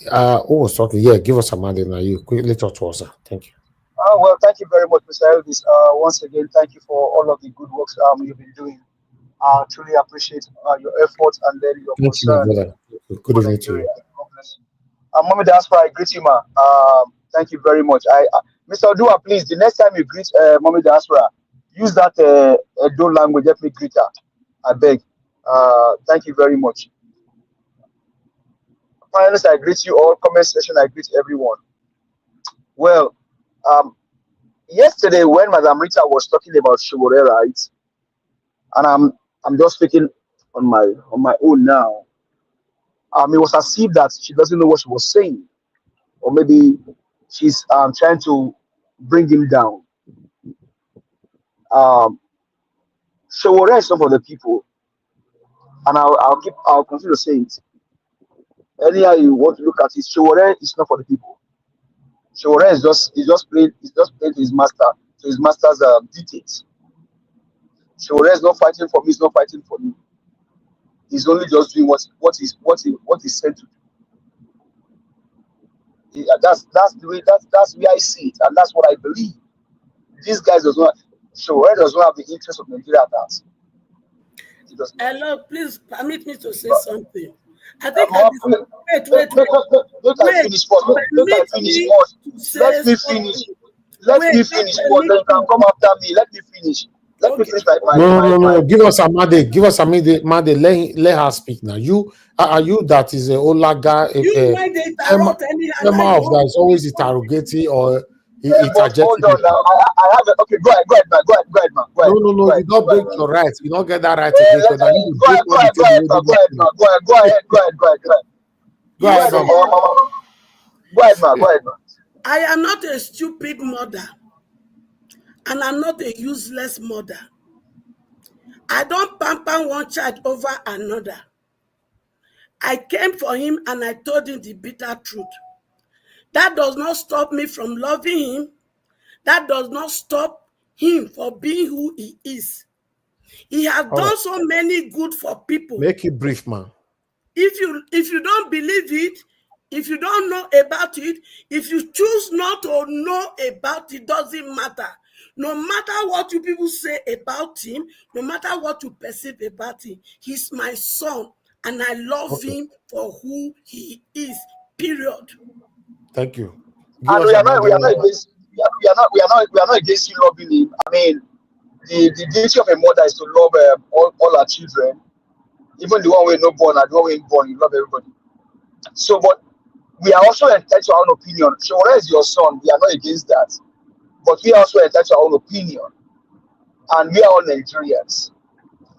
Sorry. Yeah, give us a mandate now. You quickly talk to us, sir. Thank you. Well, thank you very much, Mr. Elvis. Once again, thank you for all of the good works you've been doing. I truly appreciate your efforts and then your concern. Thank you, good evening to you. God bless you. Mommy Diaspora, I greet you, ma. Thank you very much. Mr. Odua, please, the next time you greet Mommy Diaspora, use that Edo language. Let me greet her. I beg. Thank you very much. Finally, I greet you all. Comment section, I greet everyone. Well, yesterday when Madam Rita was talking about Shibore rights, and I'm just speaking on my own now. It was as if that she doesn't know what she was saying, or maybe she's trying to bring him down. Shibore is not for the people, and I'll continue to say it. Anyhow you want to look at it, Shibore is not for the people. Shibore is just playing to his master's dictates. Shibore is not fighting for me, he's not fighting for you. He's only just doing what he's said to do. That's the way I see it, and that's what I believe. These guys Shibore does not have the interest of Nigeria at heart. Hello, please permit me to say something. I think Let me finish first. Let me finish. Then you can come after me. Let me finish. Let me finish my No. Give us Amade. Give us Amade. Let her speak now. You are you that is a Olaga, You when they interrupt anyhow, now you of that want is always interrogating or but hold on now. I have a, okay. Go ahead, man. Go ahead, man. Go ahead. No. You don't break your rights. You don't get that right Yeah, again. Because you go ahead, man. Go ahead, man. Go ahead, man. I am not a stupid mother, and I'm not a useless mother. I don't pamper one child over another. I came for him and I told him the bitter truth. That does not stop me from loving him. That does not stop him for being who he is. He has done so many good for people. Make it brief, man. If you don't believe it, if you don't know about it, if you choose not to know about it, doesn't matter. No matter what you people say about him, no matter what you perceive about him, he's my son, and I love him for who he is. Period. Thank you. And we are not against you loving him. I mean, the duty of a mother is to love all her children, even the one we're not born and the one we're born. You love everybody. So, but we are also entitled to our own opinion. So, where is your son? We are not against that, but we are also entitled to our own opinion, and we are all Nigerians.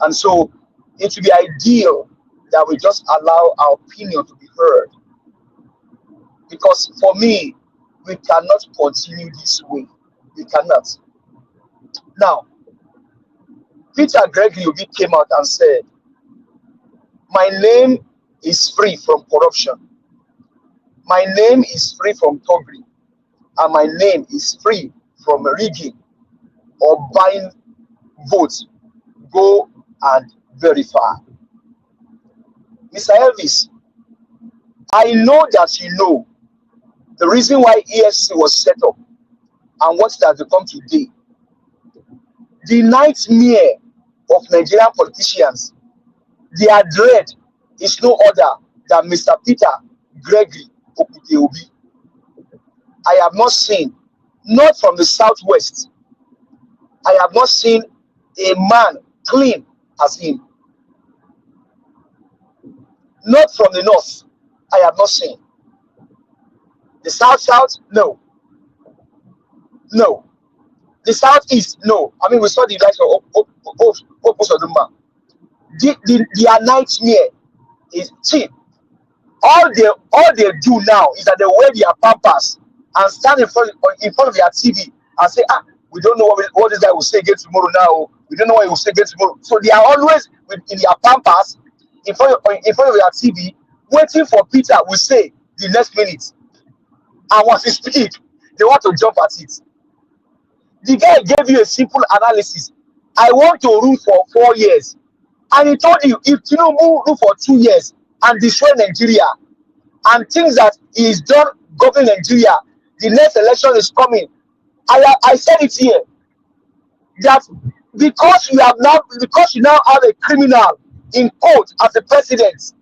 And so, it would be ideal that we just allow our opinion to be heard. Because for me, we cannot continue this way. We cannot. Now, Peter Obi came out and said, my name is free from corruption. My name is free from thuggery. And my name is free from rigging or buying votes. Go and verify. Mr. Elvis, I know that you know the reason why EFCC was set up and what it has become today. The nightmare of Nigerian politicians, their dread is no other than Mr. Peter Obi. I have not seen, not from the southwest, I have not seen a man clean as him. Not from the north, I have not seen. The south, no. No. The southeast, no. I mean, we saw the likes of Opusoduma. Their nightmare is cheap. All they do now is that they wear their pampers and stand in front of their TV and say, we don't know what this guy will say again tomorrow now. We don't know what he will say again tomorrow. So they are always in their pampers in front of their TV, waiting for Peter will say the next minute. And once he speaks, they want to jump at it. The guy gave you a simple analysis. I want to rule for 4 years. And he told you, if Tinubu rule for 2 years and destroy Nigeria and thinks that he is done governing Nigeria, the next election is coming. I said it here, that because you now have a criminal in court as the president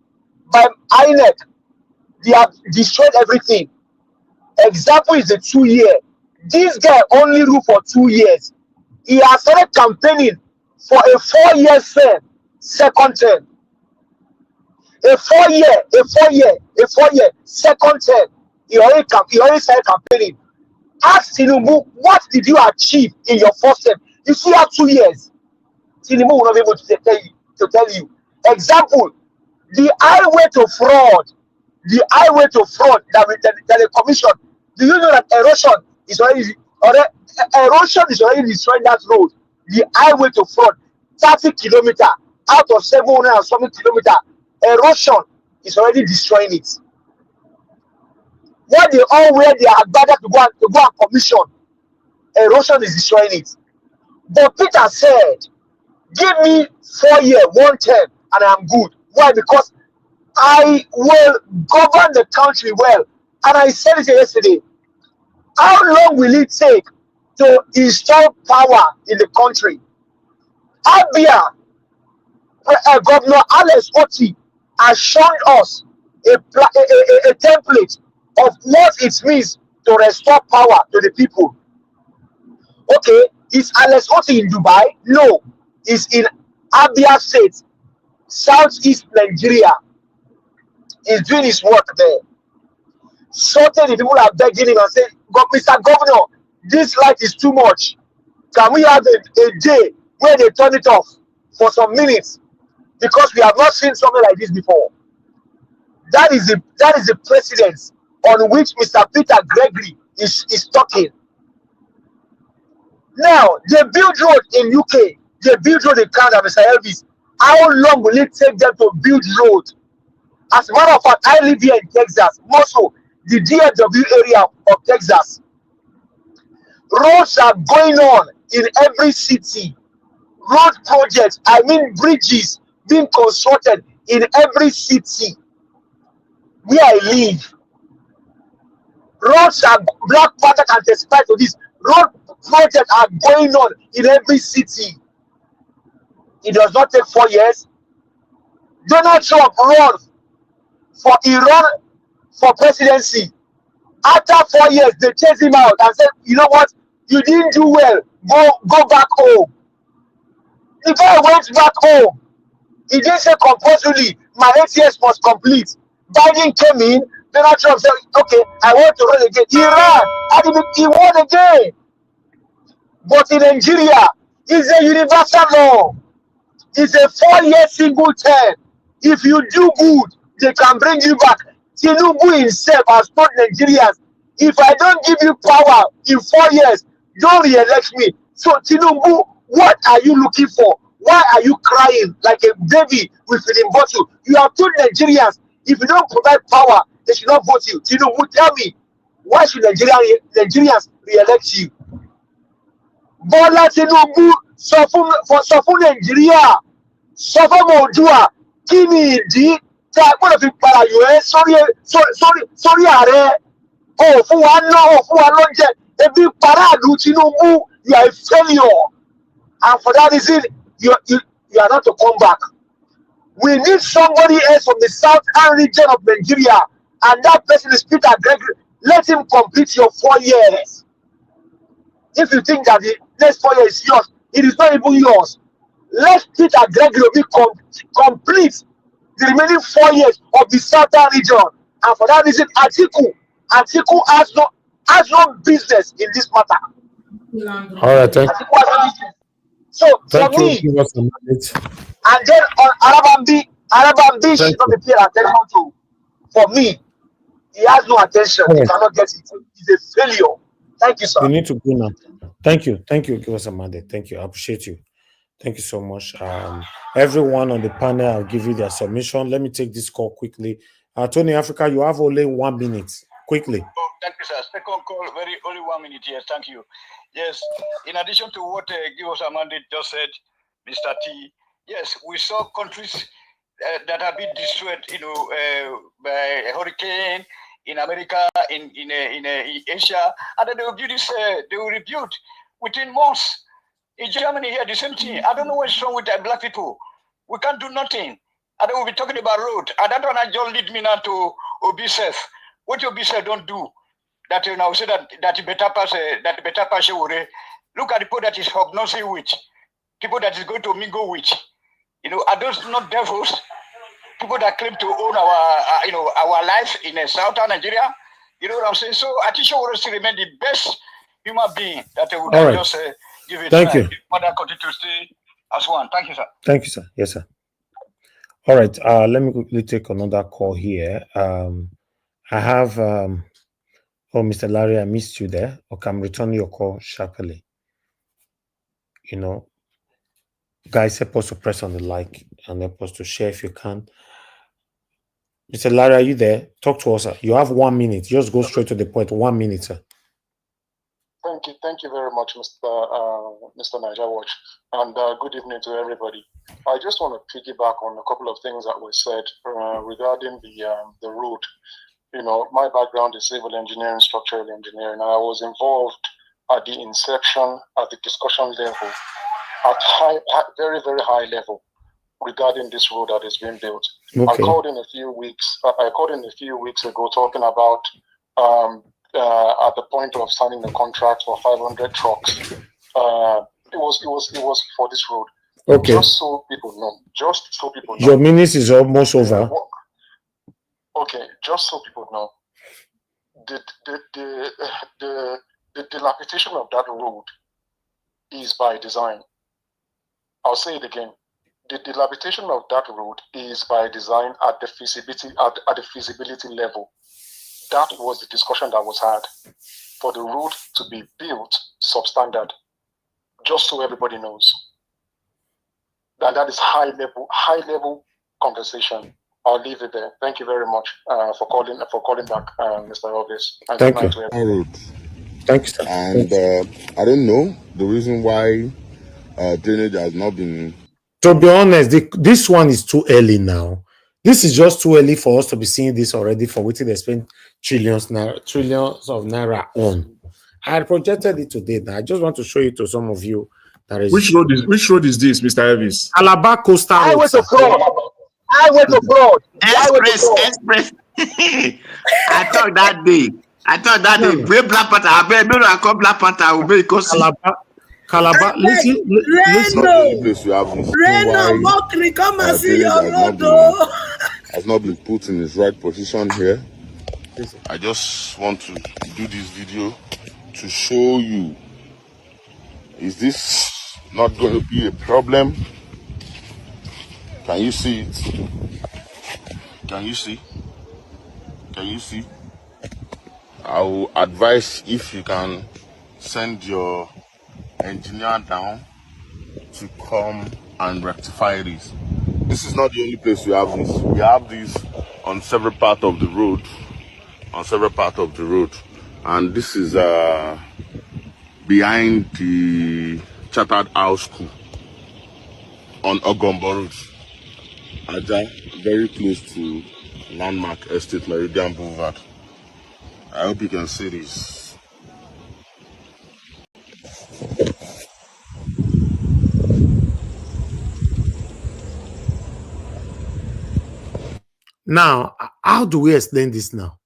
by INEC, they have destroyed everything. Example is the 2 year. This guy only ruled for 2 years. He has started campaigning for a 4 year term, second term. A 4 year, second term. He already started campaigning. Ask Tinubu, what did you achieve in your first term? You still have 2 years. Tinubu will not be able to tell you. Example, the highway to fraud that the commission. Do you know that erosion is already destroying that road? The highway to fraud, 30 kilometers out of 700 and something kilometers. Erosion is already destroying it. What they all wear their agbada to go and commission, erosion is destroying it. But Peter said, give me 4 years, 1 term, and I'm good. Why? Because I will govern the country well. And I said it yesterday. How long will it take to install power in the country? Abia, Governor Alex Oti has shown us a template of what it means to restore power to the people. Okay, Is Alex Oti in Dubai? No. He's in Abia State, southeast Nigeria. He's doing his work there. Certain the people are begging him and saying, "But Mr. Governor, this light is too much. Can we have a day where they turn it off for some minutes? Because we have not seen something like this before." That is the precedence on which Mr. Peter Gregory is talking. Now, they build road in UK, they build road in Canada, Mr. Elvis. How long will it take them to build road? As a matter of fact, I live here in Texas, more so the DFW area of Texas. Roads are going on in every city. Road projects, I mean bridges, being constructed in every city where I live. Roads are, Black Panther can testify to this. Road projects are going on in every city. It does not take 4 years. Donald Trump run for Iran for presidency. After 4 years, they chase him out and said, "You know what? You didn't do well. Go back home." The guy went back home. He didn't say compulsorily, "My 8 years must complete." Biden came in. Donald Trump said, "Okay, I want to run again." He ran, and he won again. But in Nigeria, it's a universal law. It's a 4-year single term. If you do good, they can bring you back. Tinubu himself has told Nigerians, "If I don't give you power in 4 years, don't re-elect me." So Tinubu, what are you looking for? Why are you crying like a baby with a bottle? You have told Nigerians, if you don't provide power, they should not vote you. Tinubu, tell me, why should Nigerians re-elect you? Bola Tinubu sọ fún Nàìjíríà, sọ fún Oòduà, kí ni ìdí tí a gbọ́dọ̀ fi pààyàn sórí ààrẹ? O fún wa ná, o fún wa lóúnjẹ, ebi paráàlú. Tinubu, you are a failure, and for that reason you are not to come back. We need somebody else from the southern region of Nigeria, and that person is Peter Gregory. Let him complete your 4 years. If you think that the next 4 years is yours, it is not even yours. Let Peter Gregory complete the remaining 4 years of the southern region, and for that reason, Atiku has no business in this matter. All right, thank you. So Thank for you. me, Give us a minute. and then on Arabambi should not be paid attention to. For me, he has no attention. He cannot get it. He's a failure. Thank you, sir. We need to go now. Thank you. Thank you. Give us a mandate. Thank you. I appreciate you. Thank you so much. Everyone on the panel, I'll give you their submission. Let me take this call quickly. Tony Africa, you have only 1 minute. Quickly. Oh, thank you, sir. Second call, only 1 minute. Yes, thank you. Yes, in addition to what Givos Amande just said, Mr. T, yes, we saw countries that have been destroyed, by a hurricane in America, in Asia, and then they will build this, they will rebuild within months. In Germany here, the same thing. I don't know what's wrong with black people. We can't do nothing. And then we'll be talking about road. And that one just lead me now to Obi self. What Obi self don't do, that now say that better pass away. Look at the people that is hobnobbing with, people that is going to mingle with. Are those not devils? People that claim to own our life in southern Nigeria. You know what I'm saying? So I think she will still remain the best human being that they would just give it. Thank you. Mother continue to stay as one. Thank you, sir. Thank you, sir. Yes, sir. All right. Let me quickly take another call here. I have Mr. Larry, I missed you there. Okay, I'm returning your call sharply. Guys, help us to press on the like and help us to share if you can. Mr. Larry, are you there? Talk to us, sir. You have 1 minute. Just go straight to the point. 1 minute, sir. Thank you very much, Mr. Niger Watch, and good evening to everybody. I just want to piggyback on a couple of things that were said regarding the road. My background is civil engineering, structural engineering, and I was involved at the inception, at the discussion level, at very, very high level regarding this road that is being built. Okay. I called in a few weeks ago talking about at the point of signing the contract for 500 trucks it was for this road. Okay. Just so people know. Your minutes is almost over. Okay, just so people know. The dilapidation of that road is by design. I'll say it again. The dilapidation of that road is by design at the feasibility level. That was the discussion that was had for the road to be built substandard. Just so everybody knows. That is high level conversation. I'll leave it there. Thank you very much for calling back, Mr. Obvious. Thank you. Thanks. And I don't know the reason why drainage has not been. To be honest, this one is too early now. This is just too early for us to be seeing this already for which they spend trillions of naira on. I projected it today. Now I just want to show it to some of you. That is which road is this, Mr. Elvis? Alaba Coastal Road. Highway to fraud. Express. I thought that day. Where Black Panther, I bet no, I call Black Panther. I will make us. Calabar, listen. Reno, Mokri, come and see your road. Has not been put in his right position here. I just want to do this video to show you. Is this not going to be a problem? Can you see it? Can you see? I will advise if you can send your engineer down to come and rectify this. This is not the only place we have this. We have this on several parts of the road. And this is behind the Chartered House School on Ogombo Road. Aja, very close to Landmark Estate, Meridian Boulevard. I hope you can see this. Now, how do we explain this now?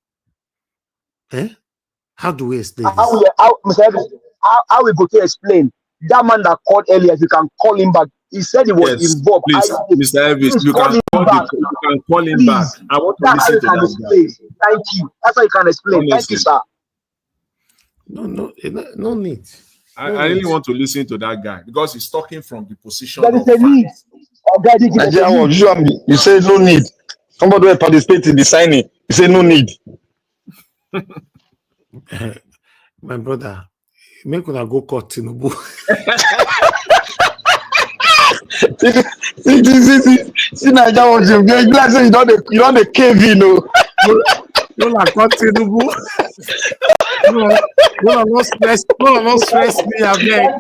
How do we explain this? How we go to explain? That man that called earlier, you can call him back. He said he was involved. Please, Mr. Elvis, you can call him back. I want to listen to that. Thank you. That's how you can explain. Honestly. Thank you, sir. No need. I really want to listen to that guy because he's talking from the position there is a need. You say no need. Somebody will participate in the signing. You say no need. My brother, make una go court Tinubu. See Nigerian, you like say you don't the cave, you know. No like court Tinubu. No, not stress me, I beg.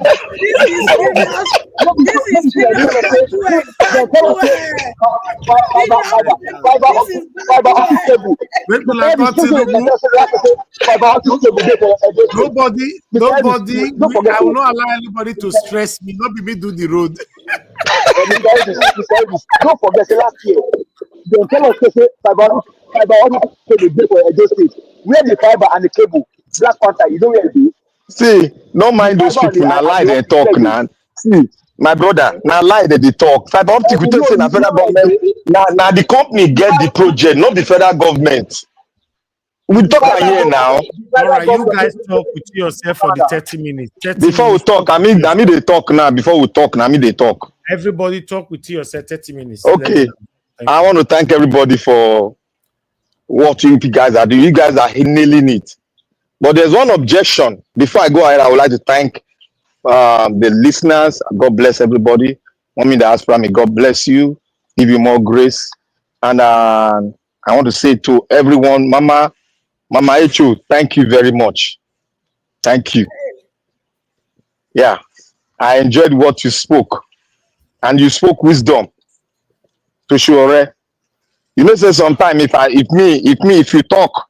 Nobody, I will not allow anybody to stress me, not be me do the road. Don't forget last year. They tell us to say fiber cable for Edo State. Where the fiber and the cable? Black Panther, you know where it is? See, no mind those people. Now lie they talk now. See, my brother, now lie they talk. Fiber optic, we tell say na federal government. Now the company get the project, not the federal government. We talk here now. All right, you guys talk with yourself for the 30 minutes. Before we talk, I mean they talk now. Before we talk, now they talk. Everybody talk with yourself 30 minutes. Okay. I want to thank everybody for what you guys are doing. You guys are nailing it. But there's one objection. Before I go ahead, I would like to thank the listeners. God bless everybody. Mommy in the diaspora, may God bless you, give you more grace. And I want to say to everyone, Mama Echu, thank you very much. Thank you. Yeah, I enjoyed what you spoke. And you spoke wisdom. To sure. You know, say sometimes if you talk,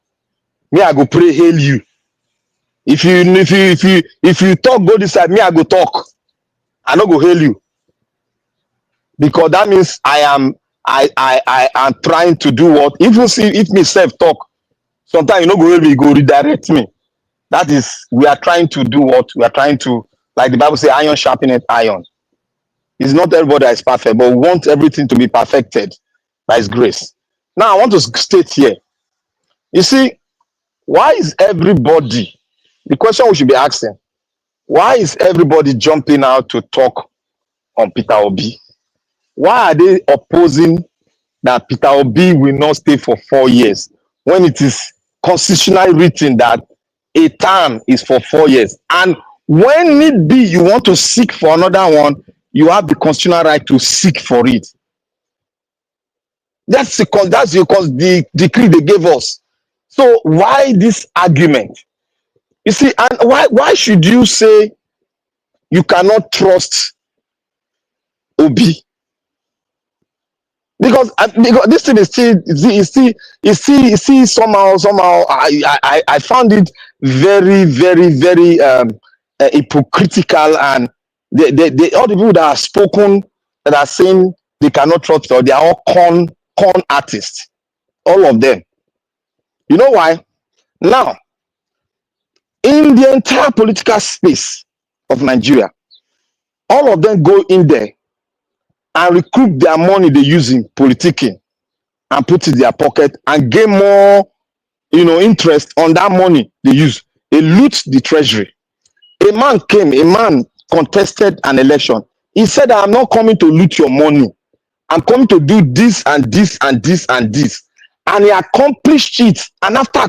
me I go pray hail you. If you talk go this side, me I go talk. I no go hail you. Because that means I am trying to do what even see if me self talk, sometimes you no go hail me, you go redirect me. That is, we are trying to do what we are trying to Like the Bible says, iron sharpeneth iron. It's not everybody that is perfect, but we want everything to be perfected by His grace. Now, I want to state here. You see, why is everybody, the question we should be asking, why is everybody jumping out to talk on Peter Obi? Why are they opposing that Peter Obi will not stay for 4 years when it is constitutionally written that a term is for 4 years? And when need be, you want to seek for another one, you have the constitutional right to seek for it. That's because the decree they gave us. So why this argument? You see, and why should you say you cannot trust Obi? Because this thing is still somehow I found it very, very, very hypocritical, and all the people that are spoken that are saying they cannot trust, or they are all con artists, all of them. You know why? Now, in the entire political space of Nigeria, all of them go in there and recruit their money they use in politicking and put it in their pocket and gain more, interest on that money they use. They loot the treasury. A man contested an election. He said, I'm not coming to loot your money. I'm coming to do this and this and this and this. And he accomplished it. And after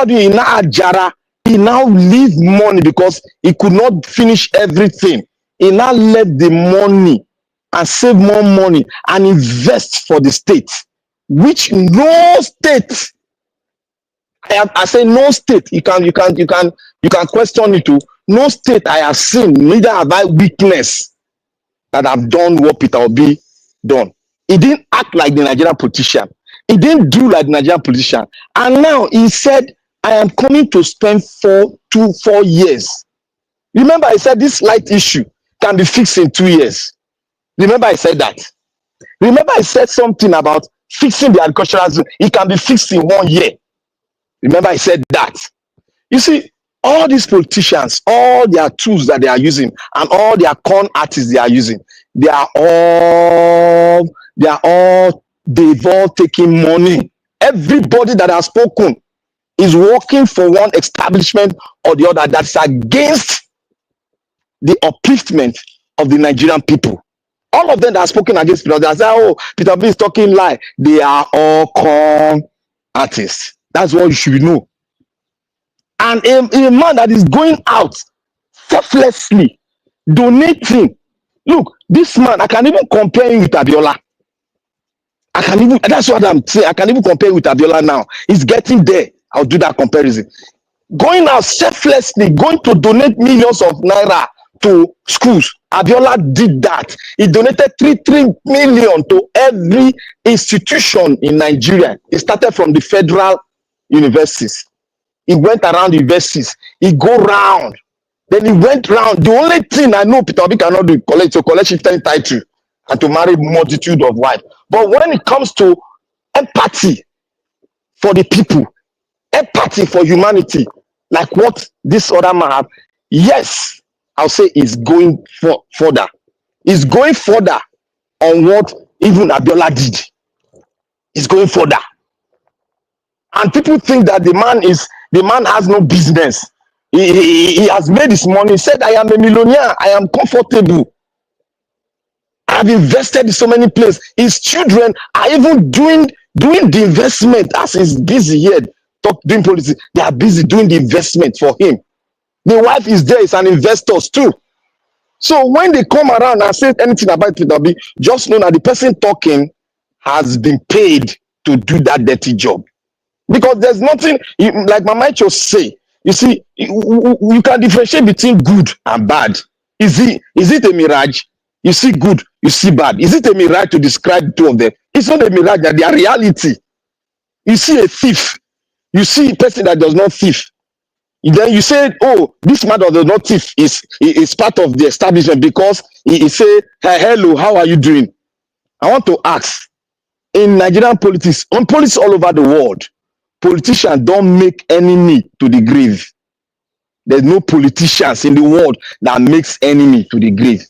doing Jara, he now leave money because he could not finish everything. He now left the money and save more money and invest for the state, which no state, I say no state, you can question it too. No state I have seen, neither have I witnessed that have done what Peter Obi done. He didn't act like the Nigerian politician. He didn't do like the Nigerian politician. And now he said, I am coming to spend 4 years. Remember, I said this light issue can be fixed in 2 years. Remember, I said that. Remember, I said something about fixing the agricultural zone. It can be fixed in 1 year. Remember, I said that. You see, all these politicians, all their tools that they are using, and all their con artists they are using, they've all taking money. Everybody that has spoken is working for one establishment or the other that's against the upliftment of the Nigerian people. All of them that are spoken against Peter Obi, they say, oh, Peter Obi is talking lie. They are all con artists. That's what you should know. And a man that is going out selflessly, donating. Look, this man, I can even compare him with Abiola. That's what I'm saying. I can even compare with Abiola now. He's getting there. I'll do that comparison. Going out selflessly, going to donate millions of naira to schools. Abiola did that. He donated 3 million to every institution in Nigeria. He started from the federal universities. He went around the universities. He go round. Then he went round. The only thing I know Peter Obi cannot do is to collect chieftain title and to marry multitude of wives. But when it comes to empathy for the people, empathy for humanity, like what this other man have, yes, I'll say it's going further. It's going further on what even Abiola did. It's going further. And people think that the man has no business. He has made his money. He said, I am a millionaire. I am comfortable. I've invested in so many places. His children are even doing the investment as he's busy here doing policy. They are busy doing the investment for him. The wife is there, is an investor too. So when they come around and say anything about Peter Obi, just know that the person talking has been paid to do that dirty job. Because there's nothing, like Mama Cho say, you see, you can differentiate between good and bad. Is it a mirage? You see good, you see bad. Is it a mirage to describe the two of them? It's not a mirage, they are reality. You see a thief, you see a person that does not thief. Then you say, oh, this man that does not thief is part of the establishment because he say, hey, hello, how are you doing? I want to ask, in Nigerian politics, on politics all over the world, politicians don't make any need to the grave. There's no politicians in the world that makes enemy to the grave.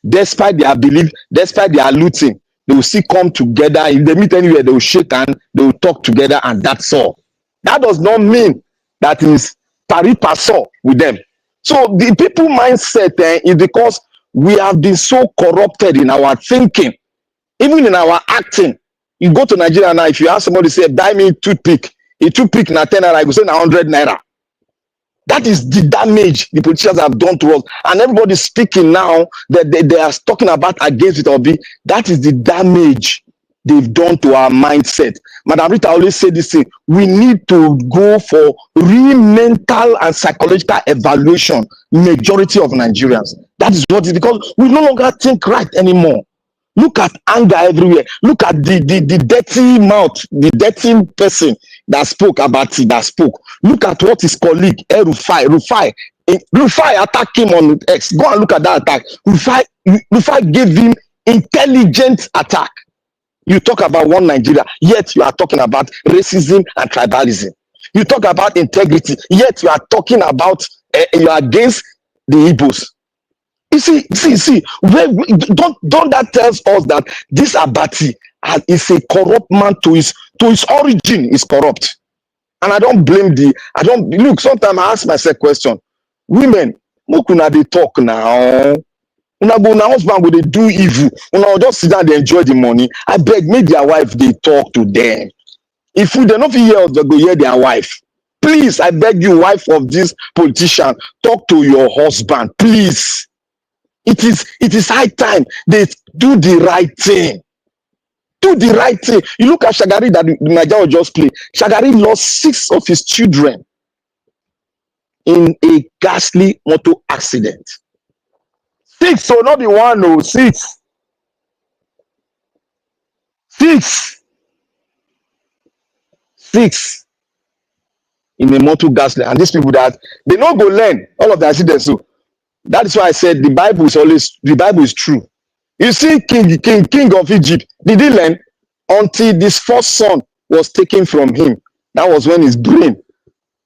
Despite their belief, despite their looting, they will still come together. If they meet anywhere, they will shake hands, they will talk together, and that's all. That does not mean that is pari passu with them. So the people mindset is because we have been so corrupted in our thinking, even in our acting. You go to Nigeria now, if you ask somebody, say, buy me toothpick, a toothpick na 10 naira, I go say na 100 naira. That is the damage the politicians have done to us. And everybody speaking now that they are talking about against Peter Obi. That is the damage they've done to our mindset. Madam Rita always say this thing. We need to go for real mental and psychological evaluation, majority of Nigerians. That is what it is, because we no longer think right anymore. Look at anger everywhere. Look at the dirty mouth, the dirty person that spoke about it, that spoke. Look at what his colleague, Rufai attacked him on X. Go and look at that attack. Rufai gave him intelligent attack. You talk about one Nigeria, yet you are talking about racism and tribalism. You talk about integrity, yet you are talking about, you are against the Igbos. You see, don't that tells us that this Abati is a corrupt man to his origin is corrupt. And I don't look, sometimes I ask myself question, women, una they talk now. Una go na husband go they do evil. Una just sit down, they enjoy the money. I beg, make their wife, they talk to them. If they don't hear us, they go hear their wife. Please, I beg you, wife of this politician, talk to your husband, please. It is high time they do the right thing. Do the right thing. You look at Shagari that Nigeria just played. Shagari lost 6 of his children in a ghastly motor accident. 6, so not the one, no, 6. 6 in a motor ghastly. And these people that they don't go learn all of the accidents. So that is why I said the Bible is true. You see, king of Egypt, did he learn? Until this first son was taken from him. That was when his brain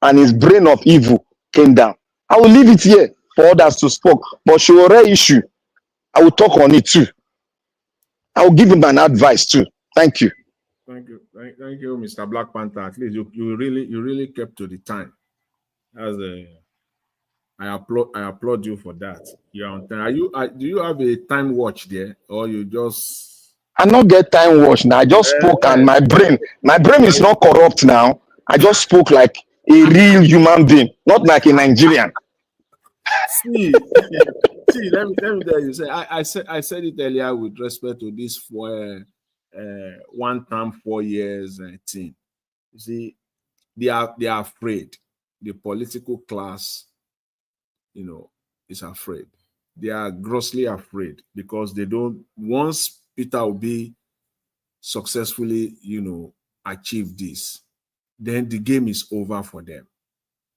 of evil came down. I will leave it here for others to speak. But Showore issue, I will talk on it too. I will give him an advice too. Thank you. Thank you, Mr. Black Panther. At least you really kept to the time. I applaud you for that. You're on time. Do you have a time watch there, or you just? I not get time watch now. I just spoke, and my brain is not corrupt now. I just spoke like a real human being, not like a Nigerian. See, let me tell you. I said it earlier with respect to this for 1 term 4 years thing. You see, they are afraid. The political class, is afraid. They are grossly afraid because they don't. Once Peter Obi successfully, achieve this, then the game is over for them.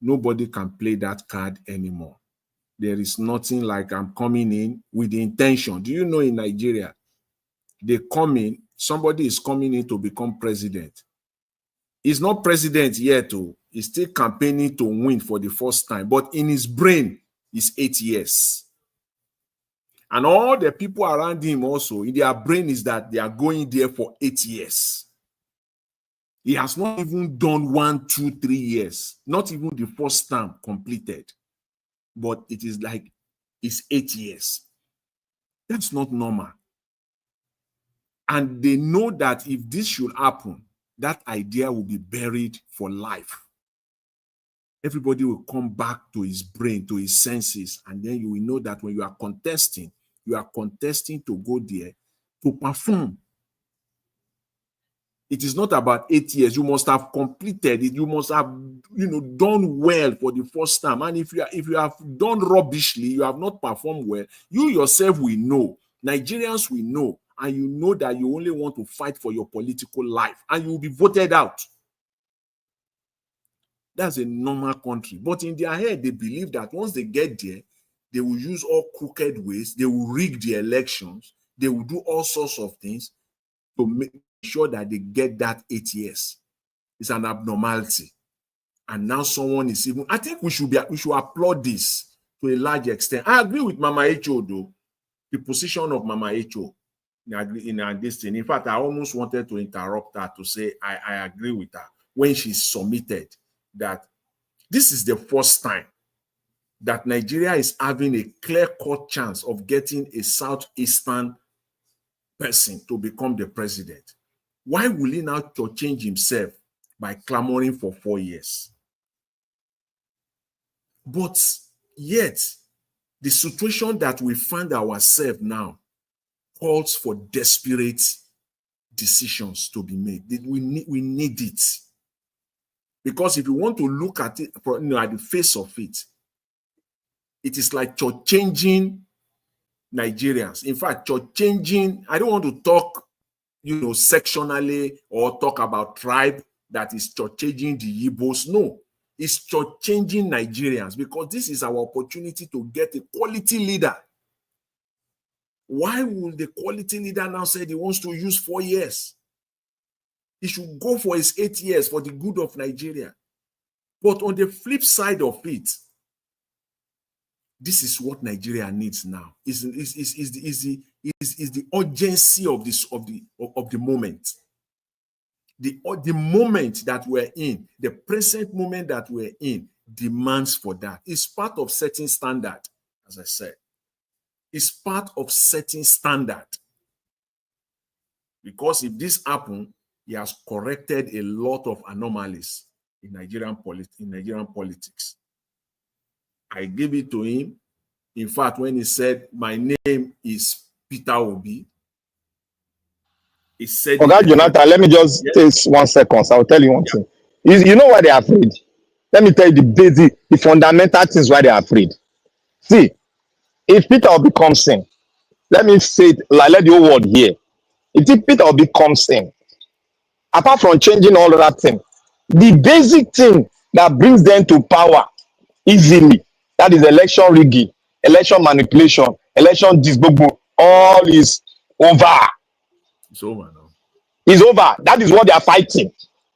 Nobody can play that card anymore. There is nothing like I'm coming in with the intention. Do you know in Nigeria, they come in, somebody is coming in to become president. He's not president yet, he's still campaigning to win for the first time, but in his brain, it's 8 years. And all the people around him also, in their brain is that they are going there for 8 years. He has not even done 1, 2, 3 years, not even the first term completed. But it is like it's 8 years. That's not normal. And they know that if this should happen, that idea will be buried for life. Everybody will come back to his brain, to his senses, and then you will know that when you are contesting to go there to perform. It is not about 8 years. You must have completed it. You must have, done well for the first time. And if you have done rubbishly, you have not performed well, you yourself will know. Nigerians will know. And you know that you only want to fight for your political life. And you will be voted out. That's a normal country. But in their head, they believe that once they get there, they will use all crooked ways. They will rig the elections. They will do all sorts of things to make sure that they get that 8 years. It's an abnormality. And now someone is even, I think we should applaud this to a large extent. I agree with Mama Echo though, the position of Mama Echo in this thing. In fact, I almost wanted to interrupt her to say I agree with her when she submitted that this is the first time that Nigeria is having a clear-cut chance of getting a Southeastern person to become the president. Why will he now change himself by clamoring for 4 years? But yet, the situation that we find ourselves now calls for desperate decisions to be made. We need it. Because if you want to look at it at the face of it, it is like changing Nigerians. In fact, changing, I don't want to talk, sectionally or talk about tribe that is changing the Igbos. No, it's changing Nigerians, because this is our opportunity to get a quality leader. Why would the quality leader now say he wants to use 4 years? He should go for his 8 years for the good of Nigeria. But on the flip side of it, this is what Nigeria needs now. Is the urgency of the moment. The moment that we're in, the present moment that we're in, demands for that. It's part of setting standard, as I said. It's part of setting standard. Because if this happens, he has corrected a lot of anomalies in Nigerian politics. I give it to him. In fact, when he said, "My name is Peter Obi," he said, "Okay, Jonathan, let me just take 1 second. I'll tell you one thing. You know why they're afraid? Let me tell you the fundamental things why they're afraid. See, if Peter Obi comes in, let me say it, like, let the whole world hear. If Peter Obi comes in, apart from changing all of that thing, the basic thing that brings them to power easily, that is election rigging, election manipulation, election disbobo, all is over. It's over now. It's over. That is what they are fighting.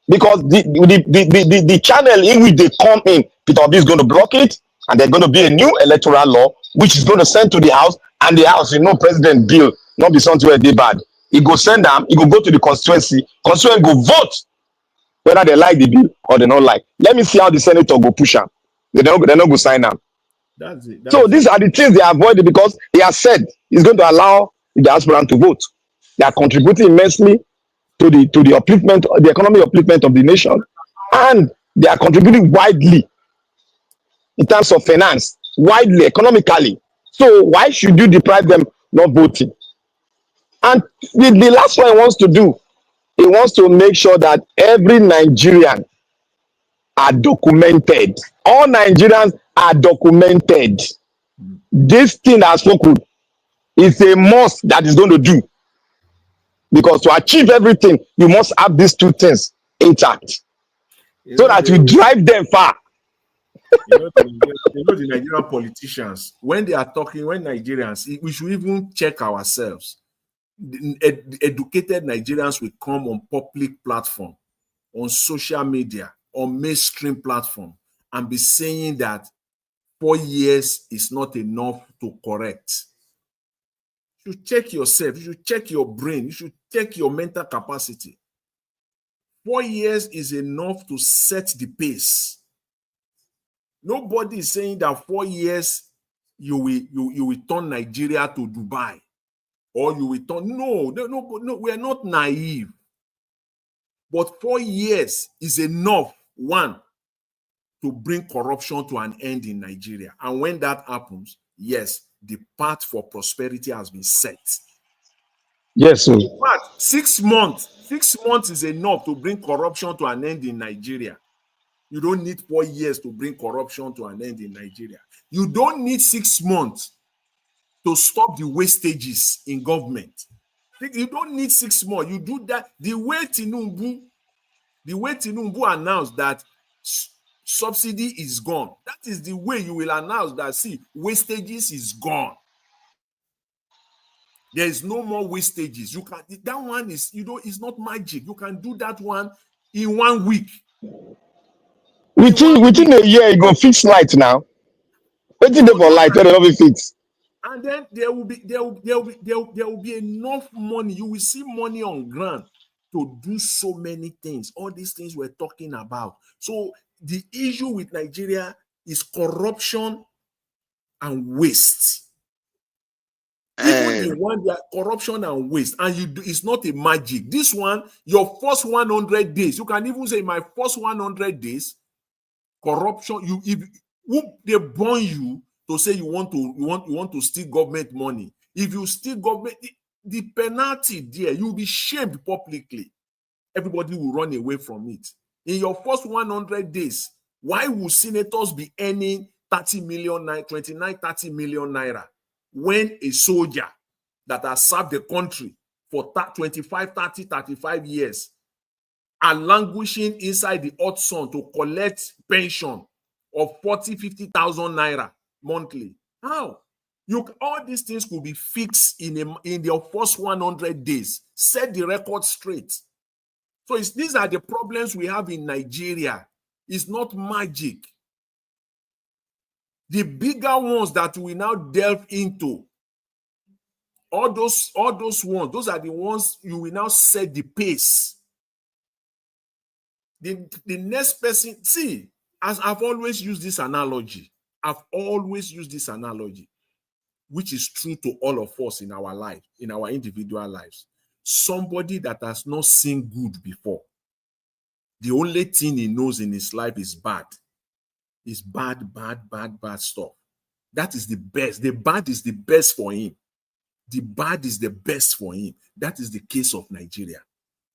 Because the channel in which they come in, Peter Obi is going to block it, and there's going to be a new electoral law, which is going to send to the House, and the House, president bill, not be something where they bad. He go send them, he go to the constituency go vote whether they like the bill or they don't like. Let me see how the senator go push them. They don't go sign them. That's it. So these are the things they avoid, because he has said he's going to allow the diaspora to vote. They are contributing immensely to the upliftment, the economic upliftment of the nation, and they are contributing widely in terms of finance, widely economically. So why should you deprive them not voting? And the last one he wants to do, he wants to make sure that every Nigerian are documented. All Nigerians are documented. This thing has spoken is a must that is going to do. Because to achieve everything, you must have these two things intact. So that you drive them far. The Nigerian politicians, when they are talking, when Nigerians, we should even check ourselves. Educated Nigerians will come on public platform, on social media, on mainstream platform, and be saying that 4 years is not enough to correct. You should check yourself. You should check your brain. You should check your mental capacity. 4 years is enough to set the pace. Nobody is saying that 4 years you will turn Nigeria to Dubai, or you will turn. No, we are not naive. But 4 years is enough, one, to bring corruption to an end in Nigeria. And when that happens, yes, the path for prosperity has been set. Yes, sir. In fact, 6 months. 6 months is enough to bring corruption to an end in Nigeria. You don't need 4 years to bring corruption to an end in Nigeria. You don't need 6 months to stop the wastages in government. You don't need 6 months. You do that. The way Tinubu announced that subsidy is gone. That is the way you will announce that, see, wastages is gone. There is no more wastages. You can, that one is, it's not magic. You can do that one in 1 week. Within a year, you go fix light now. Waiting there for light, where they don't be fixed. And then there will be enough money. You will see money on ground to do so many things. All these things we're talking about. So the issue with Nigeria is corruption and waste. Even the one that corruption and waste, and it's not a magic. This one, your first 100 days, you can even say my first 100 days, corruption. They burn you to say you want to steal government money. If you steal government, the penalty there, you'll be shamed publicly. Everybody will run away from it. In your first 100 days, why will senators be earning 30 million, 29, 30 million naira when a soldier that has served the country for 25, 30, 35 years are languishing inside the hot sun to collect pension of 40, 50,000 naira monthly? How? All these things could be fixed in your first 100 days. Set the record straight. So these are the problems we have in Nigeria. It's not magic. The bigger ones that we now delve into, all those ones, those are the ones you will now set the pace. The next person, see, as I've always used this analogy, which is true to all of us in our life, in our individual lives. Somebody that has not seen good before, the only thing he knows in his life is bad. It's bad stuff. That is the best. The bad is the best for him. The bad is the best for him. That is the case of Nigeria.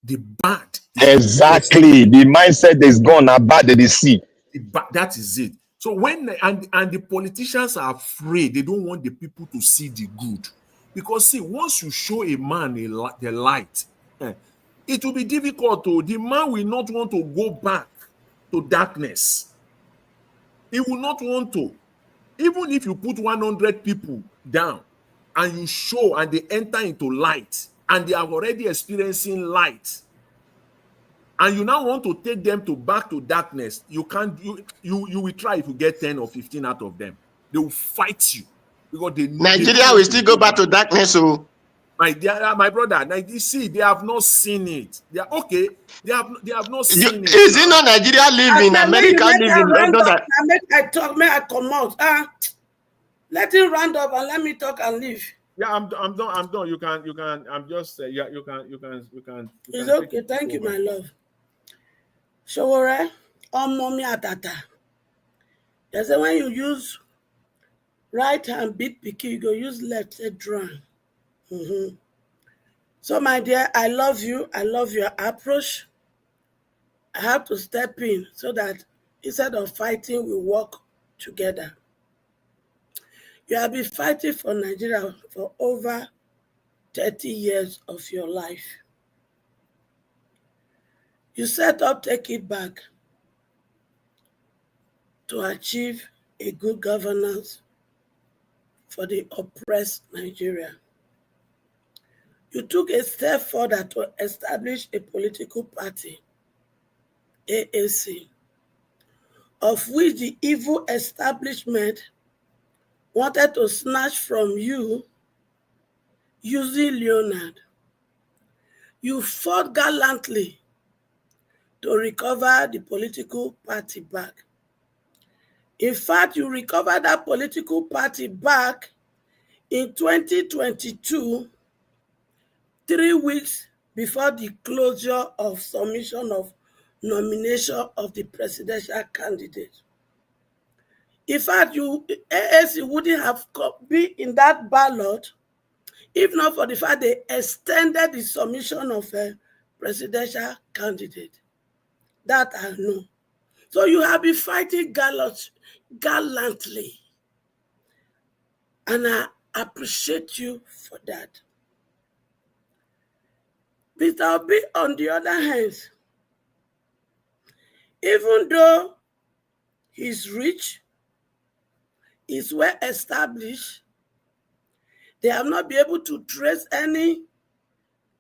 The bad. Exactly. The mindset is gone. Now bad they see. That is it. So when and the politicians are afraid, they don't want the people to see the good. Because see, once you show a man the light, it will be difficult to. The man will not want to go back to darkness. He will not want to. Even if you put 100 people down and you show and they enter into light and they are already experiencing light, and you now want to take them back to darkness, you can't. You will try if you get 10 or 15 out of them. They will fight you because they know Nigeria will still go back to darkness. So my brother, you see, they have not seen it. They are okay. They have not seen it. Is it not Nigeria live in America, live in London? May I come out? Let him round up and let me talk and leave. Yeah, I'm done. You can. I'm just. Yeah, you can. It's okay. Thank you, my love. Showore, mommy atata. They say when you use right hand beat picky, you go use left say drum. So my dear, I love you. I love your approach. I have to step in so that instead of fighting, we work together. You have been fighting for Nigeria for over 30 years of your life. You set up Take It Back to achieve a good governance for the oppressed Nigeria. You took a step further to establish a political party, AAC, of which the evil establishment wanted to snatch from you using Leonard. You fought gallantly to recover the political party back. In fact, you recovered that political party back in 2022, 3 weeks before the closure of submission of nomination of the presidential candidate. In fact, AAC wouldn't have been in that ballot if not for the fact they extended the submission of a presidential candidate. That I know. So you have been fighting gallantly. And I appreciate you for that. Peter Obi, on the other hand, even though he's rich, he's well established, they have not been able to trace any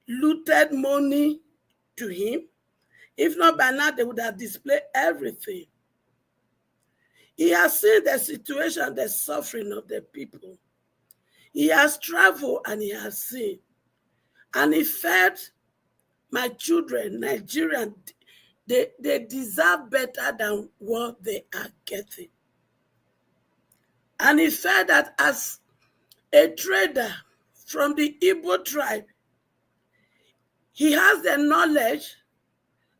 looted money to him. If not, by now they would have displayed everything. He has seen the situation, the suffering of the people. He has traveled and he has seen. And he felt my children, Nigerian, they deserve better than what they are getting. And he felt that as a trader from the Igbo tribe, he has the knowledge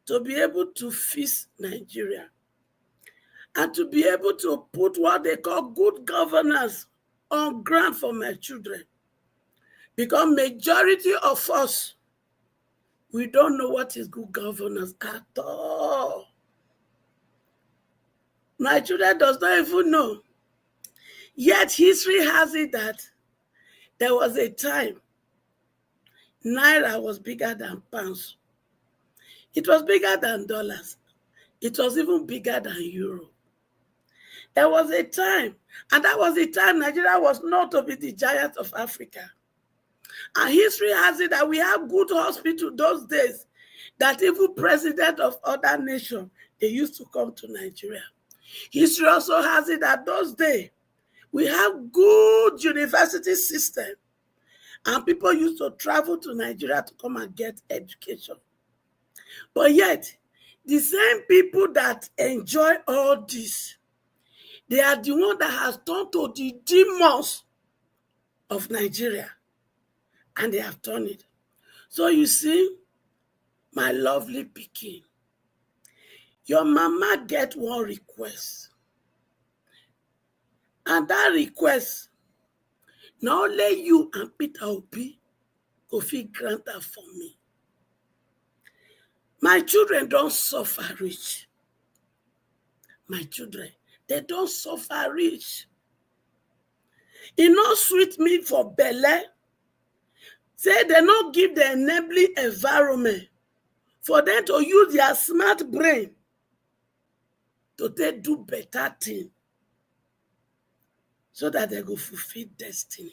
to be able to fix Nigeria and to be able to put what they call good governance on ground for my children. Because majority of us, we don't know what is good governance at all. My children does not even know. Yet history has it that there was a time Naira was bigger than pounds. It was bigger than dollars. It was even bigger than euro. There was a time, and that was the time Nigeria was not to be the giant of Africa. And history has it that we have good hospital those days, that even president of other nations, they used to come to Nigeria. History also has it that those days, we have good university system, and people used to travel to Nigeria to come and get education. But yet, the same people that enjoy all this, they are the one that has turned to the demons of Nigeria, and they have turned it. So you see, my lovely pikin, your mama get one request, and that request, not only you and Peter Obi go fit grant that for me. My children don't suffer rich. My children, they don't suffer rich. It not sweet me for belle. Say they not give the enabling environment for them to use their smart brain to do better thing so that they go fulfill destiny.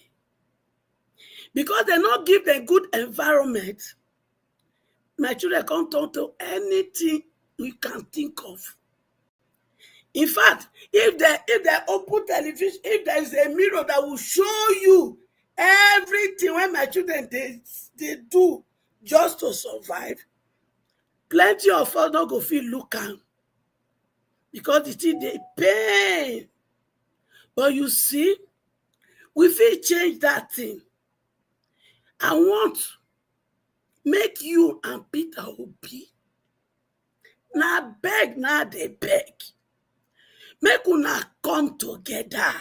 Because they not give them good environment, my children can't turn to anything we can think of. In fact, if they open television, if there is a mirror that will show you everything when my children they do just to survive, plenty of us don't go feel look am because the thing they pain. But you see, we feel change that thing. I want make you and Peter Obi now beg, now they beg. Make una come together.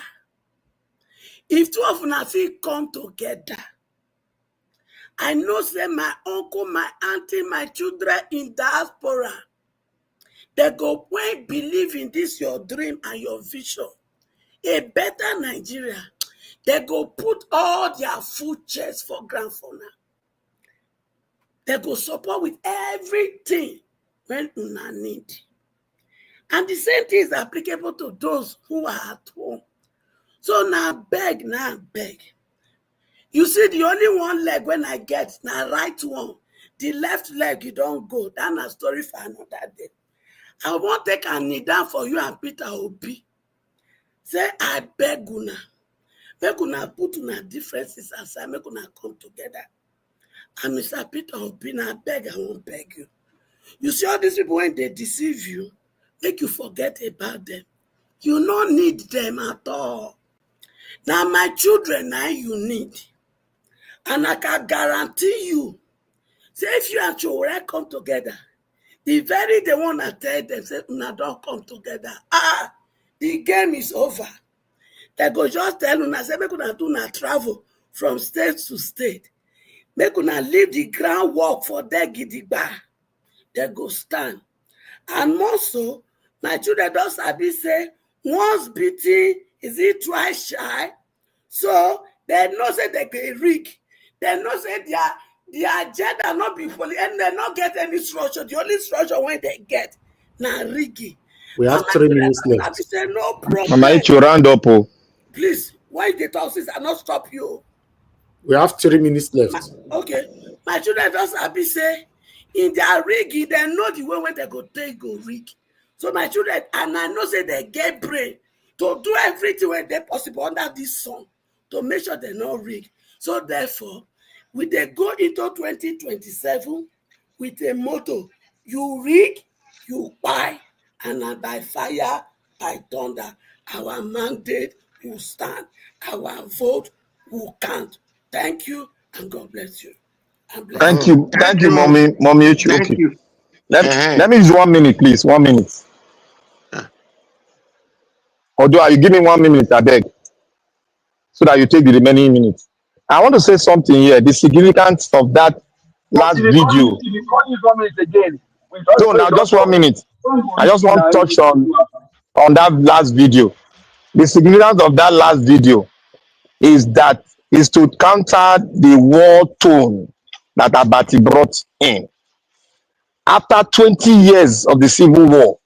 If two of una fit come together, I know say my uncle, my auntie, my children in diaspora, they go when believe in this your dream and your vision, a better Nigeria. They go put all their food chest for ground for now. They go support with everything when una need. And the same thing is applicable to those who are at home. So now beg. You see, the only one leg when I get, now right one. The left leg, you don't go. That's a story for another day. I want to take a knee down for you and Peter Obi. Say, I beg una. Make una put una differences aside. Make una come together. And Mr. Peter Obi, I beg, I won't beg you. You see all these people, when they deceive you, make you forget about them. You don't need them at all. Now my children, now you need. And I can guarantee you, say if you and Chowore come together, the very day one I tell them, say, una don't come together. The game is over. They go just tell una, say, make una do na travel from state to state. Make una leave the groundwork for their gidigba. They go stand. And more so, my children don't sabi say, once beaten, is it twice shy? So, they know say they can rig. They know say their agenda not be fully, and they not get any structure. The only structure when they get, now rigging. We have 3 minutes left. Say, no problem. Mama, it's your round up. Please, why the talks I not stop you? We have 3 minutes left. Okay. My children just happy say, in their rigging, they know the way when they go take go rig. So my children, and I know say they get brain to do everything when they possible under this sun to make sure they're not rigged. So therefore, we they go into 2027 with a motto: you rig, you buy, and by fire, by thunder, our mandate will stand, our vote will count. Thank you, and God bless you. Thank you, mommy, Thank okay. you. Let me use 1 minute, please. 1 minute. Although you give me 1 minute, I beg, so that you take the remaining minutes. I want to say something here. The significance of that last video. So now, just 1 minute. I just want to touch on that last video. The significance of that last video is to counter the war tone that Abati brought in. After 20 years of the civil war,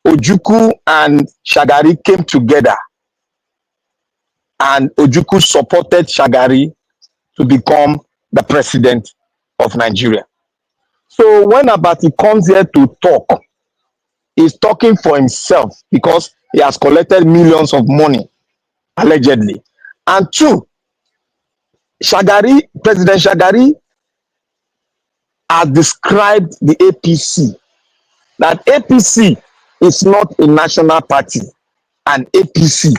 Ojukwu and Shagari came together, and Ojukwu supported Shagari to become the president of Nigeria. So when Abati comes here to talk, he's talking for himself because he has collected millions of money, allegedly. And two, President Shagari has described the APC, that APC is not a national party, and APC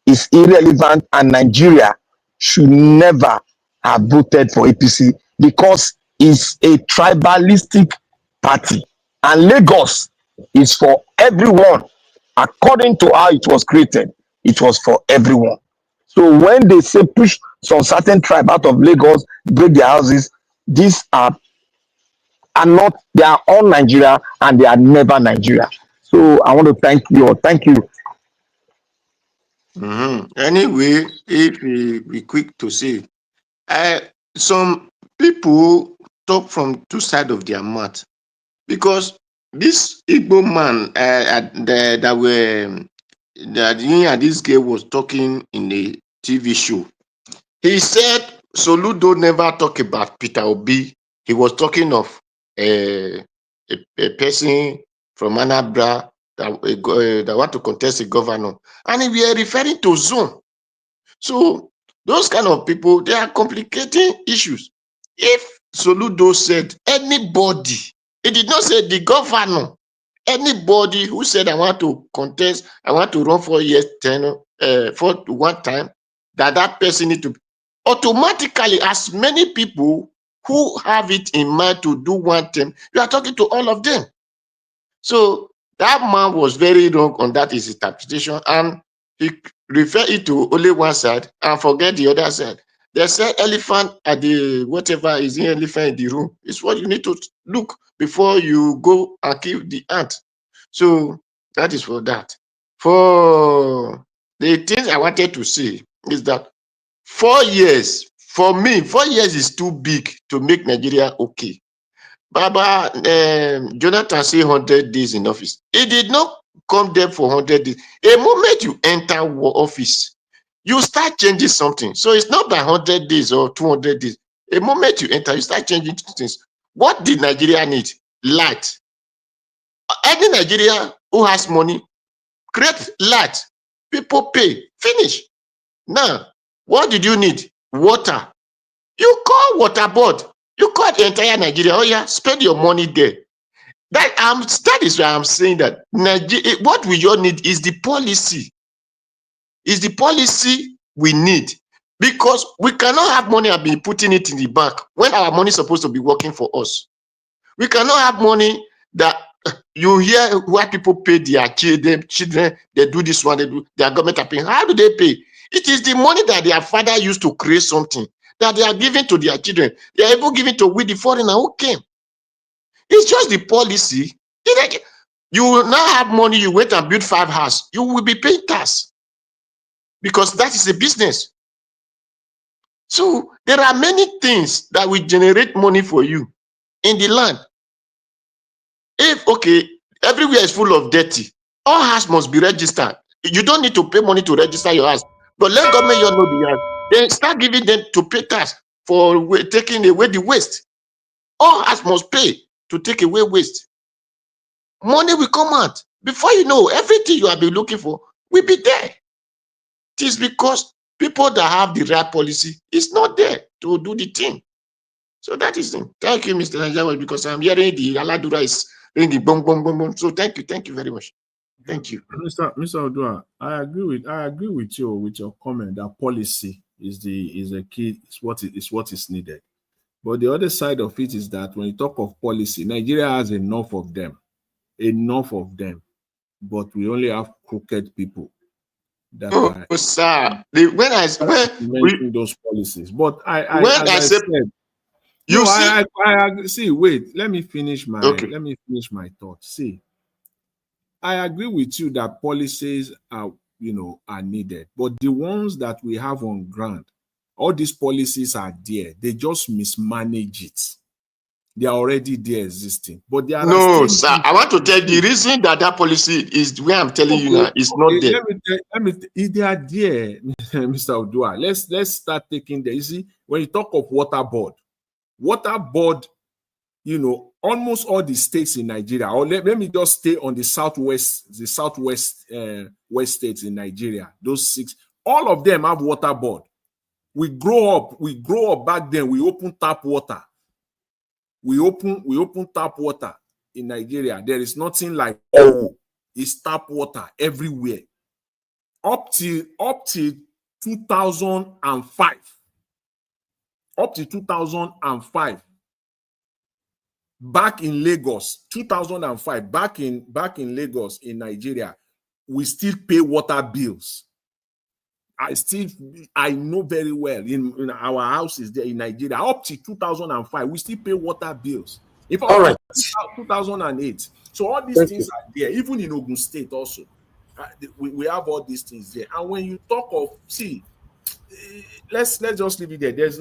is irrelevant, and Nigeria should never have voted for APC because it's a tribalistic party, and Lagos is for everyone. According to how it was created, it was for everyone. So when they say push some certain tribe out of Lagos, break their houses, these are not, they are all Nigeria and they are never Nigeria. So I want to thank you all. Thank you. Anyway, if we be quick to say, some people talk from two sides of their mouth, because this Igbo man that he and this girl was talking in a TV show, he said Soludo never talk about Peter Obi. He was talking of a person from Anambra that want to contest a governor, and we are referring to Zone. So those kind of people, they are complicating issues. If Soludo said anybody, he did not say the governor, anybody who said I want to contest, I want to run 4 years, 4 one time, that person need to automatically, as many people who have it in mind to do one thing, you are talking to all of them. So that man was very wrong on that his interpretation, and he referred it to only one side and forget the other side. They say elephant at the whatever is the elephant in the room. It's what you need to look before you go and kill the ant. So that is for that. For the things I wanted to say is that 4 years, for me, 4 years is too big to make Nigeria okay. Baba Jonathan say 100 days in office. He did not come there for 100 days. A moment you enter office, you start changing something. So it's not by 100 days or 200 days. A moment you enter, you start changing things. What did Nigeria need? Light. Any Nigeria who has money, create light. People pay. Finish. Now, what did you need? Water. You call water board. You call the entire Nigeria. Oh yeah, spend your money there. That is why I'm saying that what we all need is the policy. Is the policy we need, because we cannot have money and be putting it in the bank when our money is supposed to be working for us. We cannot have money that you hear where people pay their children, they do this one, they do their government are paying. How do they pay? It is the money that their father used to create something that they are giving to their children. They are even giving to with the foreigner who came. It's just the policy. You will now have money, you wait and build 5 houses, you will be paying tax, because that is a business. So there are many things that will generate money for you in the land. If, okay, everywhere is full of dirty, all houses must be registered. You don't need to pay money to register your house, but let government know the house. Then start giving them to pay tax for taking away the waste. All houses must pay to take away waste. Money will come out. Before you know, everything you have been looking for will be there. It is because people that have the right policy is not there to do the thing. So that is it. Thank you, Mr. Nigerian, because I'm hearing the Aladura is ringing boom, boom, boom, boom. So thank you very much. Thank you. Mr. Odua, I agree with you with your comment that policy is a key, is what is needed. But the other side of it is that when you talk of policy, Nigeria has enough of them, but we only have crooked people that are sir. When those policies. But I see. Wait, let me finish my my thought. See, I agree with you that policies are needed, but the ones that we have on ground, all these policies are there. They just mismanage it. They are already there existing, but they are no, sir. I want to tell the reason that policy is where I'm telling you now is not there. If they are there, Mr. Odua, let's start taking the. You see, when you talk of water board, almost all the states in Nigeria, or let me just stay on the southwest west states in Nigeria. Those 6, all of them have water board. We grow up back then. We open tap water. We open tap water in Nigeria. There is nothing like it's tap water everywhere. Up till 2005. Up to 2005. Back in Lagos, 2005. Back in Lagos in Nigeria, we still pay water bills. I know very well in our houses there in Nigeria, up to 2005, we still pay water bills. All right. 2008. So all these things are there. Even in Ogun State also, we have all these things there. And when you talk of, let's just leave it there. There's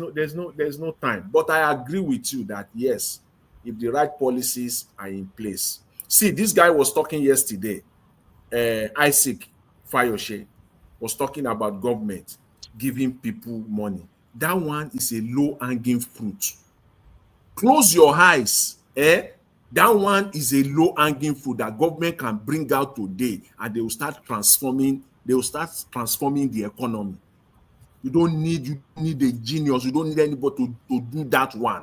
no time. But I agree with you that yes, if the right policies are in place. See, this guy was talking yesterday, Isaac Fayoshe was talking about government giving people money. That one is a low-hanging fruit. Close your eyes. That one is a low-hanging fruit that government can bring out today, and they will start transforming the economy. You don't need a genius. You don't need anybody to do that one.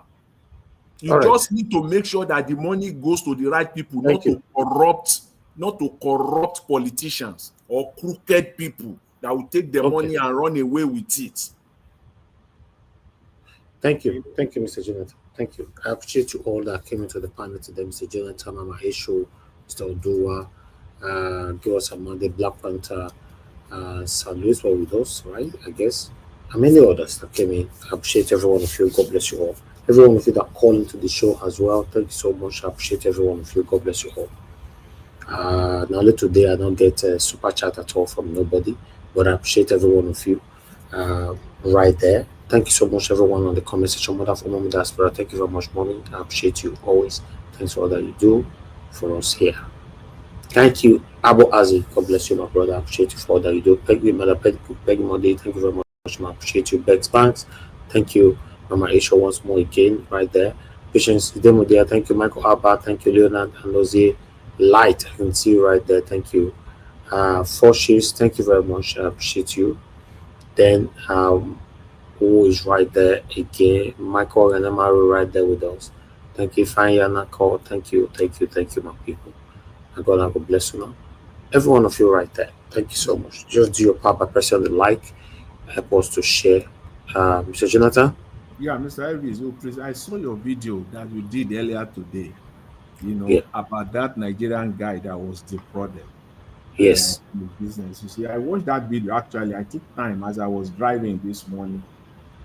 You just need to make sure that the money goes to the right people, not to corrupt politicians or crooked people that will take the money and run away with it. Thank you, Mr. Jonathan. Thank you. I appreciate you all that came into the panel today, Mr. Jonathan, Mama Esho, Mr. Odua, give us a Monday, Black Panther, San Luis were with us, right? I guess. And many others that came in. I appreciate every one of you. God bless you all. Every one of you that called into the show as well. Thank you so much. I appreciate every one of you. God bless you all. Now today I don't get a super chat at all from nobody, but I appreciate every one of you right there. Thank you so much, everyone on the comment section. Mother for Mommy Diaspora, thank you very much, Mommy. I appreciate you always. Thanks for all that you do for us here. Thank you, Abu Azi. God bless you, my brother. I appreciate you for all that you do. Peggy Mother, Peggy Monday, thank you very much. I appreciate you, Bex Banks. Thank you, Mama Aisha, once more again, right there. Patience Demodia, thank you, Michael Abba, thank you, Leonard and Lozie Light. I can see you right there. Thank you. Four Shifts, thank you very much. I appreciate you. Then who is right there again? Michael and Amaru right there with us. Thank you, Fanyana Call. Thank you, my people. And God bless you now. Every one of you right there. Thank you so much. Just do your part by pressing on the like. Help us to share. Mr. Jonathan? Yeah, Mr. Elvis, I saw your video that you did earlier today, about that Nigerian guy that was defrauded. Yes. In the business. You see, I watched that video actually. I took time as I was driving this morning.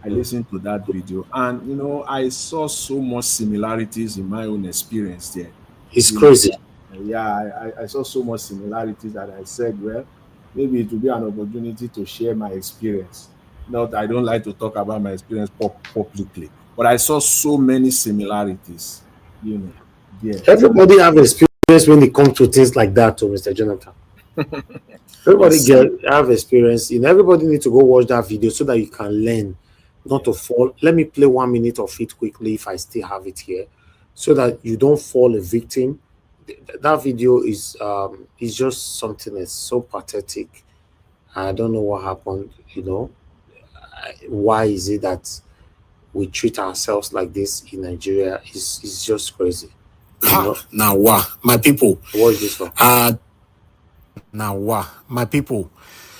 I listened to that video, and I saw so much similarities in my own experience there. It's crazy. Yeah, I saw so much similarities that I said, well, maybe it will be an opportunity to share my experience. Not, I don't like to talk about my experience publicly, but I saw so many similarities. Yeah. Everybody have experience when it comes to things like that, to Mr. Jonathan. Everybody have experience. Everybody need to go watch that video so that you can learn not to fall. Let me play 1 minute of it quickly if I still have it here, so that you don't fall a victim. That video is just something that's so pathetic. I don't know what happened, you know. Why is it that we treat ourselves like this in Nigeria? Is just crazy. You know? Now what, my people? What is this one? Now what, my people?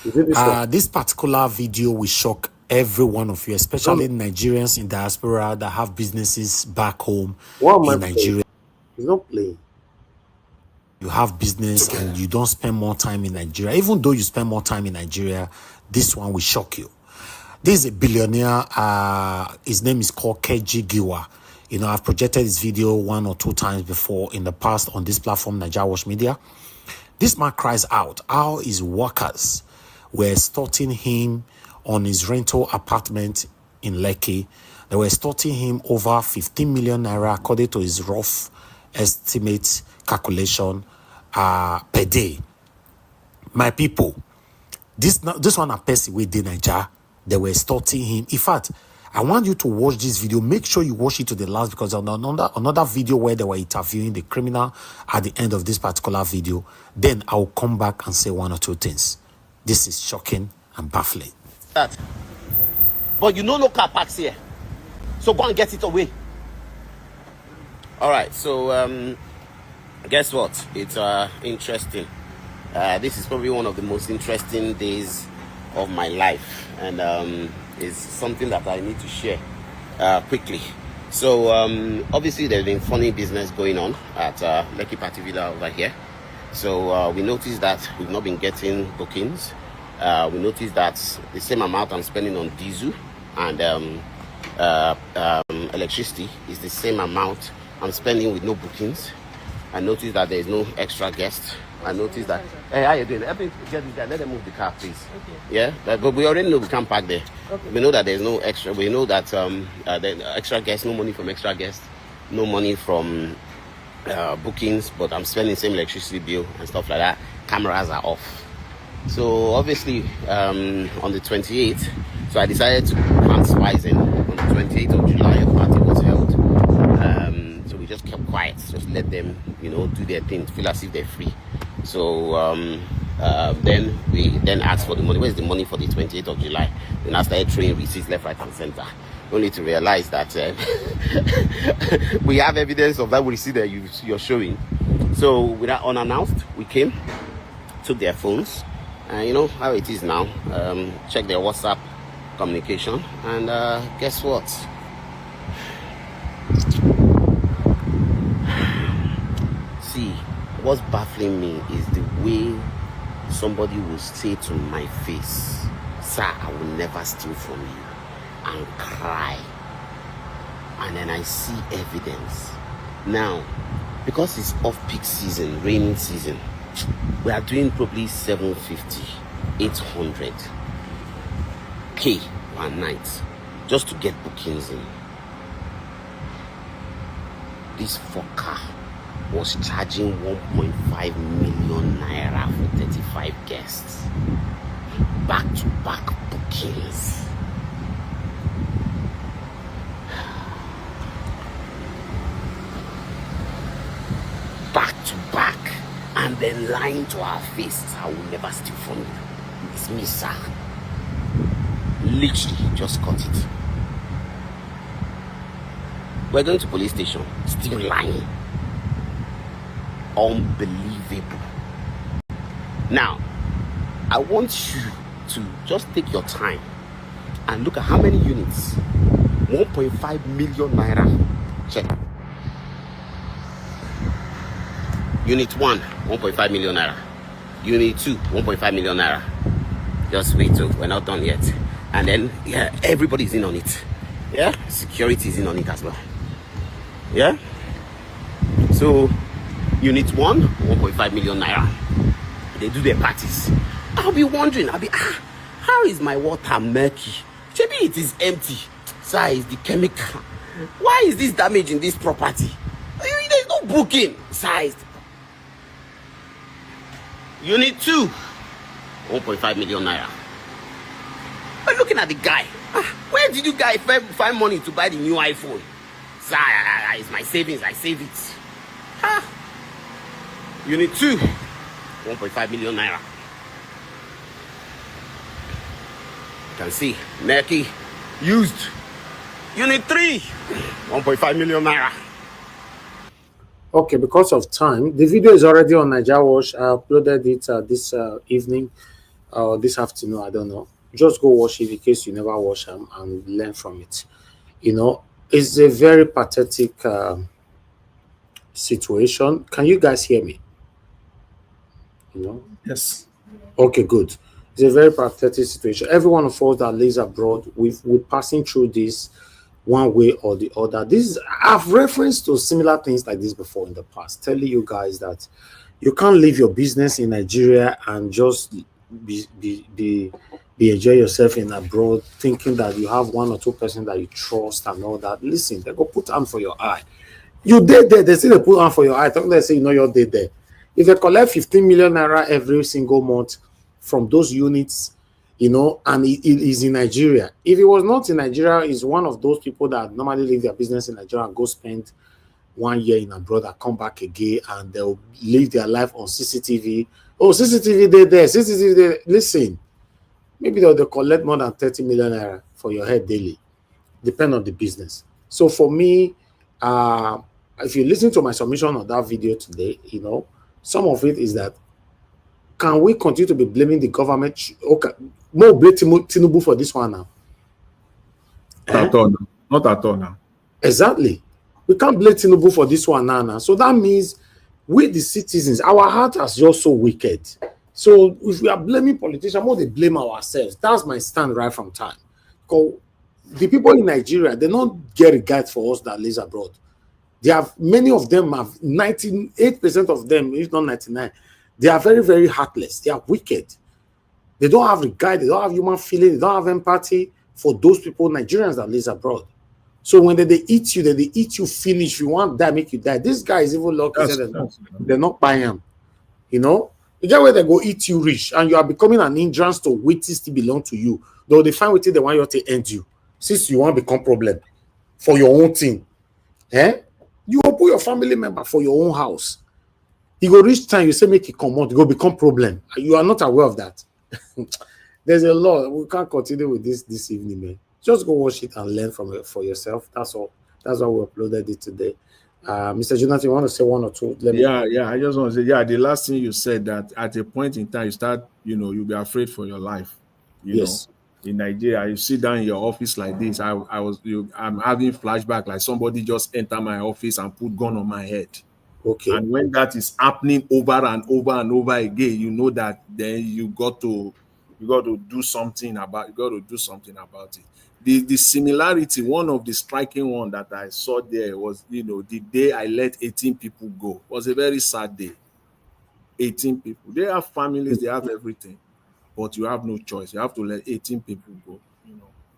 Is it this one? This particular video will shock every one of you, especially Nigerians in diaspora that have businesses back home in Nigeria. He's not playing. You have business and you don't spend more time in Nigeria. Even though you spend more time in Nigeria, this one will shock you. This is a billionaire. His name is called Keji Giwa. You know, I've projected this video 1 or 2 times before in the past on this platform, Nigeria Watch Media. This man cries out how his workers were extorting him on his rental apartment in Lekki. They were extorting him over 15 million naira according to his rough estimate calculation per day. My people, this one a person with the Nigeria. They were extorting him. In fact, I want you to watch this video. Make sure you watch it to the last, because another video where they were interviewing the criminal at the end of this particular video. Then I'll come back and say 1 or 2 things. This is shocking and baffling. That. But you know no car parks here. So go and get it away. All right, so guess what? It's interesting. This is probably one of the most interesting days of my life, and it's something that I need to share quickly. So obviously there's been funny business going on at Lekki Party Villa over here. So we noticed that we've not been getting bookings. We noticed that the same amount I'm spending on diesel and electricity is the same amount I'm spending with no bookings. I noticed that there is no extra guests. I noticed that. Hey, how you doing? Help me get this guy. Let them move the car, please. Okay. Yeah, but we already know we can't park there. Okay. We know that there's no extra. We know that the extra guests, no money from extra guests, no money from bookings. But I'm spending the same electricity bill and stuff like that. Cameras are off. So obviously on the 28th, so I decided to plant spies in. On the 28th of July, a party was held. So we just kept quiet, just let them, you know, do their thing, feel as if they're free. So then we asked for the money. Where's the money for the 28th of July? Then I started throwing receipts left, right, and center. Only to realize that we have evidence of that receipt that you're showing. So without unannounced, we came, took their phones, and you know how it is now. Check their WhatsApp communication, and guess what? See, what's baffling me is the way somebody will say to my face, "Sir, I will never steal from you," and cry. And then I see evidence. Now, because it's off-peak season, raining season, we are doing probably 750, 800 K one night just to get bookings in. This fucker was charging 1.5 million naira for 35 guests. Back-to-back bookings. Back-to-back. And then lying to our faces, "I will never steal from you. It's me, sir." Literally just cut it. We're going to police station, still lying. Unbelievable. Now, I want you to just take your time and look at how many units. 1.5 million naira. Check. Unit 1, 1.5 million naira. Unit 2, 1.5 million naira. Just wait till we're not done yet. And then, yeah, everybody's in on it. Yeah, security is in on it as well. Yeah. So, Unit 1, 1.5 million naira. They do their parties. I'll be wondering, how is my water murky? Maybe it is empty. Sir, it's the chemical. Why is this damage in this property? There's no booking. Sized. Unit 2, 1.5 million naira. But looking at the guy, where did you guys find money to buy the new iPhone? Sir, it's my savings, I save it. Unit 2, 1.5 million naira. You can see Merky used Unit 3, 1.5 million naira. Okay, because of time, the video is already on Niger Watch. I uploaded it this evening, this afternoon. I don't know. Just go watch it in case you never watch them and learn from it. You know, it's a very pathetic situation. Can you guys hear me? You know? Yes. Okay, good. It's a very pathetic situation. Every one of us that lives abroad, we're passing through this one way or the other. I've referenced to similar things like this before in the past, telling you guys that you can't leave your business in Nigeria and just be enjoy yourself in abroad, thinking that you have one or two persons that you trust and all that. Listen, they go put hand for your eye. You dead there, they say they put hand for your eye. Talk they say you know you're dead there. If they collect 15 million naira every single month from those units, you know, and it is in Nigeria. If it was not in Nigeria, is one of those people that normally leave their business in Nigeria and go spend 1 year in abroad and come back again, and they'll live their life on CCTV. Oh, CCTV there, CCTV there. Listen, maybe they'll collect more than 30 million naira for your head daily, depend on the business. So for me, if you listen to my submission on that video today, you know, some of it is that, can we continue to be blaming the government? Okay, more blame Tinubu for this one now. Not at all now. Not at all now. Exactly. We can't blame Tinubu for this one now. So that means we, the citizens, our heart is just so wicked. So if we are blaming politicians, more they blame ourselves. That's my stand right from time. Because the people in Nigeria, they don't get regard for us that live abroad. They have, many of them have, 98% of them, if not 99%, they are very, very heartless. They are wicked. They don't have regard. They don't have human feeling. They don't have empathy for those people, Nigerians that live abroad. So when they eat you, they eat you finish. You want that, make you die. This guy is even lucky. They're not buying him. You know? You get where they go eat you rich, and you are becoming an hindrance to what still belong to you. Though they find with it, they want you to end you. Since you want to become problem for your own thing. You will put your family member for your own house. You go reach time, you say make it come out, you go become problem. You are not aware of that. There's a lot. We can't continue with this evening, man. Just go watch it and learn from it for yourself. That's all. That's why we uploaded it today. Mr. Jonathan, you want to say one or two? I just want to say, the last thing you said, that at a point in time you start, you'll be afraid for your life. Yes. In Nigeria, you sit down in your office like this. I'm having flashback, like somebody just enter my office and put gun on my head. Okay. And when that is happening over and over and over again, you know that then you got to do something about it. The similarity, one of the striking one that I saw there was, the day I let 18 people go. It was a very sad day. 18 people. They have families, they have everything, but you have no choice. You have to let 18 people go,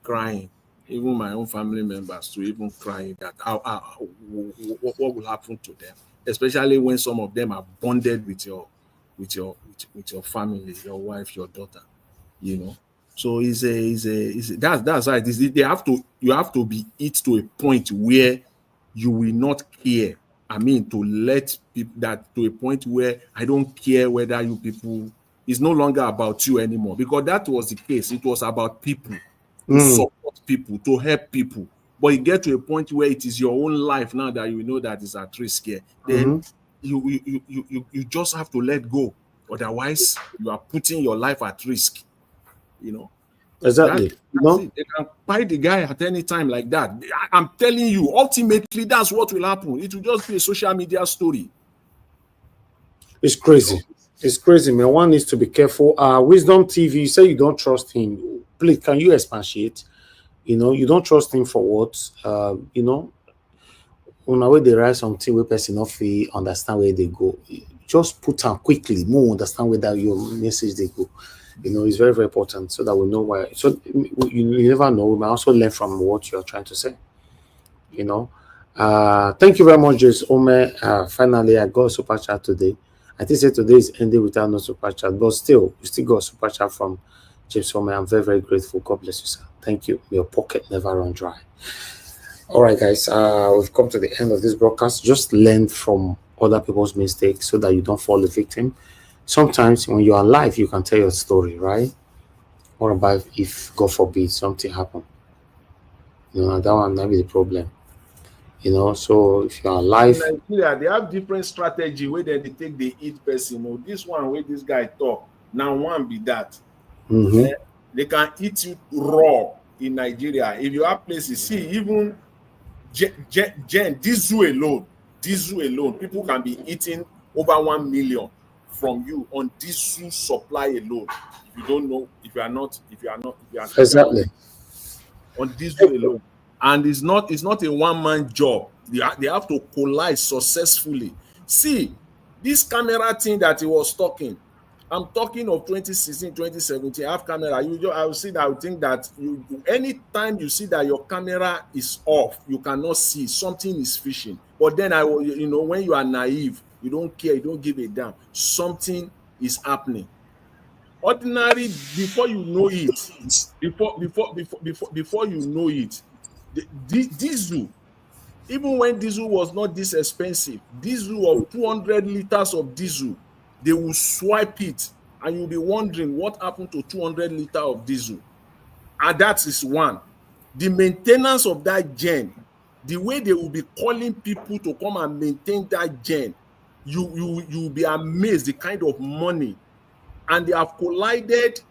crying. Even my own family members to even crying that what will happen to them, especially when some of them are bonded with your family, your wife, your daughter, So that's right. You have to be it to a point where you will not care. I mean, to let people that to a point where I don't care whether you people, it's no longer about you anymore, because that was the case. It was about people, to support people, to help people. But you get to a point where it is your own life now that you know that is at risk here. Then you just have to let go. Otherwise, you are putting your life at risk. Exactly. They can buy the guy at any time like that. I'm telling you, ultimately, that's what will happen. It will just be a social media story. It's crazy. It's crazy, man. One needs to be careful. Wisdom TV, you say you don't trust him. Please, can you expatiate? You don't trust him for what? On the way they write something where person not feel understand where they go. Just put on quickly, more understand where that your message they go. It's very, very important so that we know why. So you never know. We might also learn from what you're trying to say. Thank you very much, James Ome. Finally, I got a super chat today. I think say today is ending without no super chat, but still, we still got a super chat from James Ome. I'm very, very grateful. God bless you, sir. Thank you. Your pocket never run dry. All right, guys. We've come to the end of this broadcast. Just learn from other people's mistakes so that you don't fall a victim. Sometimes when you're alive, you can tell your story, right? What about if, God forbid, something happen? You know, that one might be the problem. You know, so if you're alive, in Nigeria, they have different strategy where they take the eat person. You know, this one where this guy talk, now one be that. They can eat you raw in Nigeria. If you have places, see, even diesel alone, people can be eating over 1 million from you on diesel supply alone. If you don't know, if you are not exactly on diesel alone. And it's not a one-man job. They have to collide successfully. See, this camera thing that he was talking, I'm talking of 2016, 2017. I have camera. I will see that. I would think that anytime you see that your camera is off, you cannot see something is fishing. But then when you are naive, you don't care, you don't give a damn. Something is happening. Ordinary, before you know it, before you know it, diesel, even when diesel was not this expensive, diesel of 200 liters of diesel, they will swipe it and you'll be wondering what happened to 200 liters of diesel. And that is one. The maintenance of that gen, the way they will be calling people to come and maintain that gen, you'll be amazed the kind of money. And they have collided.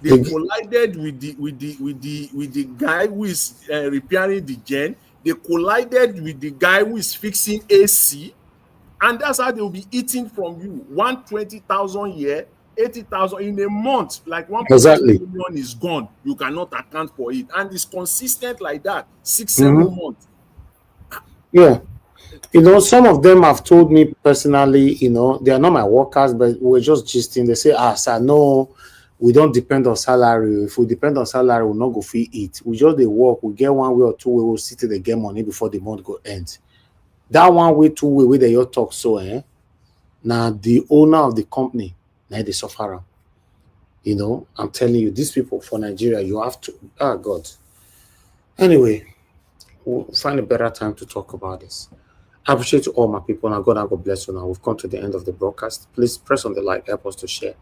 They collided with the guy who is repairing the gen. They collided with the guy who is fixing AC, and that's how they will be eating from you. 120,000 here, 80,000 in a month. Like 1.5 million is gone. You cannot account for it, and it's consistent like that. 6-7 months. Yeah. You know, some of them have told me personally, you know, they are not my workers, but we're just gisting. They say, sir, no, we don't depend on salary. If we depend on salary, we'll not go free eat. We just they work, we get 1 way or 2 way, we'll sit till they get money before the month go end. That 1 way, 2 way, where they all talk so, now the owner of the company, now they suffer. You know, I'm telling you, these people for Nigeria, you have to, God. Anyway, we'll find a better time to talk about this. I appreciate all my people. Now, God bless you. Now, we've come to the end of the broadcast. Please press on the like, help us to share.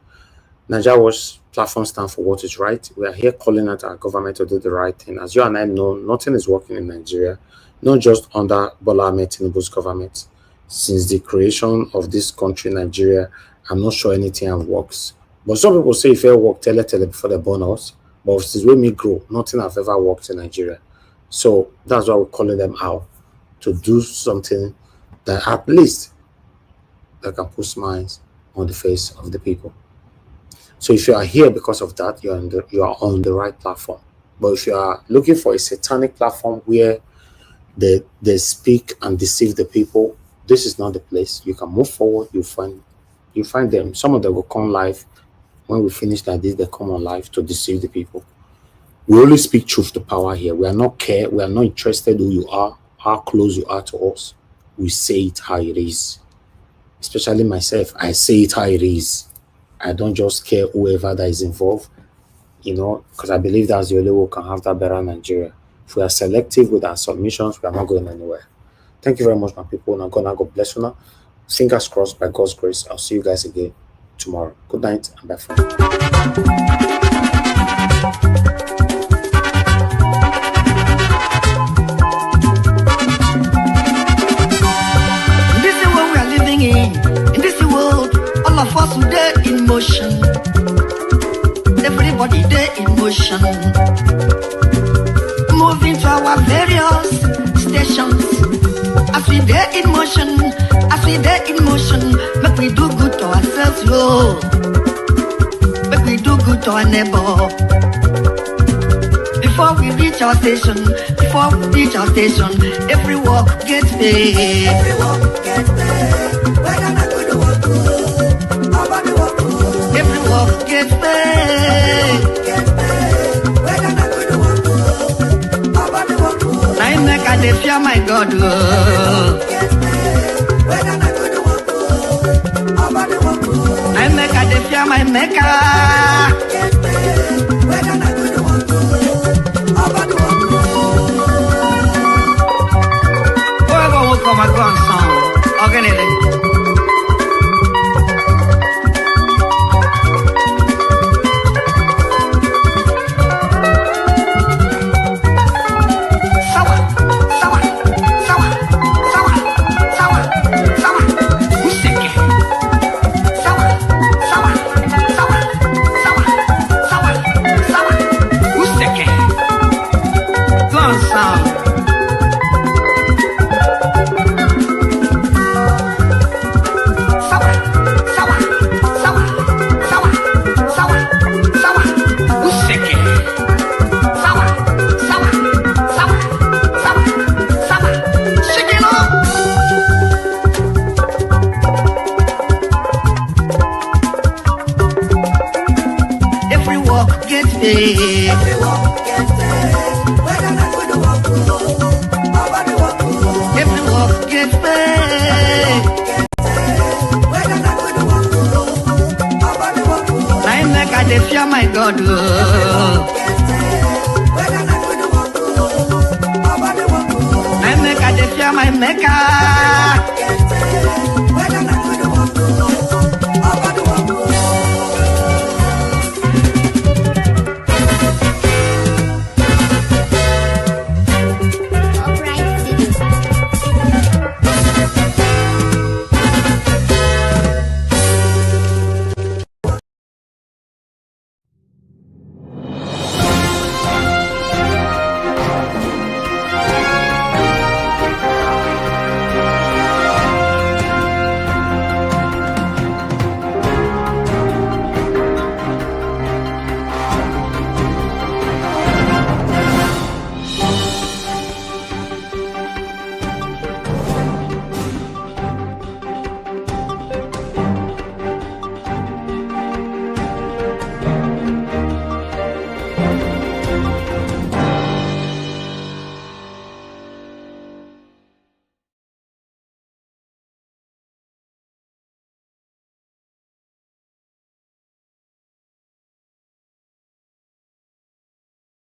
Nigeria Watch platform stands for what is right. We are here calling out our government to do the right thing. As you and I know, nothing is working in Nigeria, not just under Bola Ahmed Tinubu's government. Since the creation of this country, Nigeria, I'm not sure anything works. But some people say if it work, tell before they burn us. But since when we grow, nothing have ever worked in Nigeria. So that's why we're calling them out to do something that at least that can put smiles on the face of the people. So if you are here because of that, you are on the right platform. But if you are looking for a satanic platform where they speak and deceive the people, this is not the place. You can move forward. You find them. Some of them will come live. When we finish like this, they come on live to deceive the people. We only speak truth to power here. We are not care. We are not interested who you are, how close you are to us. We say it how it is. Especially myself, I say it how it is. I don't just care whoever that is involved, you know, because I believe that's the only way we can have that better Nigeria. If we are selective with our submissions, we are not going anywhere. Thank you very much, my people. Now, God bless you now. Fingers crossed, by God's grace. I'll see you guys again tomorrow. Good night and bye for now. In this world, all of us today in motion. Everybody there in motion. Moving to our various stations. As we there in motion, make we do good to ourselves, yo. Make we do good to our neighbor. Before we reach our station, every walk gets paid. Every walk gets paid. Every walk gets paid. I make a fear my God. I make a fear my maker. Whoever will come and go on song, organize. pay. Every work get paid. I make a dey fear my God. I make a dey fear my maker.